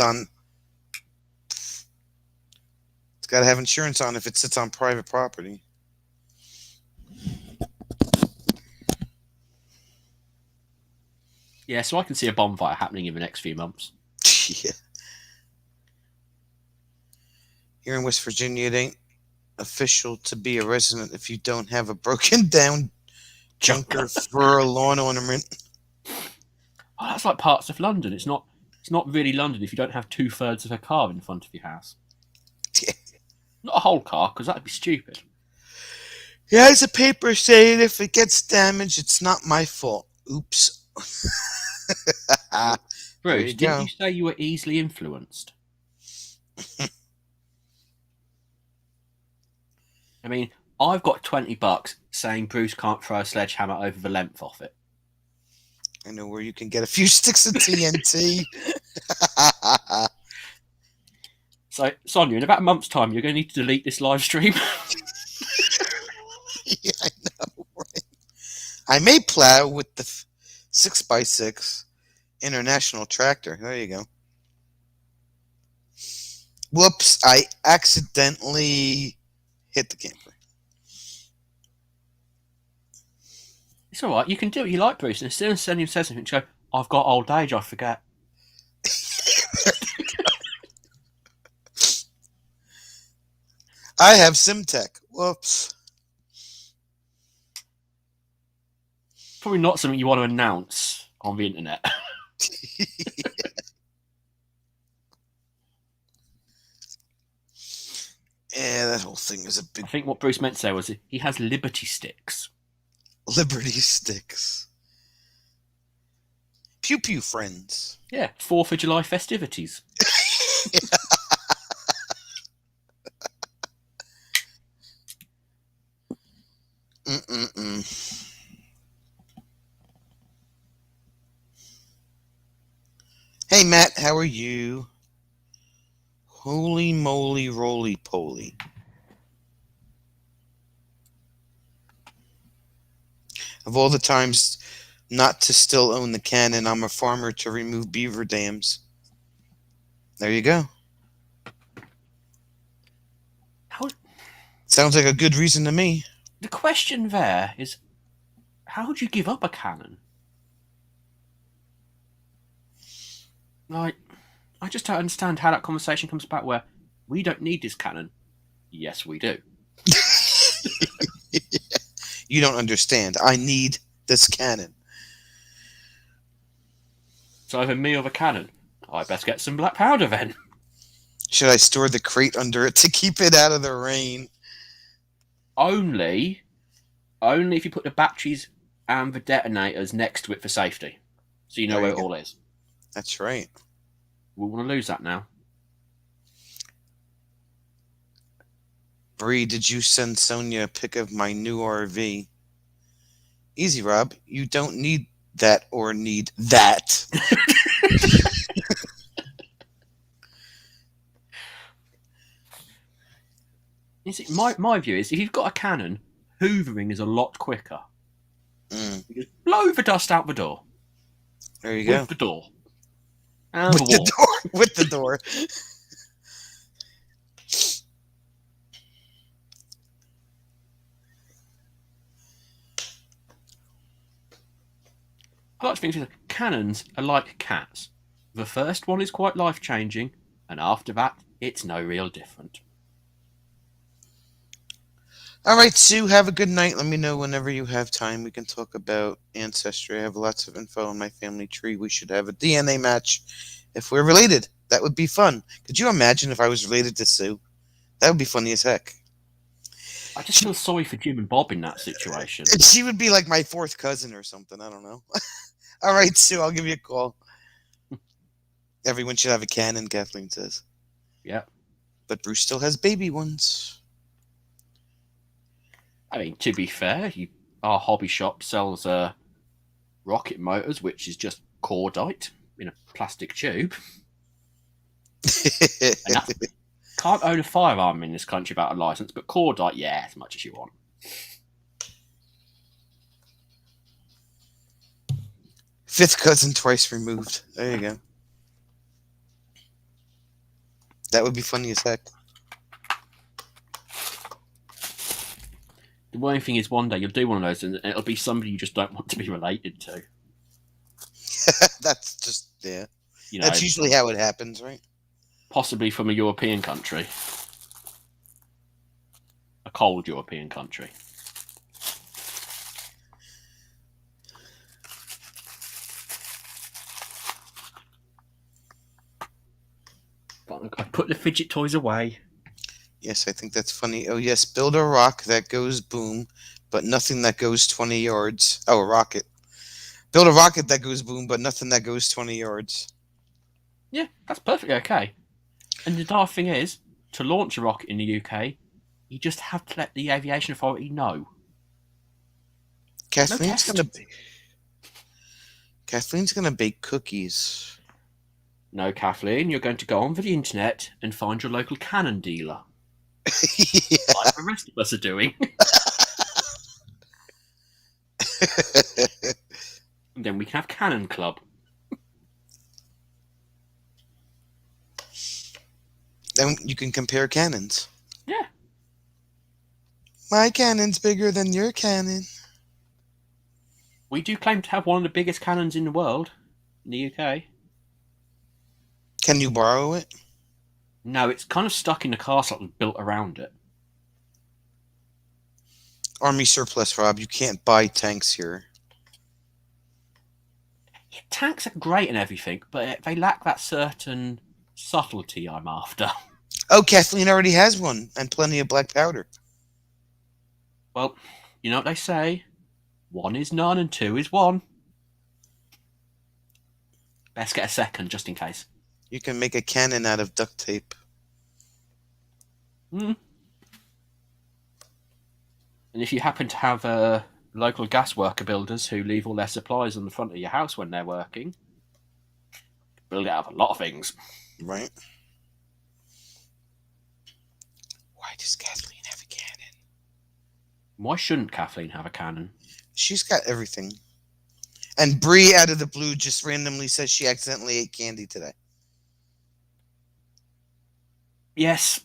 got to have insurance on if it sits on private property. Yeah, so I can see a bonfire happening in the next few months. Yeah. Here in West Virginia, it ain't official to be a resident if you don't have a broken down junker for a lawn ornament. Oh, that's like parts of London. It's not really London if you don't have 2/3 of a car in front of your house. Yeah. Not a whole car, because that'd be stupid. He has a paper saying if it gets damaged, it's not my fault. Oops. Bruce, didn't you say you were easily influenced? I mean, I've got $20 saying Bruce can't throw a sledgehammer over the length of it. I know where you can get a few sticks of TNT. So, Sonia, in about a month's time, you're going to need to delete this live stream. Yeah, I know, right? I may plow with the 6x6 International tractor. There you go. Whoops, I accidentally hit the camper. It's all right. You can do what you like, Bruce. And as soon as Sonia says something, you go, I've got old age, I forget. I have SimTech. Whoops. Probably not something you want to announce on the internet. Yeah, that whole thing is a big I think what Bruce meant to say was he has Liberty sticks. Liberty sticks. Pew pew friends. Yeah, 4th of July festivities. Hey Matt, how are you? Holy moly roly poly. Of all the times not to still own the cannon, I'm a farmer to remove beaver dams. There you go. Sounds like a good reason to me. The question there is, how would you give up a cannon? Like, I just don't understand how that conversation comes back where we don't need this cannon. Yes, we do. You don't understand. I need this cannon. So either me or the cannon. I best get some black powder then. Should I store the crate under it to keep it out of the rain? Only if you put the batteries and the detonators next to it for safety. So you know where it all is. That's right. We want to lose that now. Bree, did you send Sonia a pic of my new RV? Easy, Rob. You don't need that or need that. You see, my view is if you've got a cannon, hoovering is a lot quicker. You just blow the dust out the door. There you go. With the door. And With the wall. the door. With the door. I like to think that cannons are like cats. The first one is quite life changing, and after that, it's no real different. All right, Sue, have a good night. Let me know whenever you have time. We can talk about ancestry. I have lots of info on my family tree. We should have a DNA match if we're related. That would be fun. Could you imagine if I was related to Sue? That would be funny as heck. I just feel sorry for Jim and Bob in that situation. She would be like my fourth cousin or something. I don't know. All right, Sue, I'll give you a call. Everyone should have a cannon, Kathleen says. Yeah. But Bruce still has baby ones. I mean, to be fair, our hobby shop sells rocket motors, which is just cordite in a plastic tube. And can't own a firearm in this country without a license, but cordite, yeah, as much as you want. Fifth cousin twice removed. There you go. That would be funny as heck. The worrying thing is one day you'll do one of those and it'll be somebody you just don't want to be related to. That's just, yeah. You know, That's usually how it happens, right? possibly from a European country. A cold European country. But I put the fidget toys away. Yes, I think that's funny. Oh, yes, build a rock that goes boom, but nothing that goes 20 yards. Oh, a rocket. Build a rocket that goes boom, but nothing that goes 20 yards. Yeah, that's perfectly okay. And the dark thing is, to launch a rocket in the UK, you just have to let the aviation authority know. Kathleen's test. gonna bake cookies. No, Kathleen, you're going to go onto the internet and find your local cannon dealer. Yeah. Like the rest of us are doing. And then we can have Cannon Club. Then you can compare cannons. Yeah. My cannon's bigger than your cannon. We do claim to have one of the biggest cannons in the world, in the UK. Can you borrow it? No, it's kind of stuck in the castle and built around it. Army surplus, Rob. You can't buy tanks here. Yeah, tanks are great and everything, but they lack that certain subtlety I'm after. Oh, Kathleen already has one, and plenty of black powder. Well, you know what they say? 1 is none and 2 is 1. Best get a second, just in case. You can make a cannon out of duct tape. And if you happen to have local gas worker builders who leave all their supplies on the front of your house when they're working, build it out of a lot of things. Right? Why does Kathleen have a cannon? Why shouldn't Kathleen have a cannon? She's got everything. And Bree, out of the blue, just randomly says she accidentally ate candy today. Yes.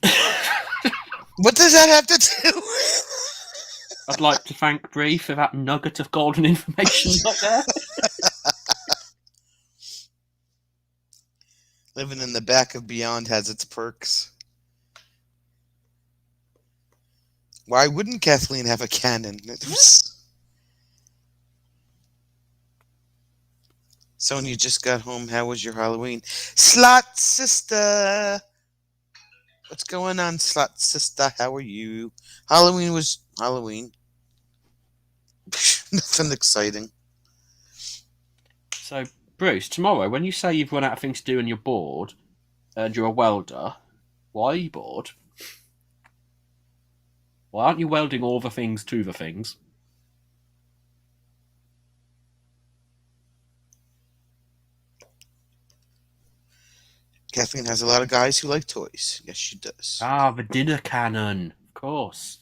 What does that have to do? I'd like to thank Bree for that nugget of golden information right there. Living in the back of Beyond has its perks. Why wouldn't Kathleen have a cannon? Sonia just got home. How was your Halloween? Slot sister! What's going on, Slot sister? How are you? Halloween was Halloween. Nothing exciting. So, Bruce, tomorrow, when you say you've run out of things to do and you're bored, and you're a welder, why are you bored? Why aren't you welding all the things to the things? Kathleen has a lot of guys who like toys. Yes, she does. Ah, the dinner cannon, of course.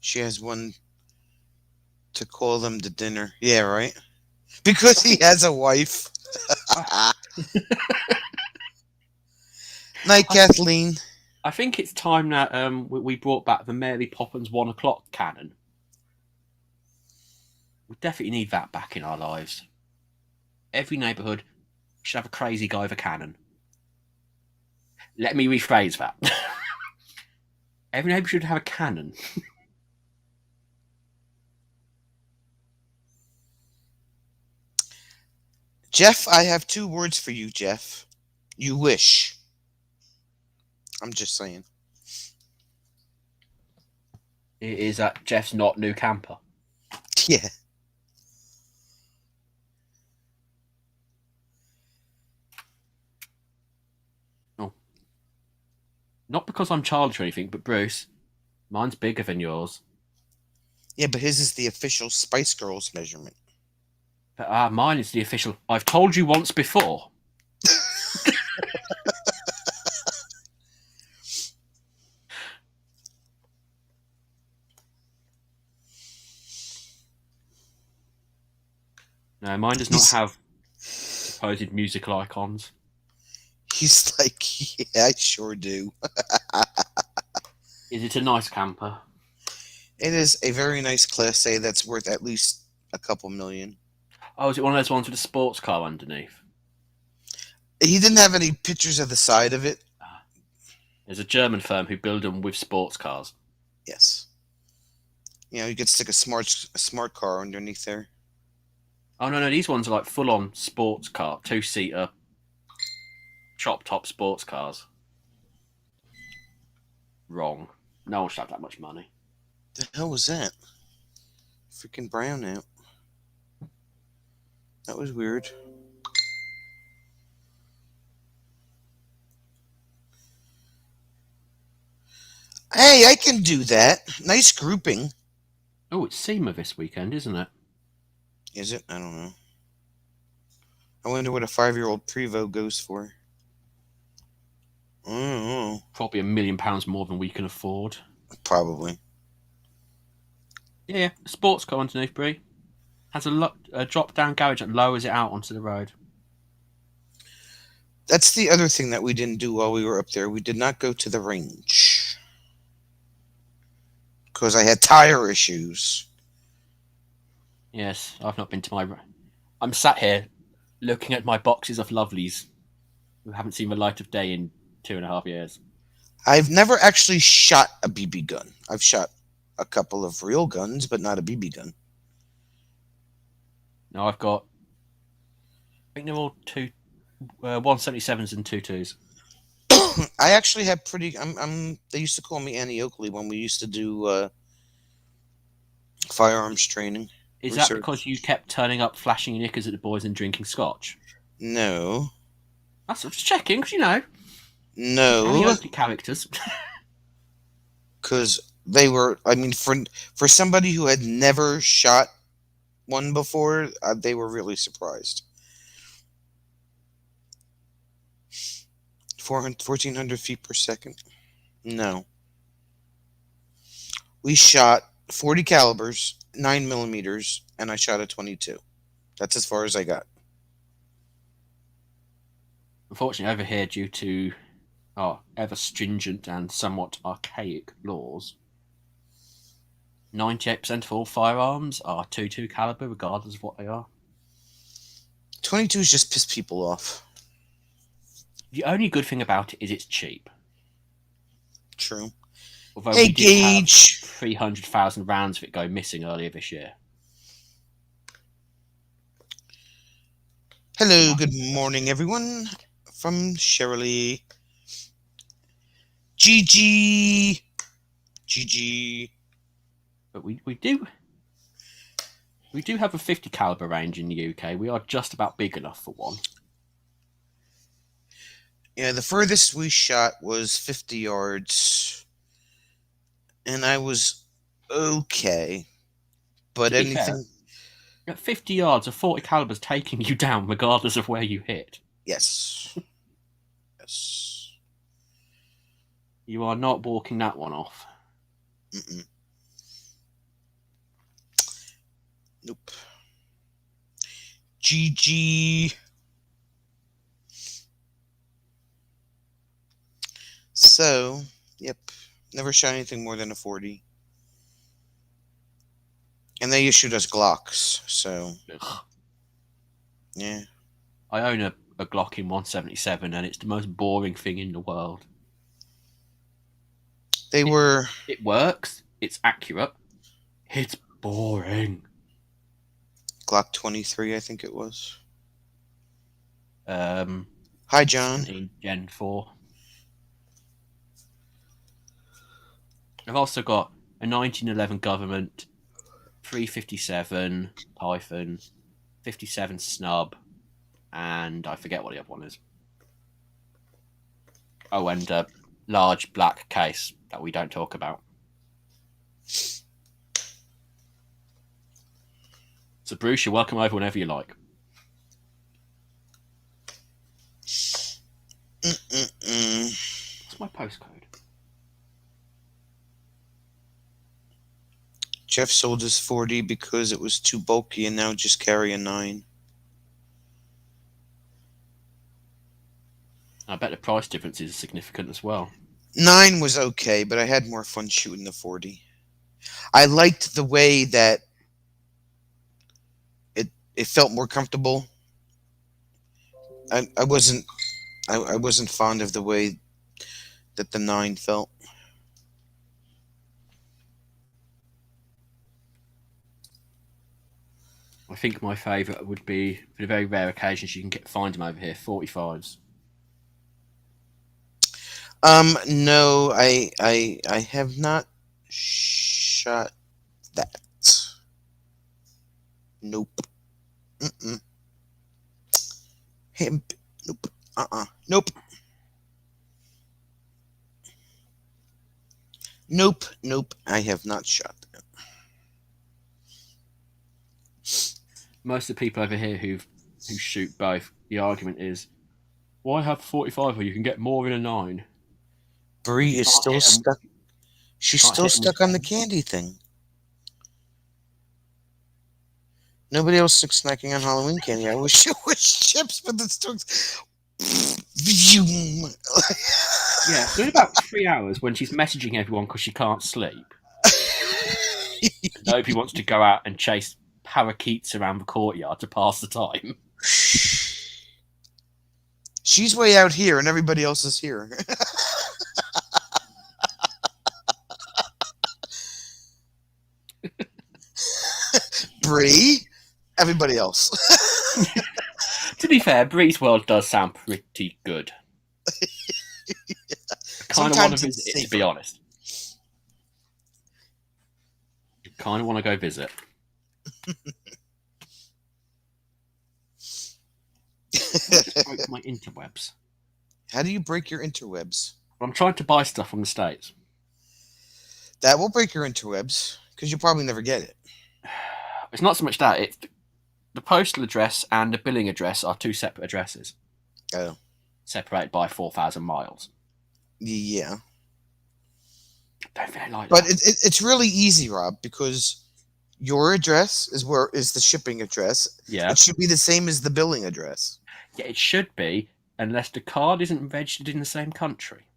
She has one to call them to dinner. Yeah, right? Because he has a wife. Night, Kathleen. I think it's time that we brought back the Mary Poppins 1 o'clock cannon. definitely need that back in our lives. Every neighbourhood should have a crazy guy with a cannon. Let me rephrase that. Every neighbour should have a cannon. Jeff, I have 2 words for you, Jeff. You wish. I'm just saying. Is that Jeff's not new camper? Yeah. Oh. Not because I'm childish or anything, but Bruce, mine's bigger than yours. Yeah, but his is the official Spice Girls measurement. But mine is the official. I've told you once before. No, mine does not have supposed musical icons. He's like, yeah, I sure do. Is it a nice camper? It is a very nice Class A that's worth at least a couple million. Oh, is it one of those ones with a sports car underneath? He didn't have any pictures of the side of it. There's a German firm who build them with sports cars. Yes. You could stick a smart car underneath there. Oh, no, these ones are like full-on sports car, 2-seater, chop-top sports cars. Wrong. No one should have that much money. The hell was that? Freaking brown out. That was weird. Hey, I can do that. Nice grouping. Oh, it's SEMA this weekend, isn't it? Is it? I don't know. I wonder what a 5-year-old Prevost goes for. I don't know. Probably £1 million more than we can afford. Probably. Yeah, a sports car underneath, Brie. Has a drop-down garage that lowers it out onto the road. That's the other thing that we didn't do while we were up there. We did not go to the range. Because I had tire issues. Yes, I've not been to my... I'm sat here looking at my boxes of lovelies who haven't seen the light of day in 2.5 years. I've never actually shot a BB gun. I've shot a couple of real guns, but not a BB gun. No, I've got... I think they're all 177s and 22s. I actually have pretty... They used to call me Annie Oakley when we used to do firearms training. Is that because you kept turning up, flashing your knickers at the boys and drinking scotch? No. That's just checking, because Annie No. Oakley characters. Because they were... for somebody who had never shot one before, they were really surprised. 1,400 feet per second? No. We shot 40 calibers, 9 millimeters, and I shot a 22. That's as far as I got. Unfortunately, over here, due to ever stringent and somewhat archaic laws, 98% of all firearms are 22 caliber, regardless of what they are. 22s just piss people off. The only good thing about it is it's cheap. True. Although Hey, we did have Gage! 300,000 rounds of it go missing earlier this year. Hello, good morning, everyone. From Shirley. GG! GG. But we do have a 50 caliber range in the UK. We are just about big enough for one. Yeah, the furthest we shot was 50 yards. And I was okay. But To be anything... fair, at 50 yards, a 40 caliber's taking you down regardless of where you hit. Yes. Yes. You are not walking that one off. Mm-mm. Nope. GG. So, yep. Never shot anything more than a 40. And they issued us Glocks, so Ugh. yeah. I own a Glock in 177, and it's the most boring thing in the world. They were It works. It's accurate. It's boring. Glock 23, I think it was. Um, Hi, John. 17 Gen 4. I've also got a 1911 Government, 357 Python, 57 Snub, and I forget what the other one is. Oh, and a large black case that we don't talk about. So, Bruce, you're welcome over whenever you like. What's my postcode? Jeff sold his 40 because it was too bulky and now just carry a 9. I bet the price difference is significant as well. 9 was okay, but I had more fun shooting the 40. I liked the way that it felt more comfortable. I wasn't fond of the way that the 9 felt. I think my favourite would be, for the very rare occasions you can find them over here, 45s. No, I have not shot that. Nope. Mm-mm. Hemp. Nope. Nope. Nope. I have not shot that. Most of the people over here who shoot both, the argument is, why have 45 where you can get more in a 9? Bree You is can't still hit 'em. stuck. She's Can't still hit 'em with stuck on the candy thing. Nobody else is snacking on Halloween candy. I wish it was chips, but the stokes. Yeah, so in about 3 hours when she's messaging everyone because she can't sleep, nobody wants to go out and chase parakeets around the courtyard to pass the time. She's way out here, and everybody else is here. Bree, everybody else. To be fair, Bree's World does sound pretty good. I kind of want to visit it, to be honest. I kind of want to go visit. I just broke my interwebs. How do you break your interwebs? I'm trying to buy stuff from the States. That will break your interwebs, because you'll probably never get it. It's not so much that, it's the postal address and the billing address are two separate addresses. Oh. Separated by 4,000 miles. Yeah. Don't really like but that. it's really easy, Rob, because your address is the shipping address. Yeah. It should be the same as the billing address. Yeah, it should be, unless the card isn't registered in the same country.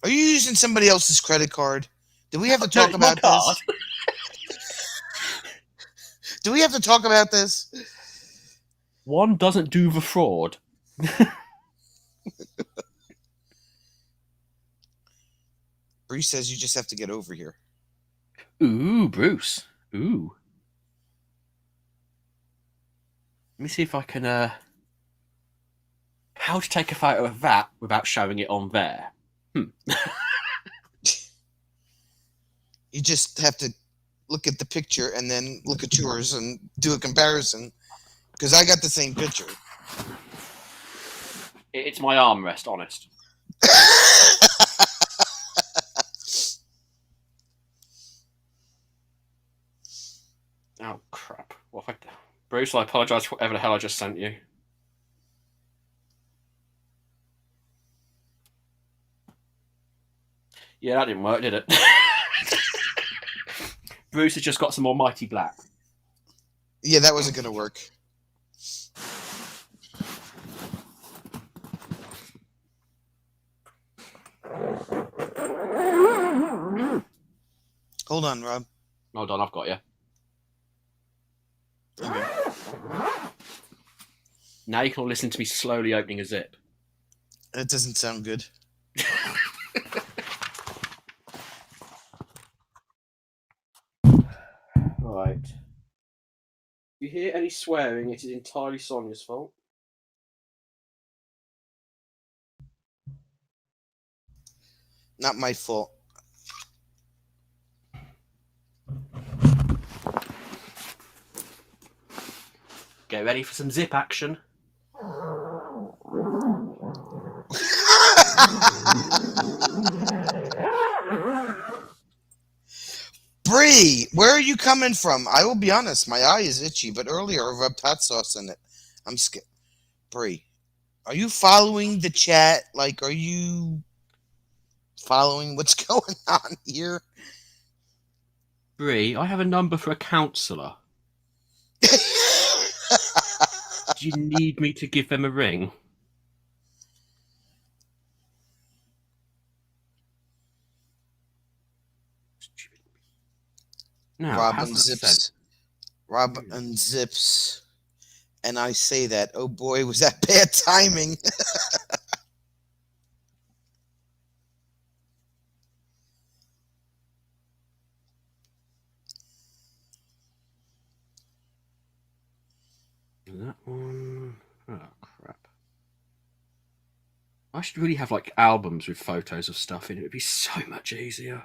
Are you using somebody else's credit card? Do we have to talk about this? Do we have to talk about this? One doesn't do the fraud. Bree says you just have to get over here. Ooh, Bruce. Ooh. Let me see if I can, how to take a photo of that without showing it on there. You just have to look at the picture and then look at yours and do a comparison. Because I got the same picture. It's my armrest, honest. Oh, crap. What have I... Bruce, I apologise for whatever the hell I just sent you. Yeah, that didn't work, did it? Bruce has just got some almighty black. Yeah, that wasn't going to work. Hold on, Rob. Hold on, I've got you. Okay. Now you can all listen to me slowly opening a zip. That doesn't sound good. Right. If you hear any swearing, it is entirely Sonia's fault. Not my fault. Get ready for some zip action. Bree, where are you coming from? I will be honest, my eye is itchy, but earlier I rubbed hot sauce in it. I'm scared. Bree, are you following the chat? Like, are you following what's going on here? Bree, I have a number for a counsellor. Do you need me to give them a ring? Now, Rob how's that sound? unzips. Rob unzips. And I say that. Oh boy, was that bad timing. That one. Oh, crap. I should really have like albums with photos of stuff in it. It'd be so much easier.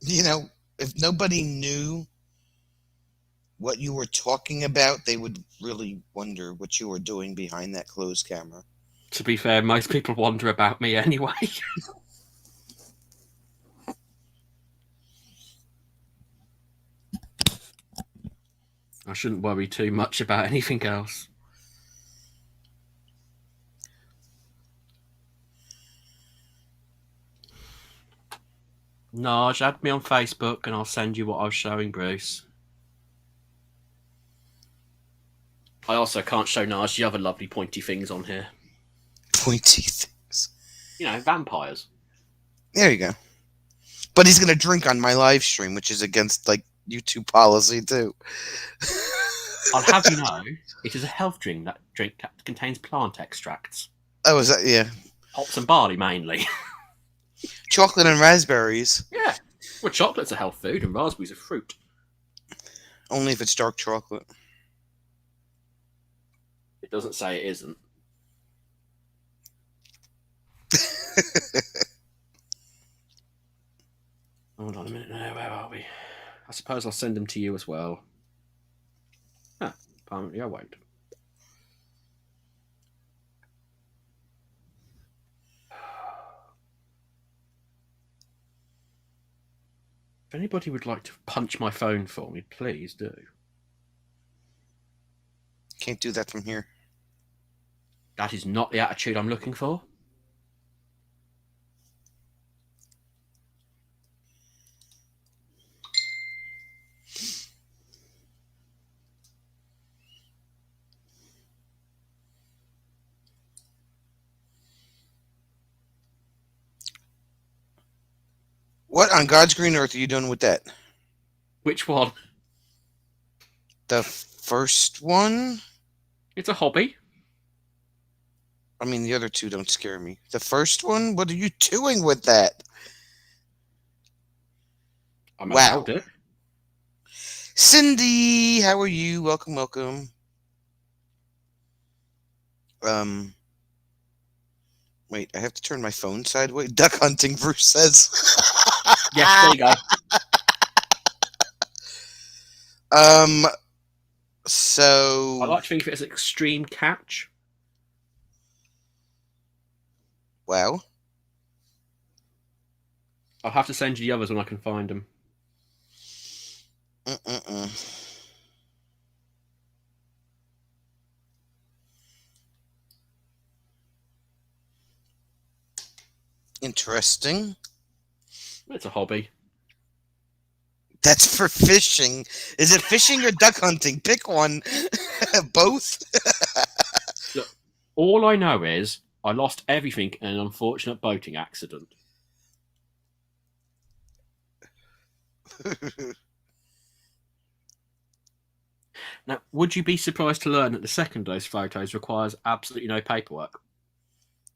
You know, if nobody knew what you were talking about, they would really wonder what you were doing behind that closed camera. To be fair, most people wonder about me anyway. I shouldn't worry too much about anything else. Naj, add me on Facebook and I'll send you what I was showing Bruce. I also can't show Naj the other lovely pointy things on here. Pointy things. You know, vampires. There you go. But he's gonna drink on my live stream, which is against like YouTube policy too. I'll have you know, it is a health drink that contains plant extracts. Oh, is that yeah? Hops and barley mainly. Chocolate and raspberries. Yeah. Well, chocolate's a health food and raspberries are fruit. Only if it's dark chocolate. It doesn't say it isn't. Hold on a minute now, where are we? I suppose I'll send them to you as well. Huh, apparently I won't. If anybody would like to punch my phone for me, please do. Can't do that from here. That is not the attitude I'm looking for. What on God's green earth are you doing with that? Which one? The first one? It's a hobby. I mean, the other two don't scare me. The first one? What are you doing with that? I'm Wow. allowed it. Cindy, how are you? Welcome, welcome. Wait, I have to turn my phone sideways. Duck hunting, Bruce says. Yes, there you go. So I like to think of it as an extreme catch. wow. I'll have to send you the others when I can find them. Interesting. It's a hobby. That's for fishing. Is it fishing or duck hunting? Pick one. Both. Look, all I know is I lost everything in an unfortunate boating accident. Now, would you be surprised to learn that the second of those photos requires absolutely no paperwork?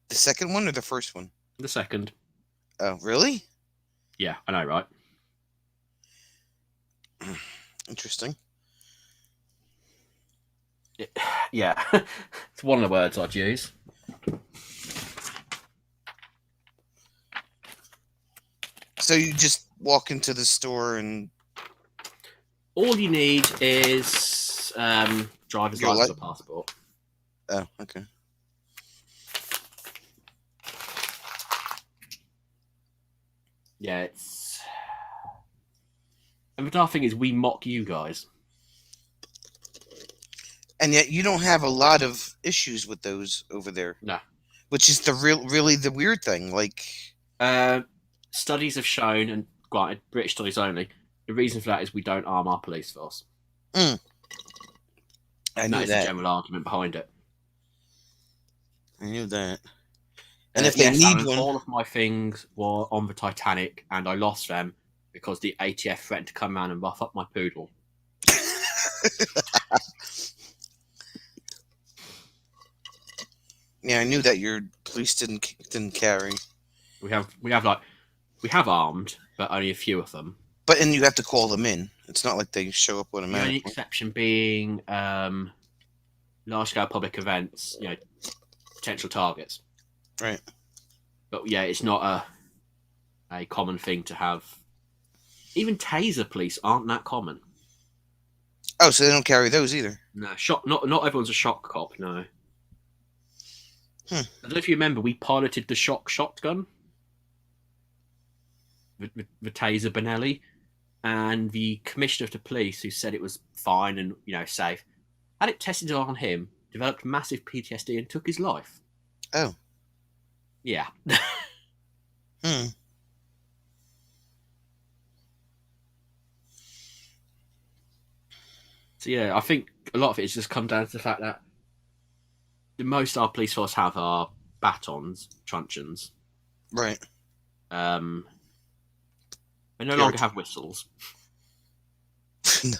The second one or the first one? The second. Oh, really? Yeah, I know, right? Interesting. Yeah, it's one of the words I'd use. So you just walk into the store and All you need is driver's Your license li- or passport. oh, okay. Yeah, it's. And the dark thing is, we mock you guys. And yet you don't have a lot of issues with those over there. No. Which is really the weird thing. Like, Studies have shown, and granted, British studies only, the reason for that is we don't arm our police force. I That knew is the that. general argument behind it. I knew that. And if yes, they need Alan, one, all of my things were on the Titanic, and I lost them because the ATF threatened to come around and rough up my poodle. yeah, I knew that your police didn't carry. We have armed, but only a few of them. But and you have to call them in. It's not like they show up The automatically. only exception being large-scale public events, potential targets. Right. But yeah, it's not a common thing to have. Even taser police aren't that common. Oh, so they don't carry those either. No, not everyone's a shock cop. No. I don't know if you remember, we piloted the shock shotgun, the taser Benelli, and the commissioner of the police, who said it was fine and safe, had it tested on him, developed massive PTSD, and took his life. Oh. Yeah. So yeah, I think a lot of it has just come down to the fact that the most our police force have are batons, truncheons. Right. They no longer have whistles.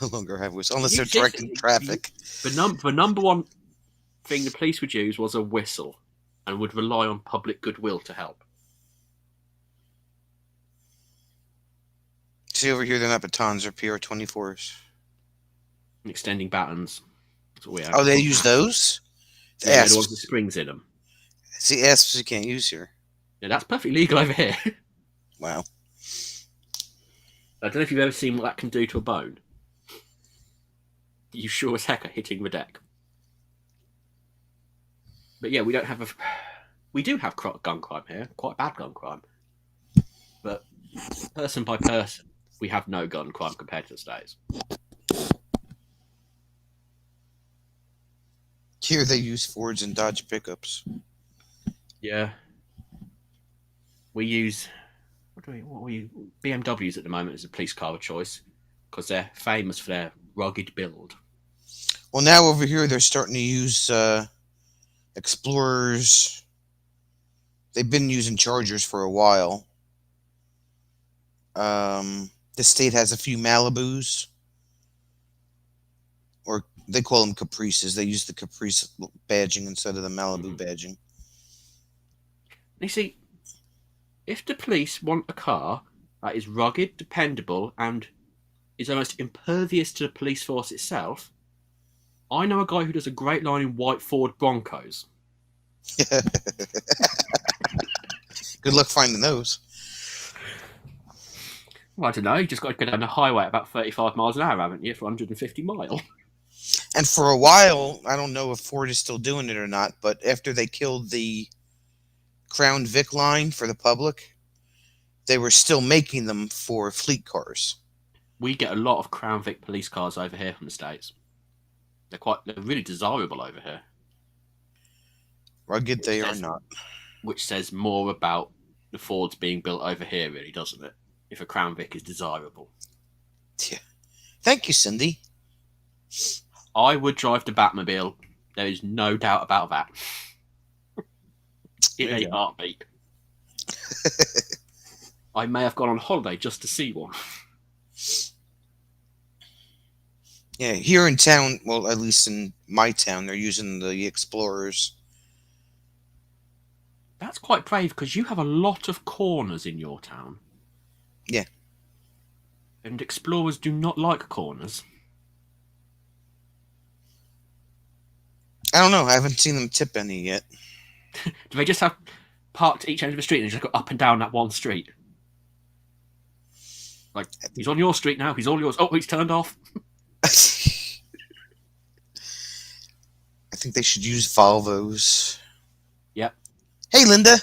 No longer have whistles, unless they're directing traffic. The number one thing the police would use was a whistle, and would rely on public goodwill to help. See over here, they're not batons, they're PR-24s. And extending batons. That's what we have. Oh, they use those? The Yeah, asps. the ones with springs in them. See, asps you can't use here. Yeah, that's perfectly legal over here. Wow. I don't know if you've ever seen what that can do to a bone. You sure as heck are hitting the deck. But yeah, we don't have we do have gun crime here, quite bad gun crime. But person by person, we have no gun crime compared to the States. Here they use Fords and Dodge pickups. Yeah. We use BMWs at the moment as a police car of choice because they're famous for their rugged build. Well, now over here they're starting to use Explorers. They've been using Chargers for a while. The state has a few Malibus, or they call them Caprices. They use the Caprice badging instead of the Malibu badging. You see, if the police want a car that is rugged, dependable, and is almost impervious to the police force itself, I know a guy who does a great line in white Ford Broncos. Good luck finding those. Well, I don't know. You just got to go down the highway at about 35 miles an hour, haven't you, for 150 miles? And for a while, I don't know if Ford is still doing it or not, but after they killed the Crown Vic line for the public, they were still making them for fleet cars. We get a lot of Crown Vic police cars over here from the States. They're really desirable over here. Rugged they are not. Which says more about the Fords being built over here, really, doesn't it? If a Crown Vic is desirable. Yeah. Thank you, Cindy. I would drive the Batmobile. There is no doubt about that. in a heartbeat. I may have gone on holiday just to see one. Yeah, here in town, well, at least in my town, they're using the Explorers. That's quite brave because you have a lot of corners in your town. Yeah. And explorers do not like corners. I don't know. I haven't seen them tip any yet. Do they just have parked at each end of the street and just go up and down that one street? Like, he's on your street now, he's all yours. Oh, he's turned off. I think they should use Volvos. Yep. Hey, Linda.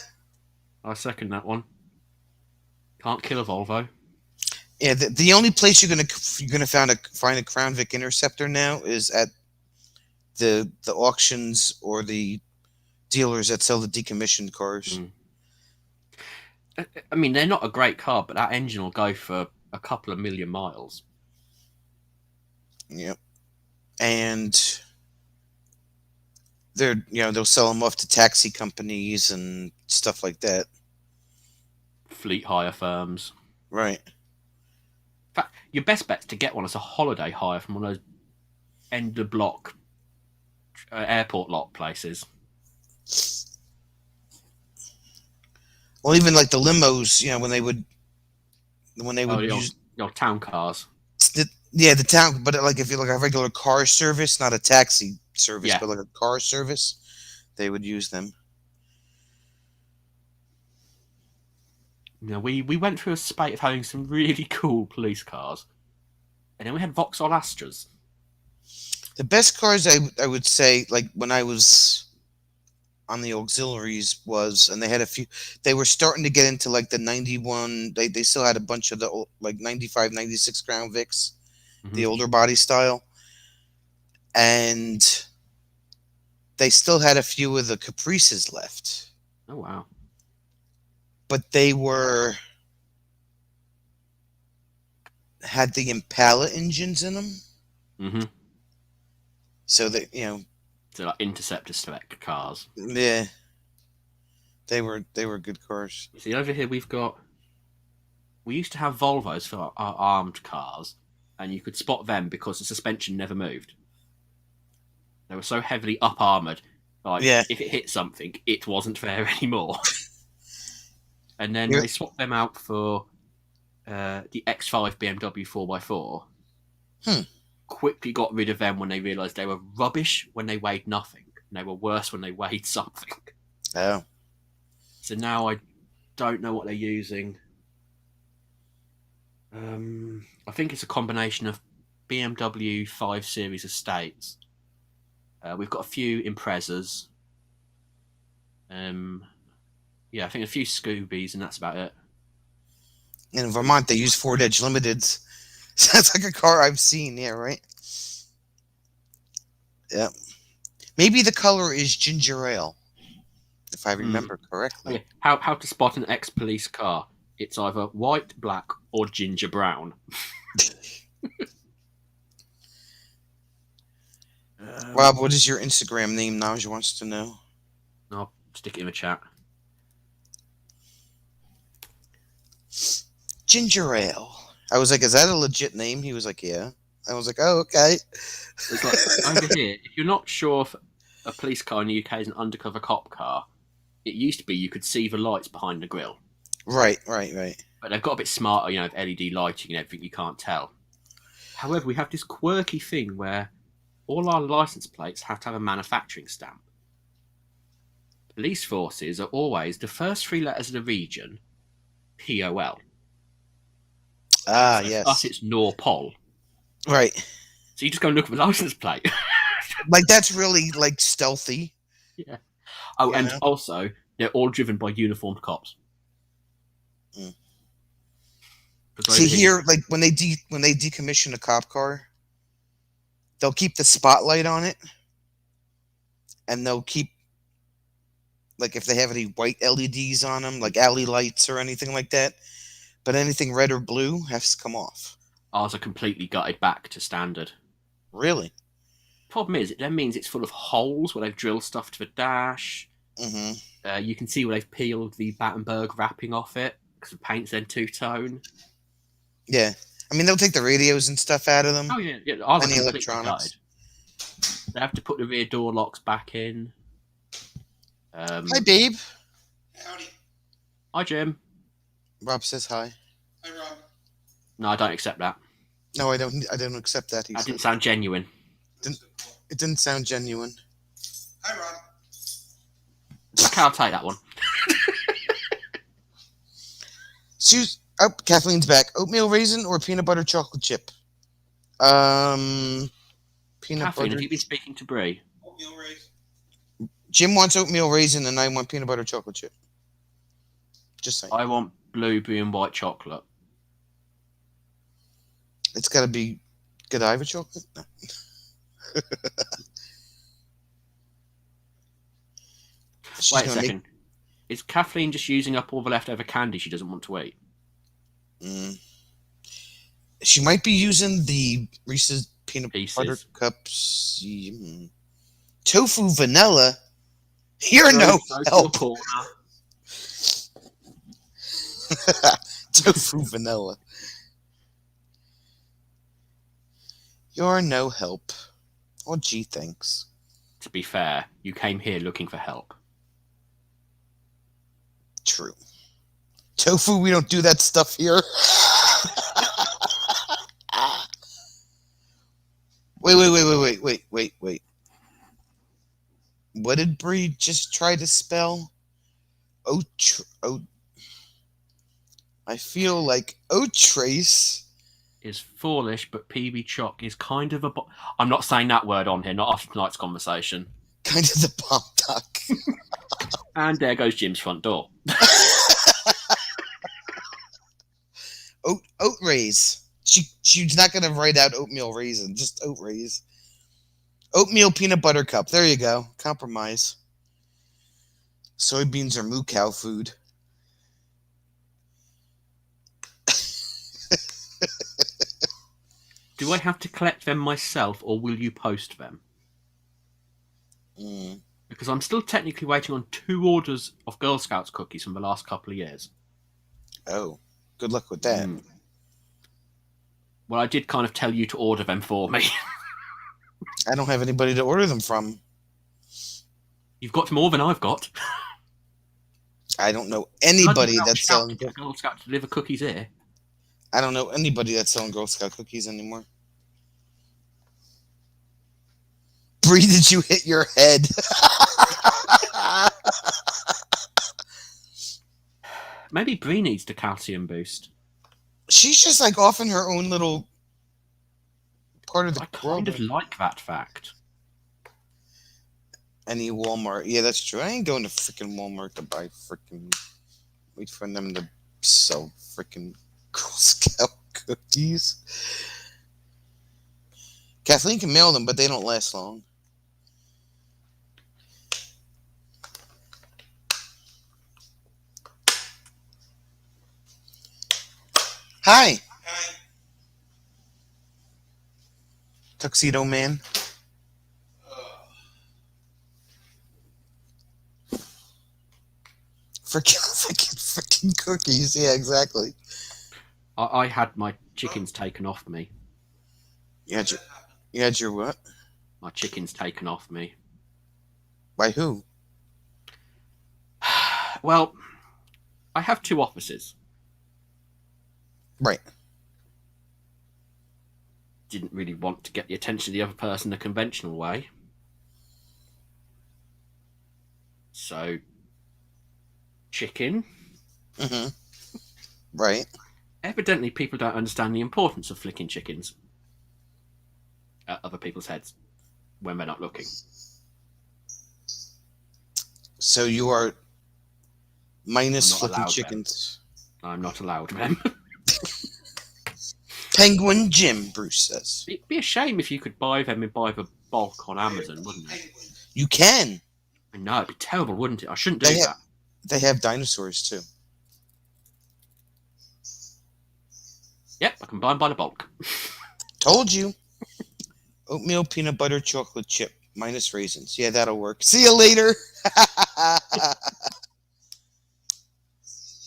I second that one. Can't kill a Volvo. Yeah, the only place you're gonna find a Crown Vic Interceptor now is at the auctions or the dealers that sell the decommissioned cars. I mean, they're not a great car, but that engine will go for a couple of million miles. Yep. And they'll sell them off to taxi companies and stuff like that. Fleet hire firms. Right. In fact, your best bet's to get one as a holiday hire from one of those end of block airport lot places. Well, even like the limos, when they would use your town cars. the town, but like if you look at a regular car service, not a taxi service, Yeah. but like a car service, they would use them. We went through a spate of having some really cool police cars, and then we had Vauxhall Astras. The best cars I would say, like when I was on the auxiliaries, and they had a few. They were starting to get into like the 91. They still had a bunch of the old, like 95, 96 Crown Vics, the older body style, and they still had a few of the Caprices left. Oh wow! But they had the Impala engines in them. Mm-hmm. So that So like Interceptor spec cars. Yeah. They were good cars. See, over here we used to have Volvos for our armed cars, and you could spot them because the suspension never moved. They were so heavily up armored, if it hit something, it wasn't there anymore. And then they swapped them out for the X5 BMW 4x4. Quickly got rid of them when they realised they were rubbish when they weighed nothing, and they were worse when they weighed something. Oh. So now I don't know what they're using. I think it's a combination of BMW 5 Series estates. We've got a few Imprezas. I think a few Scoobies, and that's about it. In Vermont, they use Ford Edge Limiteds. Sounds like a car I've seen. Yeah, right? Yeah. Maybe the color is ginger ale, if I remember correctly. Okay. How to spot an ex-police car? It's either white, black, or ginger brown. Rob, what is your Instagram name? Naja wants to know. I'll stick it in the chat. Ginger ale. I was like, is that a legit name? He was like, yeah. I was like, oh, okay. It's like over here, if you're not sure if a police car in the UK is an undercover cop car, it used to be you could see the lights behind the grille. Right. But they've got a bit smarter, with LED lighting and everything, you can't tell. However, we have this quirky thing where all our license plates have to have a manufacturing stamp. Police forces are always the first three letters of the region, POL. Ah, So yes. for us, it's Norpol. Right. So you just go and look at the license plate. Like, that's really, like, stealthy. Yeah. Oh, and also, they're all driven by uniformed cops. See, here, like, when they decommission a cop car, they'll keep the spotlight on it, and they'll keep, like, if they have any white LEDs on them, like alley lights or anything like that, but anything red or blue has to come off. Ours are completely gutted back to standard. Really? Problem is, it then means it's full of holes where they've drilled stuff to the dash. Mm-hmm. You can see where they've peeled the Battenberg wrapping off it because the paint's then two-tone. Yeah. I mean, they'll take the radios and stuff out of them. Oh yeah, ours are Any completely electronics. gutted. They have to put the rear door locks back in. Hi, babe. Howdy. Hi, Jim. Rob says hi. Hi, Rob. No, I don't accept that. No, I don't. I don't accept that. That didn't sound genuine. It didn't sound genuine. Hi, Rob. Okay, I'll take that one. Kathleen's back. Oatmeal raisin or peanut butter chocolate chip? Peanut Kathleen, butter. have you been speaking to Brie? Oatmeal raisin. Jim wants oatmeal raisin, and I want peanut butter chocolate chip. Just saying. I want blueberry and white chocolate. It's got to be Godiva chocolate. No. Wait a second. Is Kathleen just using up all the leftover candy she doesn't want to eat? She might be using the Reese's peanut Pieces. butter cups. Tofu vanilla. You're no help. Tofu vanilla. You're no help. Oh, gee, thanks. To be fair, you came here looking for help. True. Tofu, we don't do that stuff here. Wait. What did Bree just try to spell? I feel like Trace is foolish, but PB Choc is kind of a... I'm not saying that word on here, not after tonight's conversation. Kind of the bomb duck. And there goes Jim's front door. Oat raise. She's not going to write out oatmeal raisin, just oat raise. Oatmeal peanut butter cup. There you go. Compromise. Soybeans are moo cow food. Do I have to collect them myself, or will you post them? Because I'm still technically waiting on 2 orders of Girl Scouts cookies from the last couple of years. Oh, good luck with that. Well, I did kind of tell you to order them for me. I don't have anybody to order them from. You've got more than I've got. I don't know anybody that's selling Girl Scout to deliver cookies here. I don't know anybody that's selling Girl Scout cookies anymore. Bree, did you hit your head? Maybe Bree needs the calcium boost. She's just like off in her own little part of the world. I kind of like that fact. Any Walmart. Yeah, that's true. I ain't going to freaking Walmart to buy freaking... Wait for them to sell freaking Girl Scout cookies. Kathleen can mail them, but they don't last long. Hi. Hi. Tuxedo Man. Freaking cookies. Yeah, exactly. I had my chickens taken off me. You had your what? My chickens taken off me. By who? Well, I have 2 offices. Right. Didn't really want to get the attention of the other person the conventional way. So, chicken. Mm-hmm. Right. Evidently, people don't understand the importance of flicking chickens at other people's heads when they're not looking. So you are minus flicking chickens. I'm not allowed, them. Penguin Jim, Bruce says. It'd be a shame if you could buy them in by the bulk on Amazon, wouldn't it? You can. I know, it'd be terrible, wouldn't it? I shouldn't do that. They have dinosaurs, too. Yep, I can buy them by the bulk. Told you. Oatmeal peanut butter chocolate chip minus raisins. Yeah, that'll work. See you later.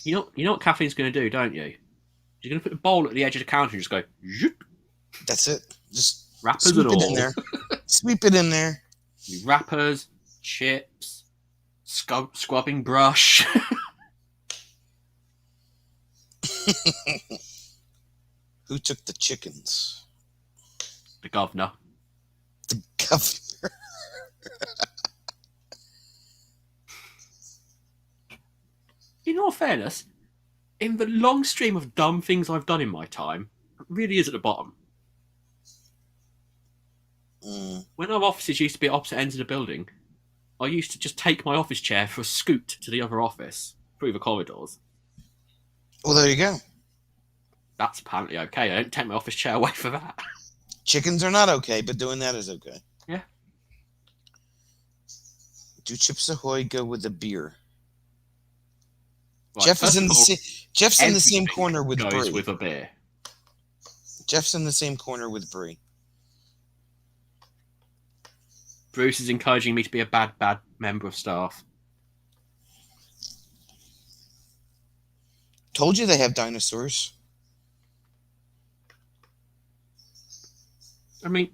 You know what Kathleen's going to do, don't you? She's going to put the bowl at the edge of the counter and just go, zoop, That's it. Just wrappers sweep and it in all. there. Sweep it in there. Wrappers, chips, scrubbing brush. Who took the chickens? The governor. The governor. In all fairness, in the long stream of dumb things I've done in my time, it really is at the bottom. When our offices used to be at opposite ends of the building, I used to just take my office chair for a scoot to the other office through the corridors. Well, there you go. That's apparently okay. I don't take my office chair away for that. Chickens are not okay, but doing that is okay. Yeah. Do Chips Ahoy go with the beer? Right, Jeff is first in of all, Jeff's in the same everything corner with goes Brie. with a beer. Jeff's in the same corner with Brie. Bruce is encouraging me to be a bad member of staff. Told you they have dinosaurs. I mean,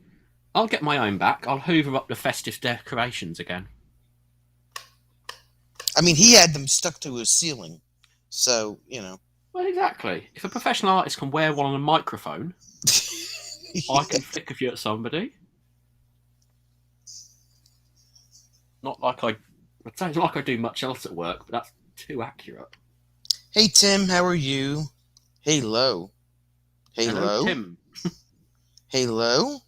I'll get my own back. I'll hoover up the festive decorations again. I mean, he had them stuck to his ceiling. So, you know. Well, exactly. If a professional artist can wear one on a microphone, I can flick a few at somebody. Not like I do much else at work, but that's too accurate. Hey, Tim, how are you? Hello. Hello, Tim. Hello?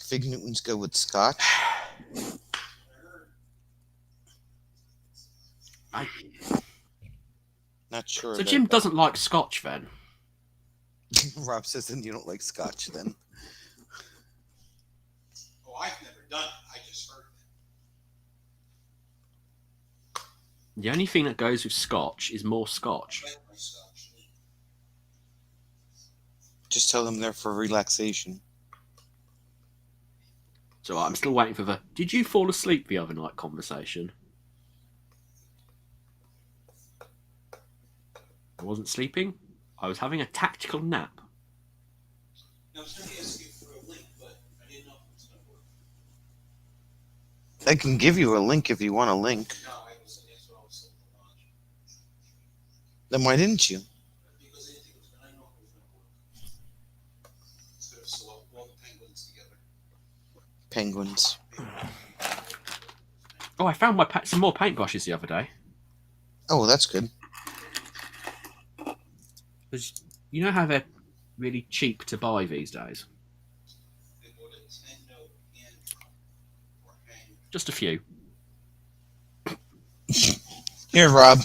Fig Newtons go with Scotch. Not sure. So Jim doesn't like Scotch then? Rob says, then you don't like Scotch then. Oh, I've never done it. I just heard it. The only thing that goes with Scotch is more Scotch. I like my Scotch. Just tell them they're for relaxation. So I'm still waiting for the "did you fall asleep the other night" conversation. I wasn't sleeping. I was having a tactical nap. I was going to ask you for a link, but I didn't know if it was going to work. I can give you a link if you want a link. No, that's what I was saying to launch. Then why didn't you? Because I didn't think it was going to, I know it was going to work. Instead of so all the penguins together. Penguins. Oh, I found some more paintbrushes the other day. Oh, well, that's good. Because you know how they're really cheap to buy these days? They go to Nintendo and or hang. Just a few. Here, Rob.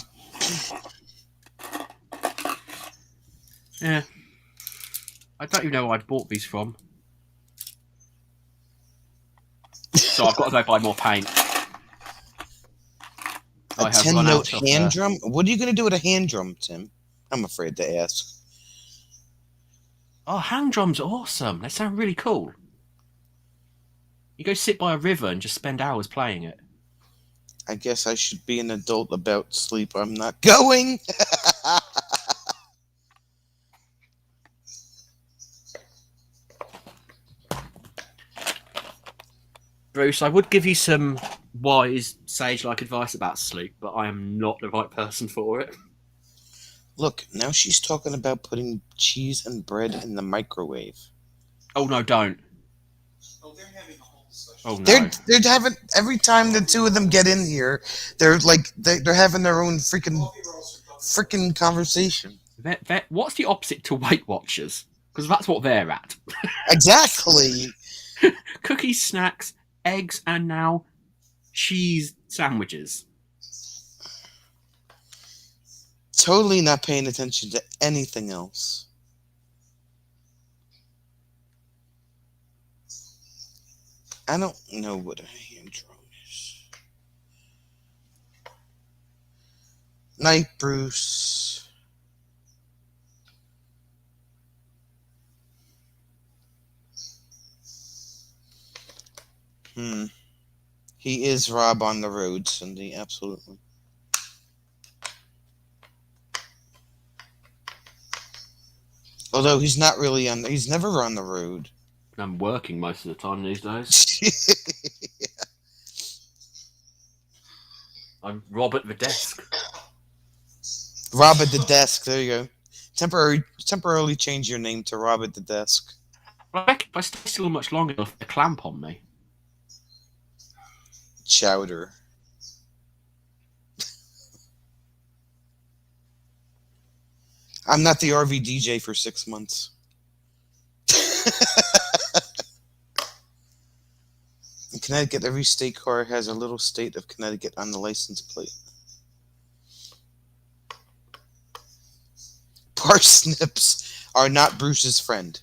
Yeah. I don't even know where I'd bought these from. So I've got to go buy more paint. A 10-note hand drum? What are you going to do with a hand drum, Tim? I'm afraid to ask. Oh, hand drums are awesome. They sound really cool. You go sit by a river and just spend hours playing it. I guess I should be an adult about sleep. I'm not going. Bruce, I would give you some wise, sage-like advice about sleep, but I am not the right person for it. Look, now she's talking about putting cheese and bread in the microwave. Oh, no, don't. Oh, they're having a whole discussion. Oh, no. They're having, every time the two of them get in here, they're having their own freaking conversation. What's the opposite to Weight Watchers? Because that's what they're at. Exactly. Cookies, snacks, eggs, and now cheese sandwiches. Totally not paying attention to anything else. I don't know what a hand drum is. Night, Bruce. Hmm. He is Rob on the road, Cindy. Absolutely. Although he's not really on. He's never on the road. I'm working most of the time these days. I'm Rob at the desk. Rob at the desk. There you go. Temporarily change your name to Rob at the desk. I reckon if I stay still much longer, they'll a clamp on me. Chowder. I'm not the RV DJ for 6 months. In Connecticut, every state car has a little state of Connecticut on the license plate. Parsnips are not Bruce's friend.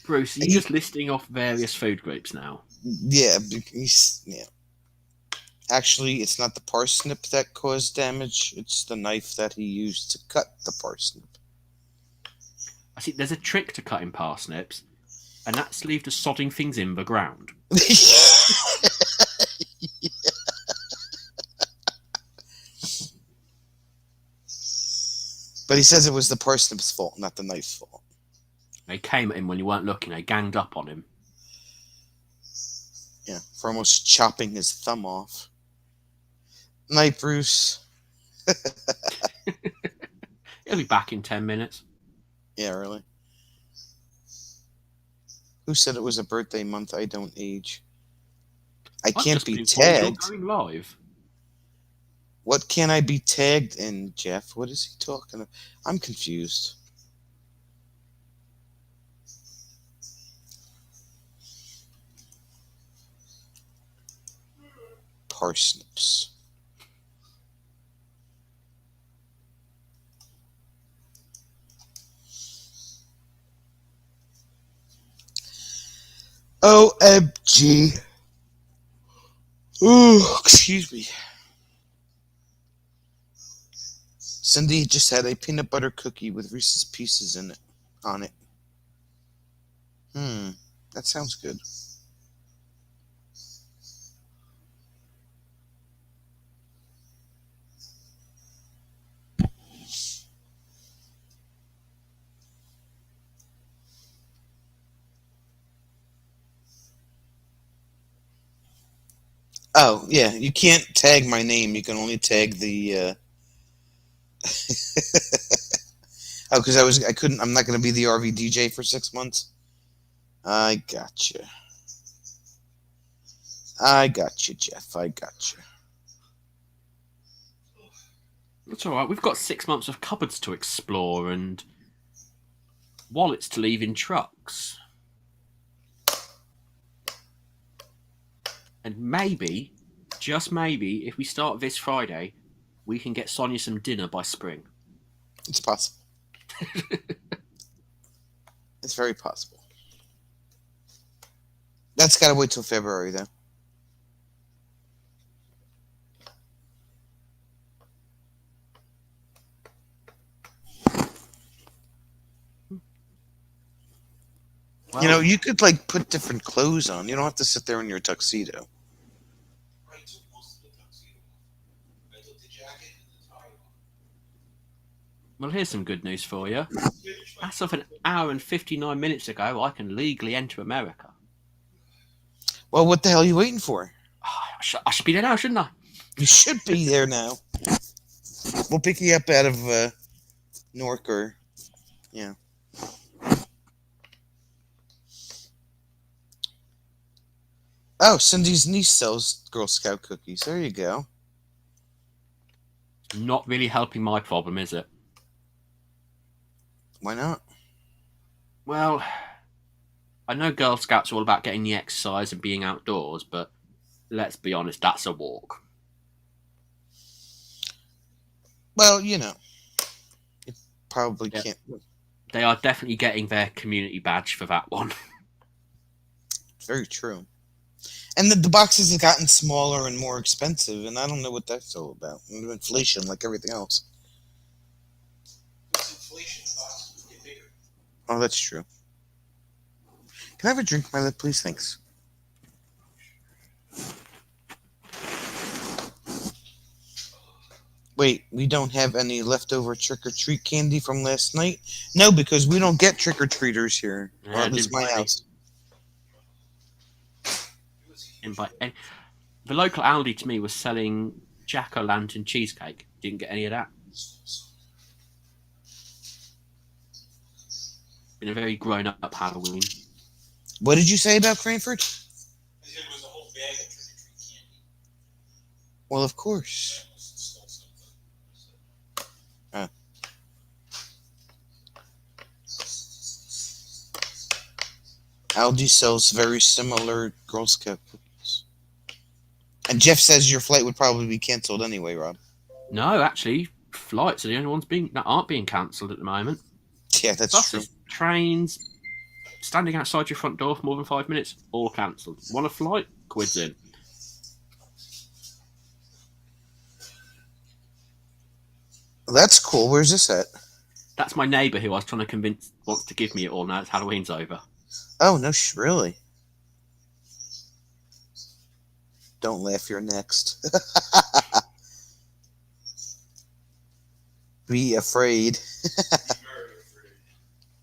Bruce, are you just listing off various food groups now? Yeah, yeah. Actually, it's not the parsnip that caused damage. It's the knife that he used to cut the parsnip. I see there's a trick to cutting parsnips, and that's leave the sodding things in the ground. But he says it was the parsnip's fault, not the knife's fault. They came at him when you weren't looking. They ganged up on him. Yeah, for almost chopping his thumb off. Night, Bruce. He'll be back in 10 minutes. Yeah, really. Who said it was a birthday month? I don't age. I I've can't just be been told you're tagged. going live. What can I be tagged in, Jeff? What is he talking about? I'm confused. Parsnips. OMG. Ooh, excuse me. Cindy just had a peanut butter cookie with Reese's Pieces in it, on it. That sounds good. Oh, yeah, you can't tag my name. You can only tag the, Oh, because I'm not going to be the RV DJ for 6 months? I gotcha. I gotcha, Jeff. I gotcha. That's all right. We've got 6 months of cupboards to explore and wallets to leave in trucks. And maybe, just maybe, if we start this Friday, we can get Sonia some dinner by spring. It's possible. It's very possible. That's got to wait till February, though. Well, You know, you could, like, put different clothes on. You don't have to sit there in your tuxedo. I took most of the tuxedo off. I took the jacket and the tie off. well, here's some good news for you. Finished my As of an hour and 59 minutes ago, I can legally enter America. Well, what the hell are you waiting for? I should be there now, shouldn't I? You should be there now. We'll pick you up out of Newark or, yeah. Oh, Cindy's niece sells Girl Scout cookies. There you go. Not really helping my problem, is it? Why not? Well, I know Girl Scouts are all about getting the exercise and being outdoors, but let's be honest, that's a walk. Well, you know, you probably Yep. can't. They are definitely getting their community badge for that one. Very true. And the boxes have gotten smaller and more expensive, and I don't know what that's all about. Inflation, like everything else. With inflation, the boxes get bigger. Oh, that's true. Can I have a drink, my lip, please? Thanks. Wait, we don't have any leftover trick-or-treat candy from last night? No, because we don't get trick-or-treaters here. Or Yeah, at least didn't my buy any. house. Didn't buy any. The local Aldi to me was selling jack-o'-lantern cheesecake. Didn't get any of that. Been a very grown-up Halloween. What did you say about Cranford? I said it was a whole bag of trick-or-treat candy. Well, of course. I almost stole something. Aldi sells very similar Girl Scout cookies. And Jeff says your flight would probably be cancelled anyway, Rob. No, actually, flights are the only ones that aren't being cancelled at the moment. Yeah, that's Buses, true. trains, standing outside your front door for more than 5 minutes, all cancelled. Want a flight? Quids in. That's cool. Where's this at? That's my neighbour who I was trying to convince wants to give me it all now that Halloween's over. Oh, no, really? Don't laugh, you're next. Be afraid.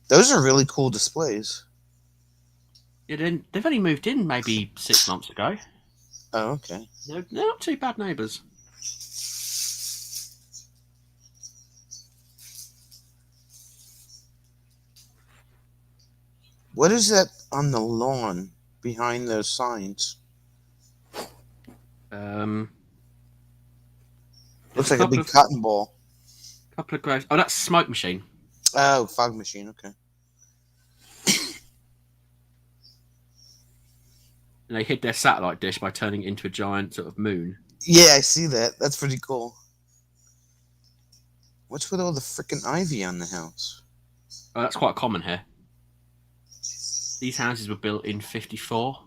Those are really cool displays. Yeah, they've only moved in maybe 6 months ago. Oh, okay. They're not too bad neighbours. What is that on the lawn behind those signs? Looks like a big cotton ball. Couple of gross. Oh, that's smoke machine. Oh, fog machine. Okay. And they hid their satellite dish by turning it into a giant sort of moon. Yeah, I see that. That's pretty cool. What's with all the freaking ivy on the house? Oh, that's quite common here. These houses were built in 1954.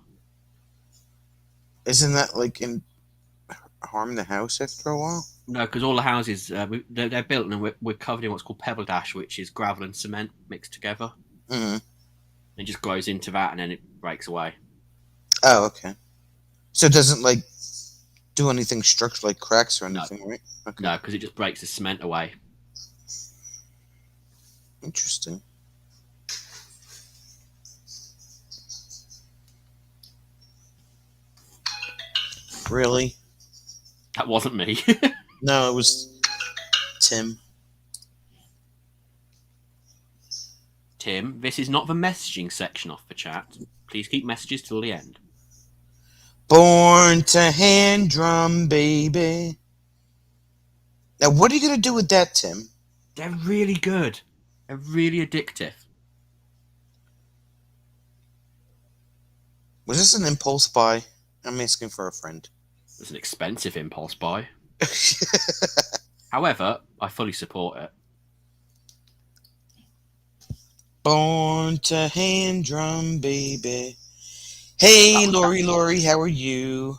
Isn't that like harm the house after a while? No, because all the houses they're built and we're covered in what's called pebble dash, which is gravel and cement mixed together. Mm-hmm. It just grows into that and then it breaks away. Oh, okay. So it doesn't like do anything structural, like cracks or anything, right? Okay. No, because it just breaks the cement away. Interesting. Really? That wasn't me. No, it was Tim. Tim, this is not the messaging section off the chat. Please keep messages till the end. Born to hand drum, baby. Now, what are you going to do with that, Tim? They're really good. They're really addictive. Was this an impulse buy? I'm asking for a friend. It's an expensive impulse buy. However, I fully support it. Born to hand drum, baby. Hey, Lori, how are you?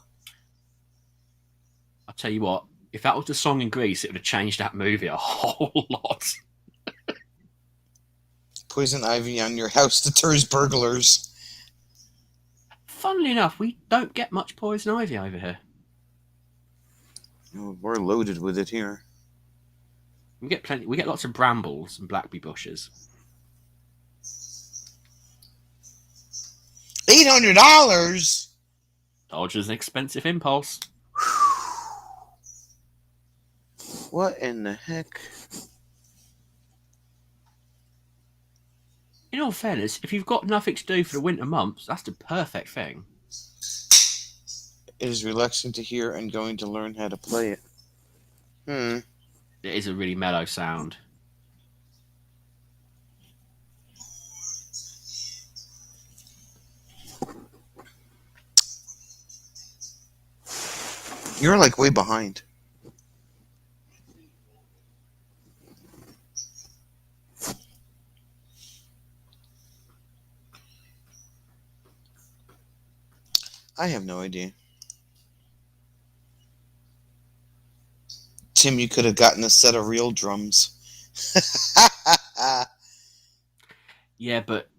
I'll tell you what, if that was the song in Greece, it would have changed that movie a whole lot. Poison ivy on your house deters burglars. Funnily enough, we don't get much poison ivy over here. Oh, we're loaded with it here. We get plenty. We get lots of brambles and blackberry bushes. $800. Dodge is an expensive impulse. What in the heck? In all fairness, if you've got nothing to do for the winter months, that's the perfect thing. It is relaxing to hear and going to learn how to play it. It is a really mellow sound. You're like way behind. I have no idea. Tim, you could have gotten a set of real drums. Yeah, but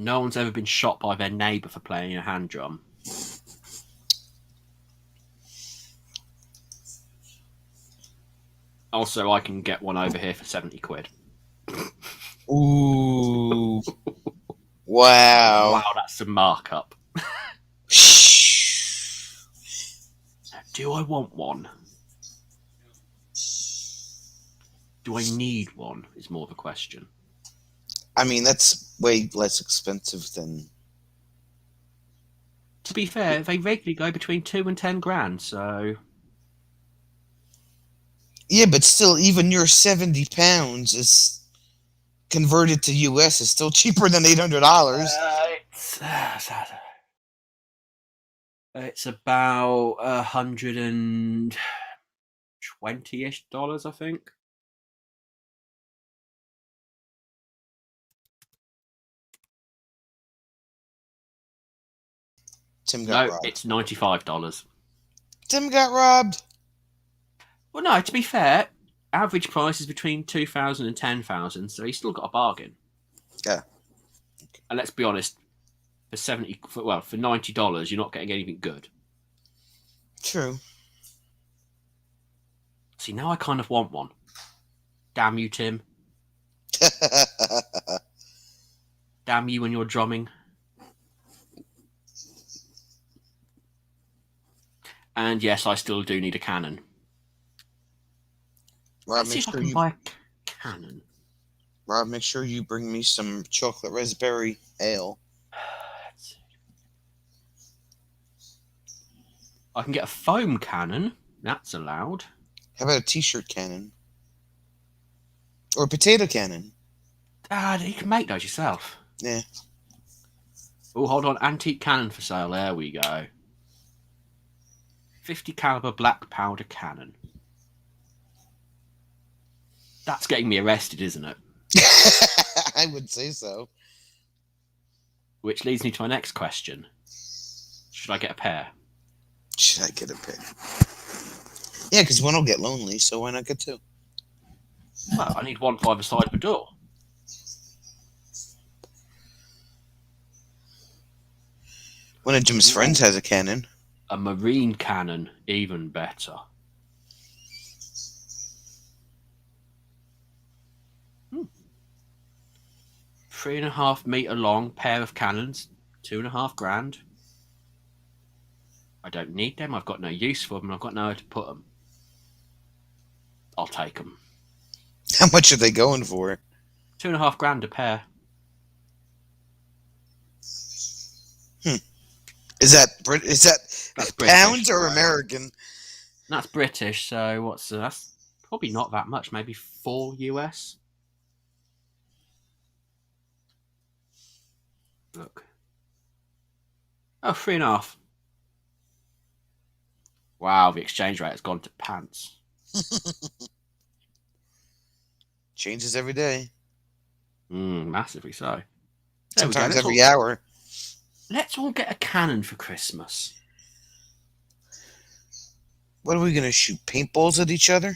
No one's ever been shot by their neighbour for playing a hand drum. Also, I can get one over here for 70 quid. Ooh. Wow. Wow, that's some markup. Do I want one? Do I need one? Is more of a question. I mean, that's way less expensive than. To be fair, they regularly go between 2 and 10 grand, so. Yeah, but still, even your £70 is converted to US is still cheaper than $800. It's about $120-ish, I think. Tim got No, robbed. it's $95. Tim got robbed. Well, no, to be fair, average price is between 2,000 and 10,000, so he's still got a bargain. Yeah. And let's be honest, for $90, you're not getting anything good. True. See, now I kind of want one. Damn you, Tim. Damn you when you're drumming. And yes, I still do need a cannon. Rob, Let's see if I can buy a cannon. Rob, make sure you bring me some chocolate raspberry ale. Let's see. I can get a foam cannon. That's allowed. How about a t-shirt cannon? Or a potato cannon? You can make those yourself. Yeah. Oh, hold on. Antique cannon for sale. There we go. 50 caliber black powder cannon. That's getting me arrested, isn't it? I would say so. Which leads me to my next question. Should I get a pair? Should I get a pair? Yeah, because one will get lonely, so why not get two? Well, I need one for either side of the door. One of Jim's friends has a cannon. A marine cannon, even better. 3.5 meter long pair of cannons, 2.5 grand. I don't need them. I've got no use for them. I've got nowhere to put them. I'll take them. How much are they going for? 2.5 grand a pair. Is that That's pounds British, or right? American? That's British, so that's probably not that much, maybe 4 US. Look. Oh, 3.5. Wow, the exchange rate has gone to pants. Changes every day. Massively so. Sometimes every hour. Let's all get a cannon for Christmas. What are we going to shoot? Paintballs at each other?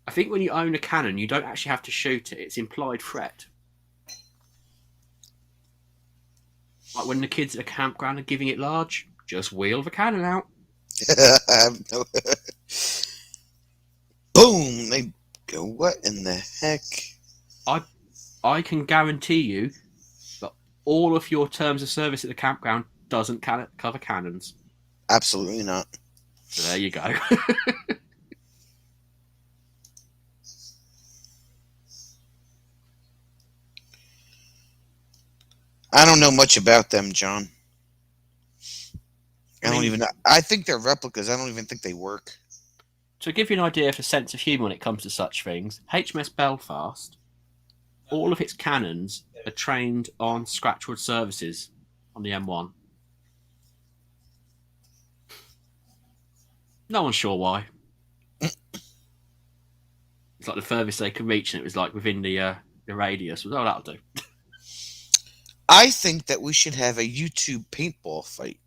I think when you own a cannon, you don't actually have to shoot it. It's implied threat. Like when the kids at a campground are giving it large, just wheel the cannon out. Boom! They go, what in the heck? I can guarantee you that all of your terms of service at the campground doesn't cover cannons. Absolutely not. So there you go. I don't know much about them, John. I think they're replicas. I don't even think they work. To give you an idea of the sense of humour when it comes to such things, HMS Belfast, all of its cannons are trained on Scratchwood services on the M1. No one's sure why. It's like the furthest they could reach, and it was like within the radius. Oh, that'll do. I think that we should have a YouTube paintball fight.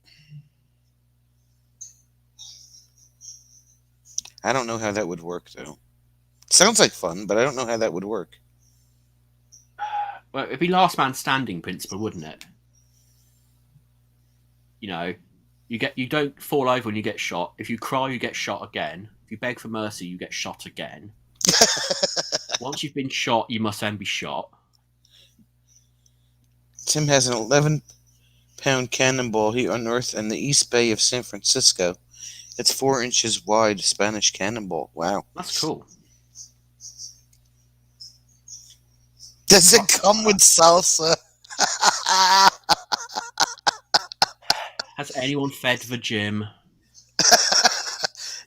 I don't know how that would work, though. Sounds like fun, but I don't know how that would work. Well, it'd be last man standing principle, wouldn't it? You know, you don't fall over when you get shot. If you cry, you get shot again. If you beg for mercy, you get shot again. Once you've been shot, you must then be shot. Tim has an 11-pound cannonball he unearthed in the East Bay of San Francisco. It's 4 inches wide, Spanish cannonball. Wow. That's cool. Does it come with salsa? Has anyone fed the gym?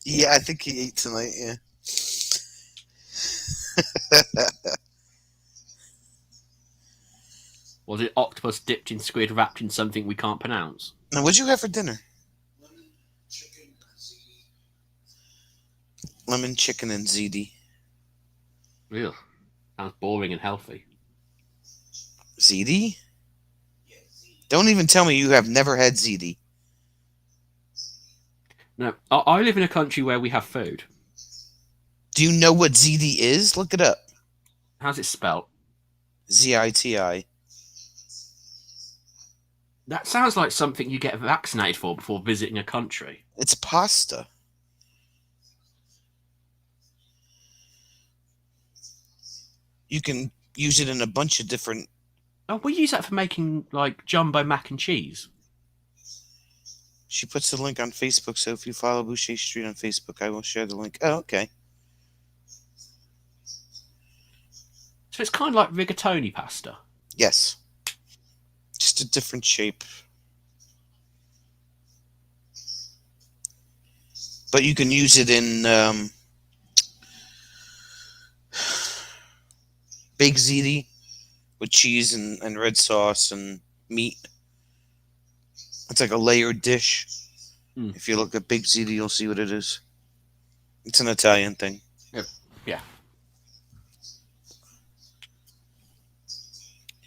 Yeah, I think he ate tonight, yeah. Was it octopus dipped in squid wrapped in something we can't pronounce? Now, what'd you have for dinner? Lemon, chicken, ziti. Lemon, chicken, and ziti. Ugh. Sounds boring and healthy. Ziti? Yeah, ziti. Don't even tell me you have never had ziti. No, I live in a country where we have food. Do you know what ziti is? Look it up. How's it spelt? Ziti. That sounds like something you get vaccinated for before visiting a country. It's pasta. You can use it in a bunch of different... Oh, we use that for making, like, jumbo mac and cheese. She puts the link on Facebook, so if you follow Boucher Street on Facebook, I will share the link. Oh, okay. So it's kind of like rigatoni pasta. Yes. Just a different shape. But you can use it in baked ziti with cheese and red sauce and meat. It's like a layered dish. Mm. If you look at baked ziti, you'll see what it is. It's an Italian thing. Yeah.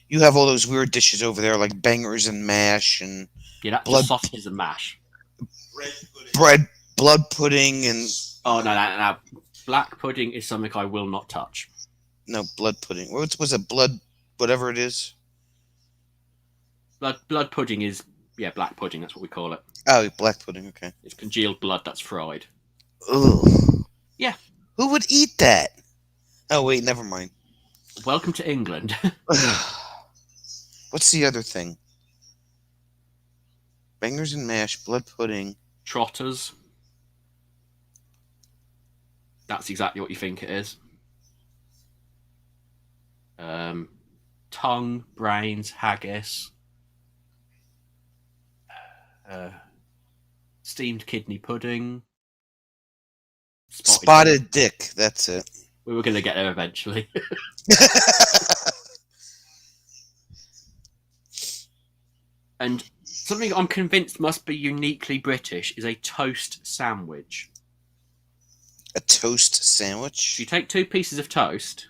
You have all those weird dishes over there, like bangers and mash and Yeah, that's Blood- just sausages and mash. blood pudding and... Oh, no. Black pudding is something I will not touch. No, blood pudding. What was it? Blood... whatever it is? Blood pudding is, yeah, black pudding. That's what we call it. Oh, black pudding, okay. It's congealed blood that's fried. Ugh. Yeah. Who would eat that? Oh, wait, never mind. Welcome to England. What's the other thing? Bangers and mash, blood pudding. Trotters. That's exactly what you think it is. Tongue, brains, haggis. Steamed kidney pudding. Spotted dick, that's it. We were going to get there eventually. And something I'm convinced must be uniquely British is a toast sandwich. A toast You sandwich? take 2 pieces of toast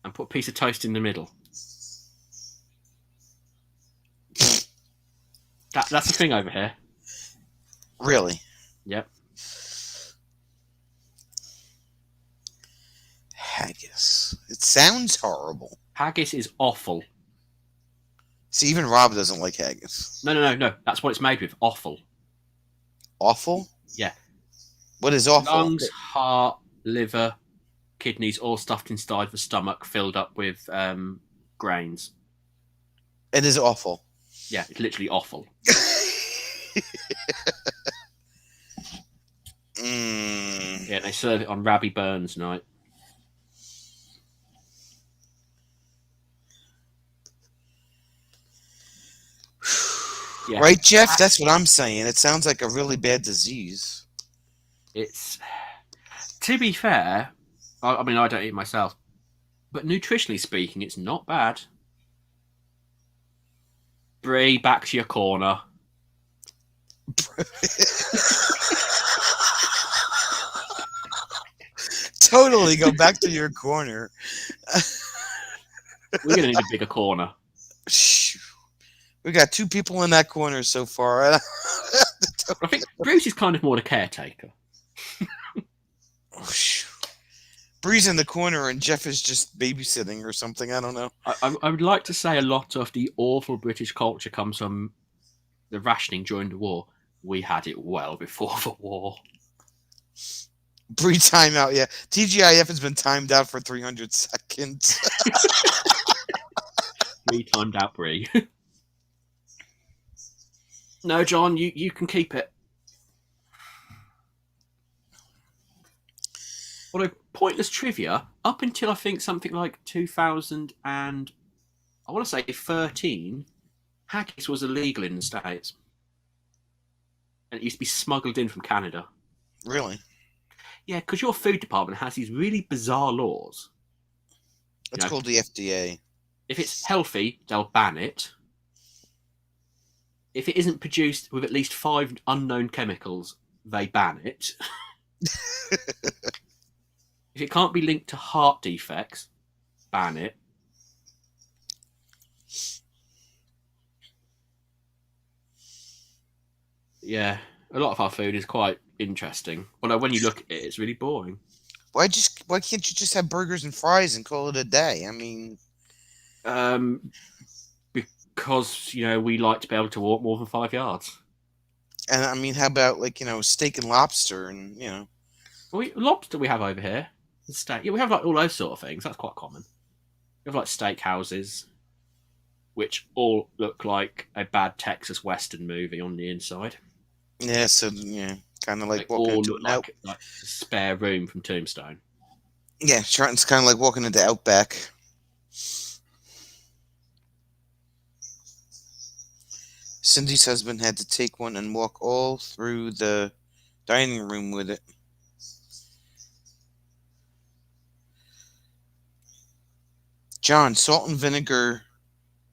and put a piece of toast in the middle. That's the thing over here. Really? Yep. Haggis. It sounds horrible. Haggis is awful. See, even Rob doesn't like haggis. No. That's what it's made with. Awful. Awful? Yeah. What is awful? Lungs, heart, liver, kidneys, all stuffed inside the stomach, filled up with grains. It is awful. Yeah, it's literally awful. Yeah, they serve it on Rabbi Burns night. Yeah. Right, Jeff? That's what I'm saying. It sounds like a really bad disease. It's, to be fair, I mean, I don't eat myself, but nutritionally speaking, it's not bad. Bree, back to your corner. Totally go back to your corner. We're going to need a bigger corner. We got 2 people in that corner so far. I think Bruce is kind of more the caretaker. Bree's in the corner and Jeff is just babysitting or something. I don't know. I would like to say a lot of the awful British culture comes from the rationing during the war. We had it well before the war. Bree timeout, yeah. TGIF has been timed out for 300 seconds. We timed out Brie. No, John, you can keep it. Although, pointless trivia, up until I think something like 2000 and I want to say 13, haggis was illegal in the States. And it used to be smuggled in from Canada. Really? Yeah, because your food department has these really bizarre laws. It's called the FDA. If it's healthy, they'll ban it. If it isn't produced with at least 5 unknown chemicals, they ban it. If it can't be linked to heart defects, ban it. Yeah, a lot of our food is quite interesting. Although when you look at it, it's really boring. Why can't you just have burgers and fries and call it a day? I mean, Because we like to be able to walk more than 5 yards. and I mean, how about steak and lobster and Lobster we have over here. Steak. Yeah, we have like all those sort of things. That's quite common. We have like steak houses, which all look like a bad Texas Western movie on the inside. yeah, so kind of like They all walking into look an out. like a spare room from Tombstone. Yeah, it's kind of like walking into Outback. Cindy's husband had to take one and walk all through the dining room with it. John, salt and vinegar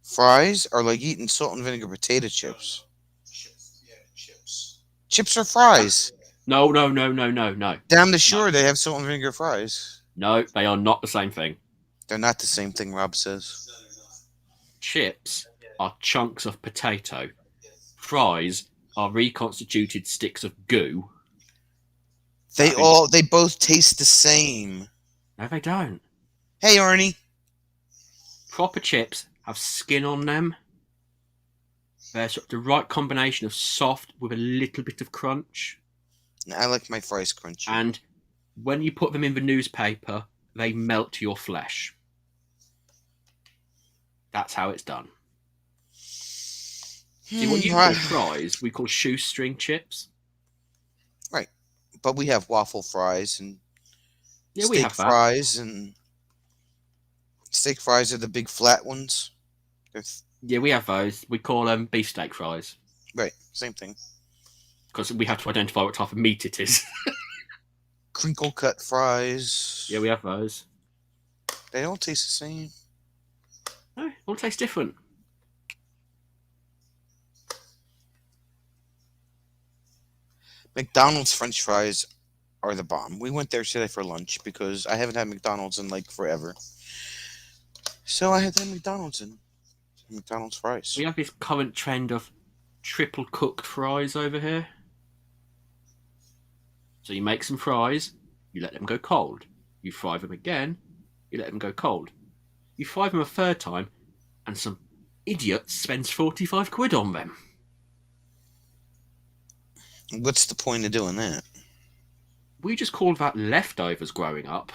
fries are like eating salt and vinegar potato chips. Chips. Yeah, chips. Chips are fries. No. Down the shore, they have salt and vinegar fries. No, they are not the same thing. They're not the same thing, Rob says. No, they're not. Chips are chunks of potato. Fries are reconstituted sticks of goo. They both taste the same. No, they don't. Hey, Arnie. Proper chips have skin on them. They're sort of the right combination of soft with a little bit of crunch. I like my fries crunchy. And when you put them in the newspaper, they melt your flesh. That's how it's done. See, what you call fries, we call shoestring chips. Right. But we have waffle fries and Yeah, we steak have that. fries, and steak fries are the big flat ones. Yeah, we have those. We call them beefsteak fries. Right, same thing. Because we have to identify what type of meat it is. Crinkle cut fries. Yeah, we have those. They all taste the same. No, all taste different. McDonald's French fries are the bomb. We went there today for lunch because I haven't had McDonald's in like forever. So I had to have McDonald's fries. We have this current trend of triple cooked fries over here. So you make some fries, you let them go cold. You fry them again, you let them go cold. You fry them a third time, and some idiot spends 45 quid on them. What's the point of doing that? We just called that leftovers growing up.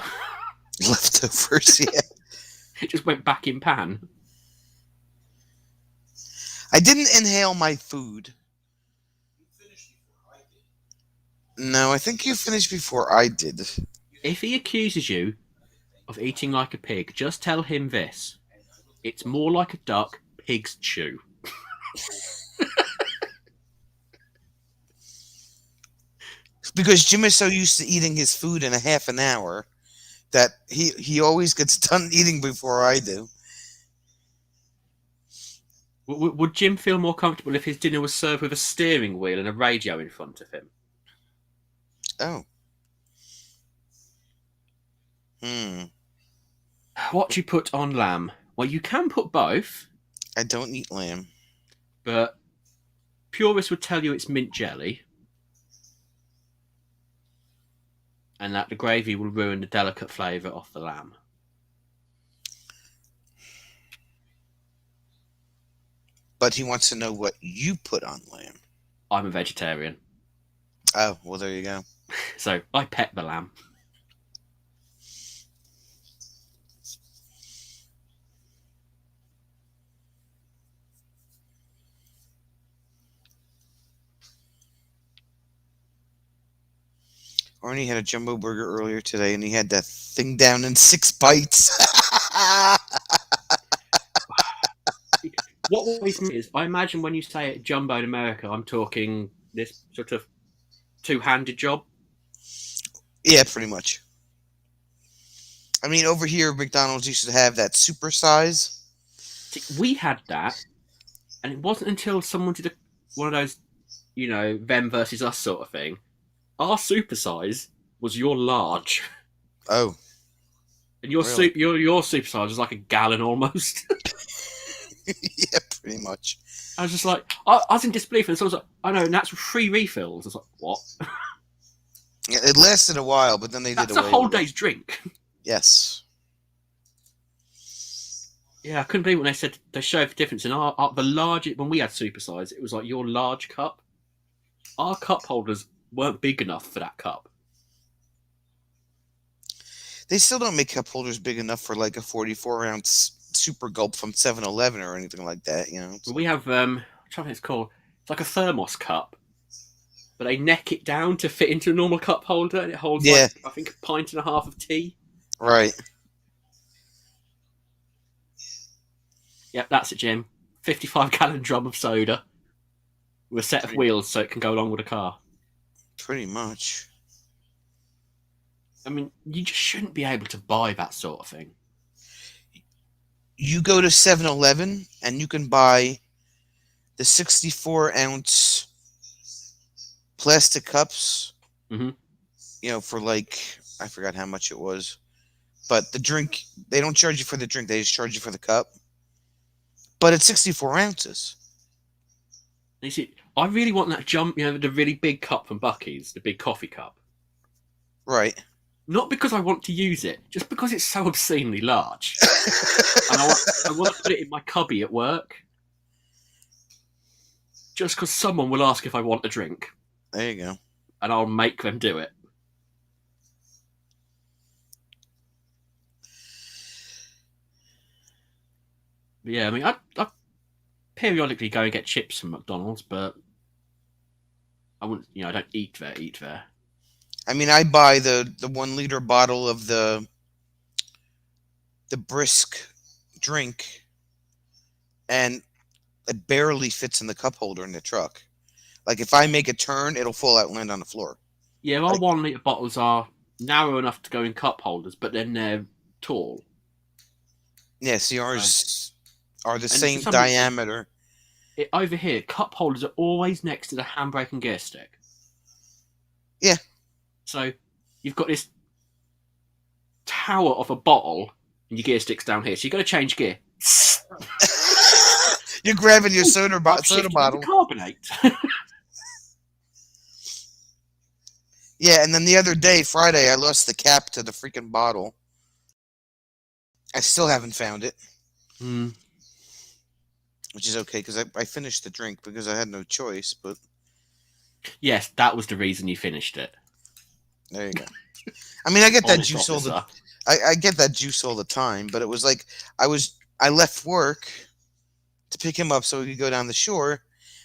Leftovers, yeah. It just went back in pan. I didn't inhale my food. You finished before I did. No, I think you finished before I did. If he accuses you of eating like a pig, just tell him this. It's more like a duck, pigs chew. Because Jim is so used to eating his food in a half an hour that he always gets done eating before I do. Would Jim feel more comfortable if his dinner was served with a steering wheel and a radio in front of him? Oh. What do you put on lamb? Well, you can put both, I don't eat lamb. but purists would tell you it's mint jelly. and that the gravy will ruin the delicate flavour of the lamb. But he wants to know what you put on lamb. I'm a vegetarian, Oh, well, there you go. so I pet the lamb. Arnie had a jumbo burger earlier today, and he had that thing down in 6 bites. What always is, I imagine when you say it jumbo in America, I'm talking this sort of two-handed job. Yeah, pretty much. I mean, over here, McDonald's used to have that super size. See, we had that, and it wasn't until someone did one of those, them versus us sort of thing. Our super size was your large, Oh, and your really? your super size was like a gallon almost. Yeah, pretty much. I was just like, I was in disbelief, and someone was like, "I know, and that's 3 refills." I was like, "What?" Yeah, it lasted a while, but then they That's did a away whole with it. day's drink. Yes. Yeah, I couldn't believe when they said they showed the difference in the large when we had supersize. It was like your large cup. Our cup holders weren't big enough for that cup. They still don't make cup holders big enough for like a 44-ounce super gulp from 7-Eleven or anything like that, you know? But we have I'm trying to think it's called. It's like a thermos cup, but they neck it down to fit into a normal cup holder, and it holds Yeah. like I think a pint and a half of tea. Right. Yep, that's it, Jim. 55-gallon drum of soda with a set of wheels so it can go along with a car. Pretty much. I mean, you just shouldn't be able to buy that sort of thing. You go to 7-Eleven and you can buy the 64-ounce plastic cups, Mhm. For like, I forgot how much it was. But the drink, they don't charge you for the drink, they just charge you for the cup. But it's 64 ounces. You see, I really want that the really big cup from Bucky's, the big coffee cup. Right. Not because I want to use it, just because it's so obscenely large. And I want to put it in my cubby at work. Just because someone will ask if I want a drink. There you go. And I'll make them do it. But yeah, I mean, I periodically go and get chips from McDonald's, but I wouldn't, I don't eat there. I mean, I buy the 1 liter bottle of the brisk drink, and it barely fits in the cup holder in the truck. Like, if I make a turn, it'll fall out and land on the floor. Yeah, our 1 litre bottles are narrow enough to go in cup holders, but then they're tall. Yeah, see, ours are the same for some diameter. reason, over here, cup holders are always next to the handbrake and gear stick. Yeah. So you've got this tower of a bottle, and your gear stick's down here. So you've got to change gear. You're grabbing your soda I've bottle. shifted into carbonate. Yeah, and then the other day, Friday, I lost the cap to the freaking bottle. I still haven't found it. Which is okay, because I finished the drink because I had no choice, but... Yes, that was the reason you finished it. There you go. I mean, I get that Honest juice all the... officer. I get that juice all the time, but it was like, I left work to pick him up so we could go down the shore,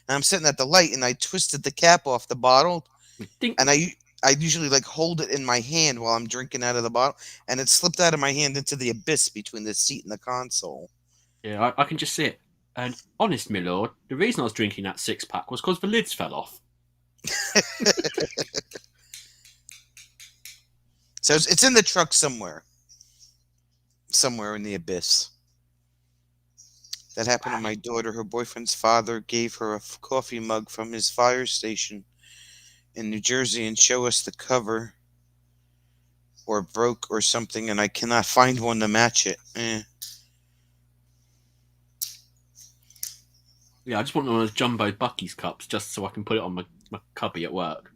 and I'm sitting at the light, and I twisted the cap off the bottle, and I usually like hold it in my hand while I'm drinking out of the bottle, and it slipped out of my hand into the abyss between the seat and the console. Yeah, I can just see it. And honest, my lord, the reason I was drinking that 6-pack was because the lids fell off. So it's in the truck somewhere. Somewhere in the abyss. That happened to my daughter. Her boyfriend's father gave her a coffee mug from his fire station in New Jersey and show us the cover or broke or something, and I cannot find one to match it. Yeah, I just want one of those jumbo Bucky's cups just so I can put it on my cubby at work.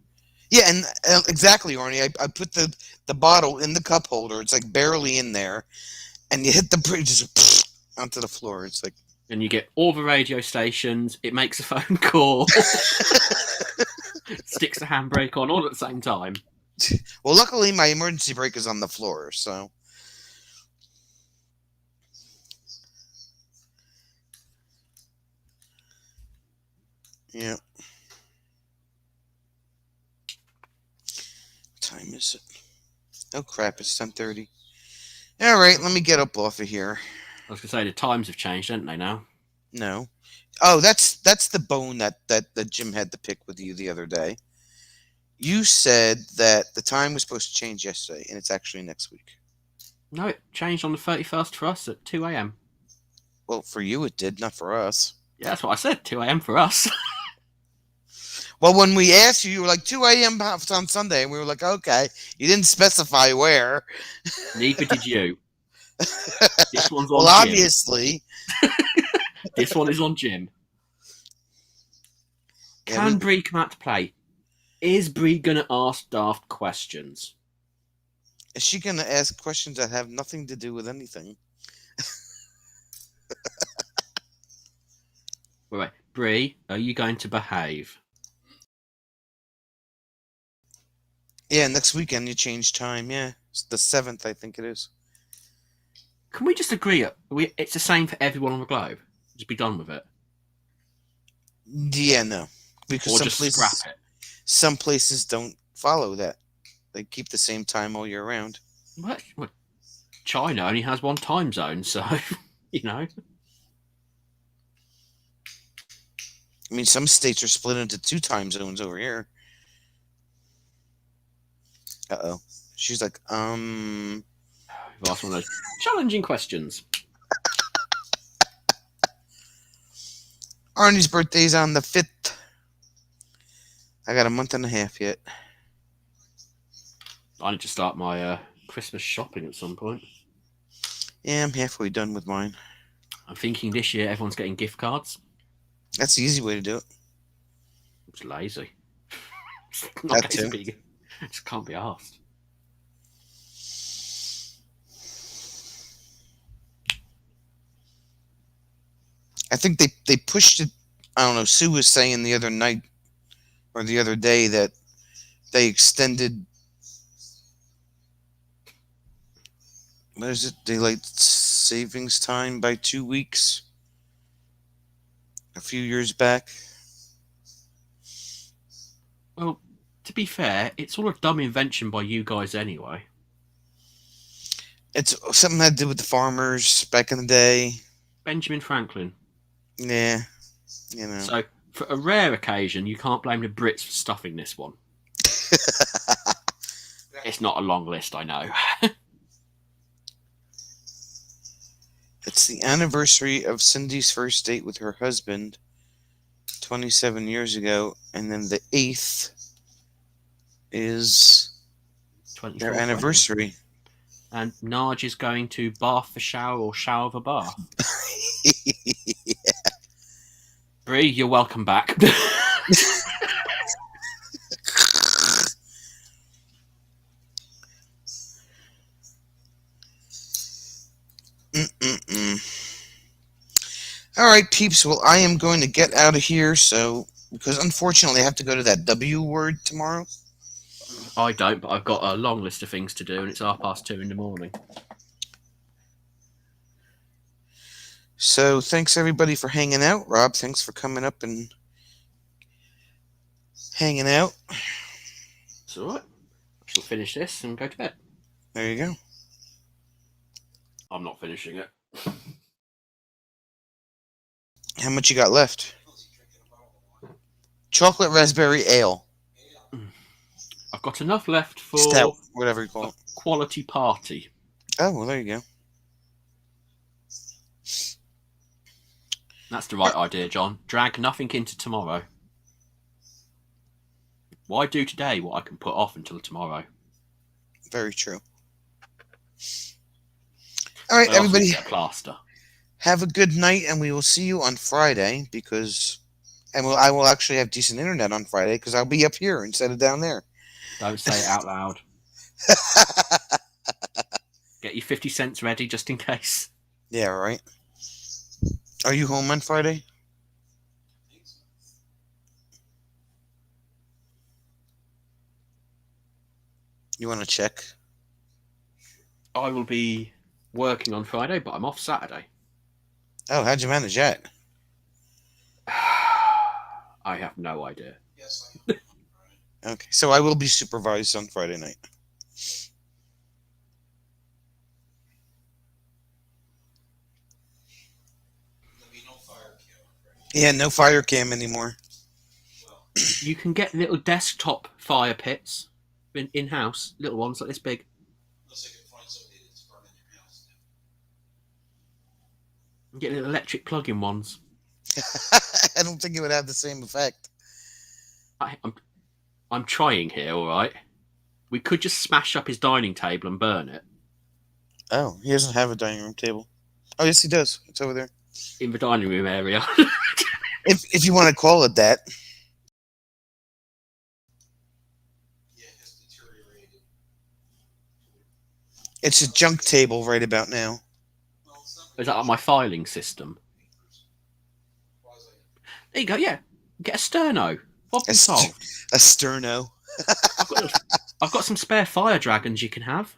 Yeah, and exactly, Arnie. I put the bottle in the cup holder. It's like barely in there, and you hit the bridge just onto the floor. It's like, And you get all the radio stations. It makes a phone call. Sticks the handbrake on all at the same time. well, luckily my emergency brake is on the floor, so yeah. What time is it? Oh crap! It's 10:30. All right, let me get up off of here. I was going to say the times have changed, haven't they? Now. No. Oh, that's the bone that Jim had to pick with you the other day. You said that the time was supposed to change yesterday, and it's actually next week. No, it changed on the 31st for us at 2 a.m. Well, for you it did, not for us. Yeah, that's what I said. 2 a.m. for us. Well, when we asked you, you were like 2 a.m. on Sunday, and we were like, okay. You didn't specify where. Neither did you. This one's on Well, Jim. obviously. This one is on Jim. Yeah, Can Bree come out to play? Is Bree going to ask daft questions? Is she going to ask questions that have nothing to do with anything? Wait. Bree, are you going to behave? Yeah, next weekend you change time. Yeah, it's the 7th, I think it is. Can we just agree it's the same for everyone on the globe? Just be done with it. Yeah, no, because Or just scrap it. Some places don't follow that. They keep the same time all year round. What? China only has one time zone, so you know. I mean, some states are split into 2 time zones over here. Uh-oh. She's like, You've asked one of those challenging questions. Arnie's birthday's on the 5th. I got a month and a half yet. I need to start my Christmas shopping at some point. Yeah, I'm halfway done with mine. I'm thinking this year everyone's getting gift cards. That's the easy way to do it. It's lazy. That too. It just can't be asked. I think they pushed it. I don't know. Sue was saying the other night or the other day that they extended. What is it? Daylight savings time by 2 weeks. A few years back. Well, to be fair, it's all a dumb invention by you guys anyway. It's something that to do with the farmers back in the day. Benjamin Franklin. Yeah, you know. So, for a rare occasion, you can't blame the Brits for stuffing this one. It's not a long list, I know. It's the anniversary of Cindy's first date with her husband 27 years ago, and then the 8th is their anniversary. And Narge is going to bath the shower or shower the bath. Yeah. Bree, you're welcome back. All right, peeps. Well, I am going to get out of here, because unfortunately I have to go to that W word tomorrow. I don't, but I've got a long list of things to do, and it's 2:30 in the morning. So thanks everybody for hanging out. Rob, thanks for coming up and hanging out. It's all right. I shall finish this and go to bed. There you go. I'm not finishing it. How much you got left? Chocolate raspberry ale. I've got enough left for Stout, whatever you call it. Quality party. Oh, well, there you go. That's the right idea, John. Drag nothing into tomorrow. Why do today what I can put off until tomorrow? Very true. All right, everybody. Get a plaster. Have a good night, and we will see you on Friday I will actually have decent internet on Friday because I'll be up here instead of down there. Don't say it out loud. Get your 50 cents ready just in case. Yeah, right. Are you home on Friday? I think so. You want to check? I will be working on Friday, but I'm off Saturday. Oh, how'd you manage that? I have no idea. Yes, I am. Right. Okay, so I will be supervised on Friday night. There'll be no fire cam, right? Yeah, no fire cam anymore. Well, You can get little desktop fire pits in-house, little ones like this big. unless I can find somebody that's burning their house down. You get little electric plug-in ones. I don't think it would have the same effect. I'm trying here, all right. We could just smash up his dining table and burn it Oh, he doesn't have a dining room table. Oh, yes, he does. It's over there. in the dining room area. If you want to call it that. Yeah, it has deteriorated. It's a junk table right about now. Well, it's not Is that on my filing system? Quasi. There you go. Yeah, get a sterno. Problem A, st- solved. a sterno. I've got some spare fire dragons you can have.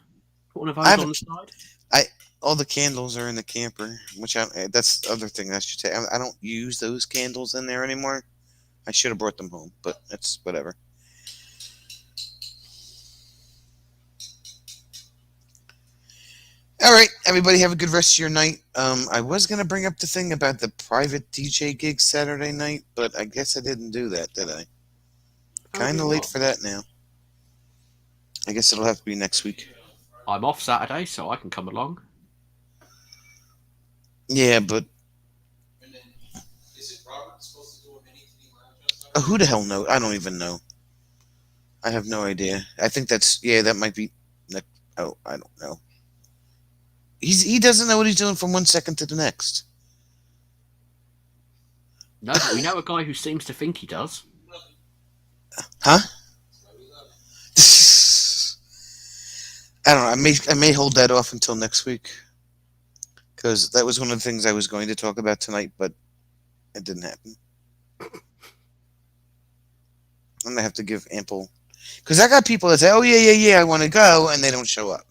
Put one of I those have on a- the side. All the candles are in the camper, that's the other thing I should say. I don't use those candles in there anymore. I should have brought them home, but it's whatever. All right, everybody, have a good rest of your night. I was gonna bring up the thing about the private DJ gig Saturday night, but I guess I didn't do that, did I? Kind of late for that now. I guess it'll have to be next week. I'm off Saturday, so I can come along. Yeah, but And then, is it Robert supposed to do a mini kitty lounge on who the hell knows? I don't even know. I have no idea. I think that might be. Oh, I don't know. He doesn't know what he's doing from one second to the next. No, but we know a guy who seems to think he does. Huh? That's why we love it. I don't know. I may hold that off until next week because that was one of the things I was going to talk about tonight, but it didn't happen. I'm gonna have to give ample because I got people that say, "Oh yeah, I want to go," and they don't show up.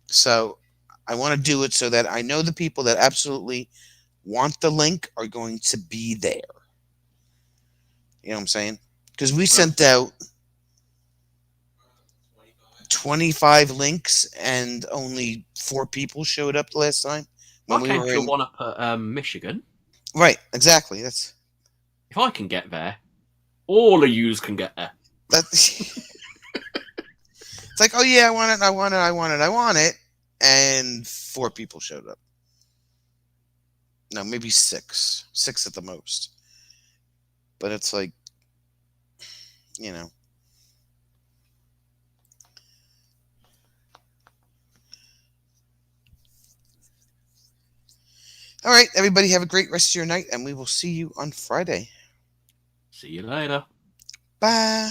So I want to do it so that I know the people that absolutely want the link are going to be there. You know what I'm saying? Because we sent out 25 links and only 4 people showed up the last time when I we came were to in. one up at Michigan. Right, exactly. If I can get there, all of yous can get there. It's like, oh yeah, I want it, and 4 people showed up. No, maybe 6 at the most. But it's like, you know. All right, everybody, have a great rest of your night, and we will see you on Friday. See you later. Bye.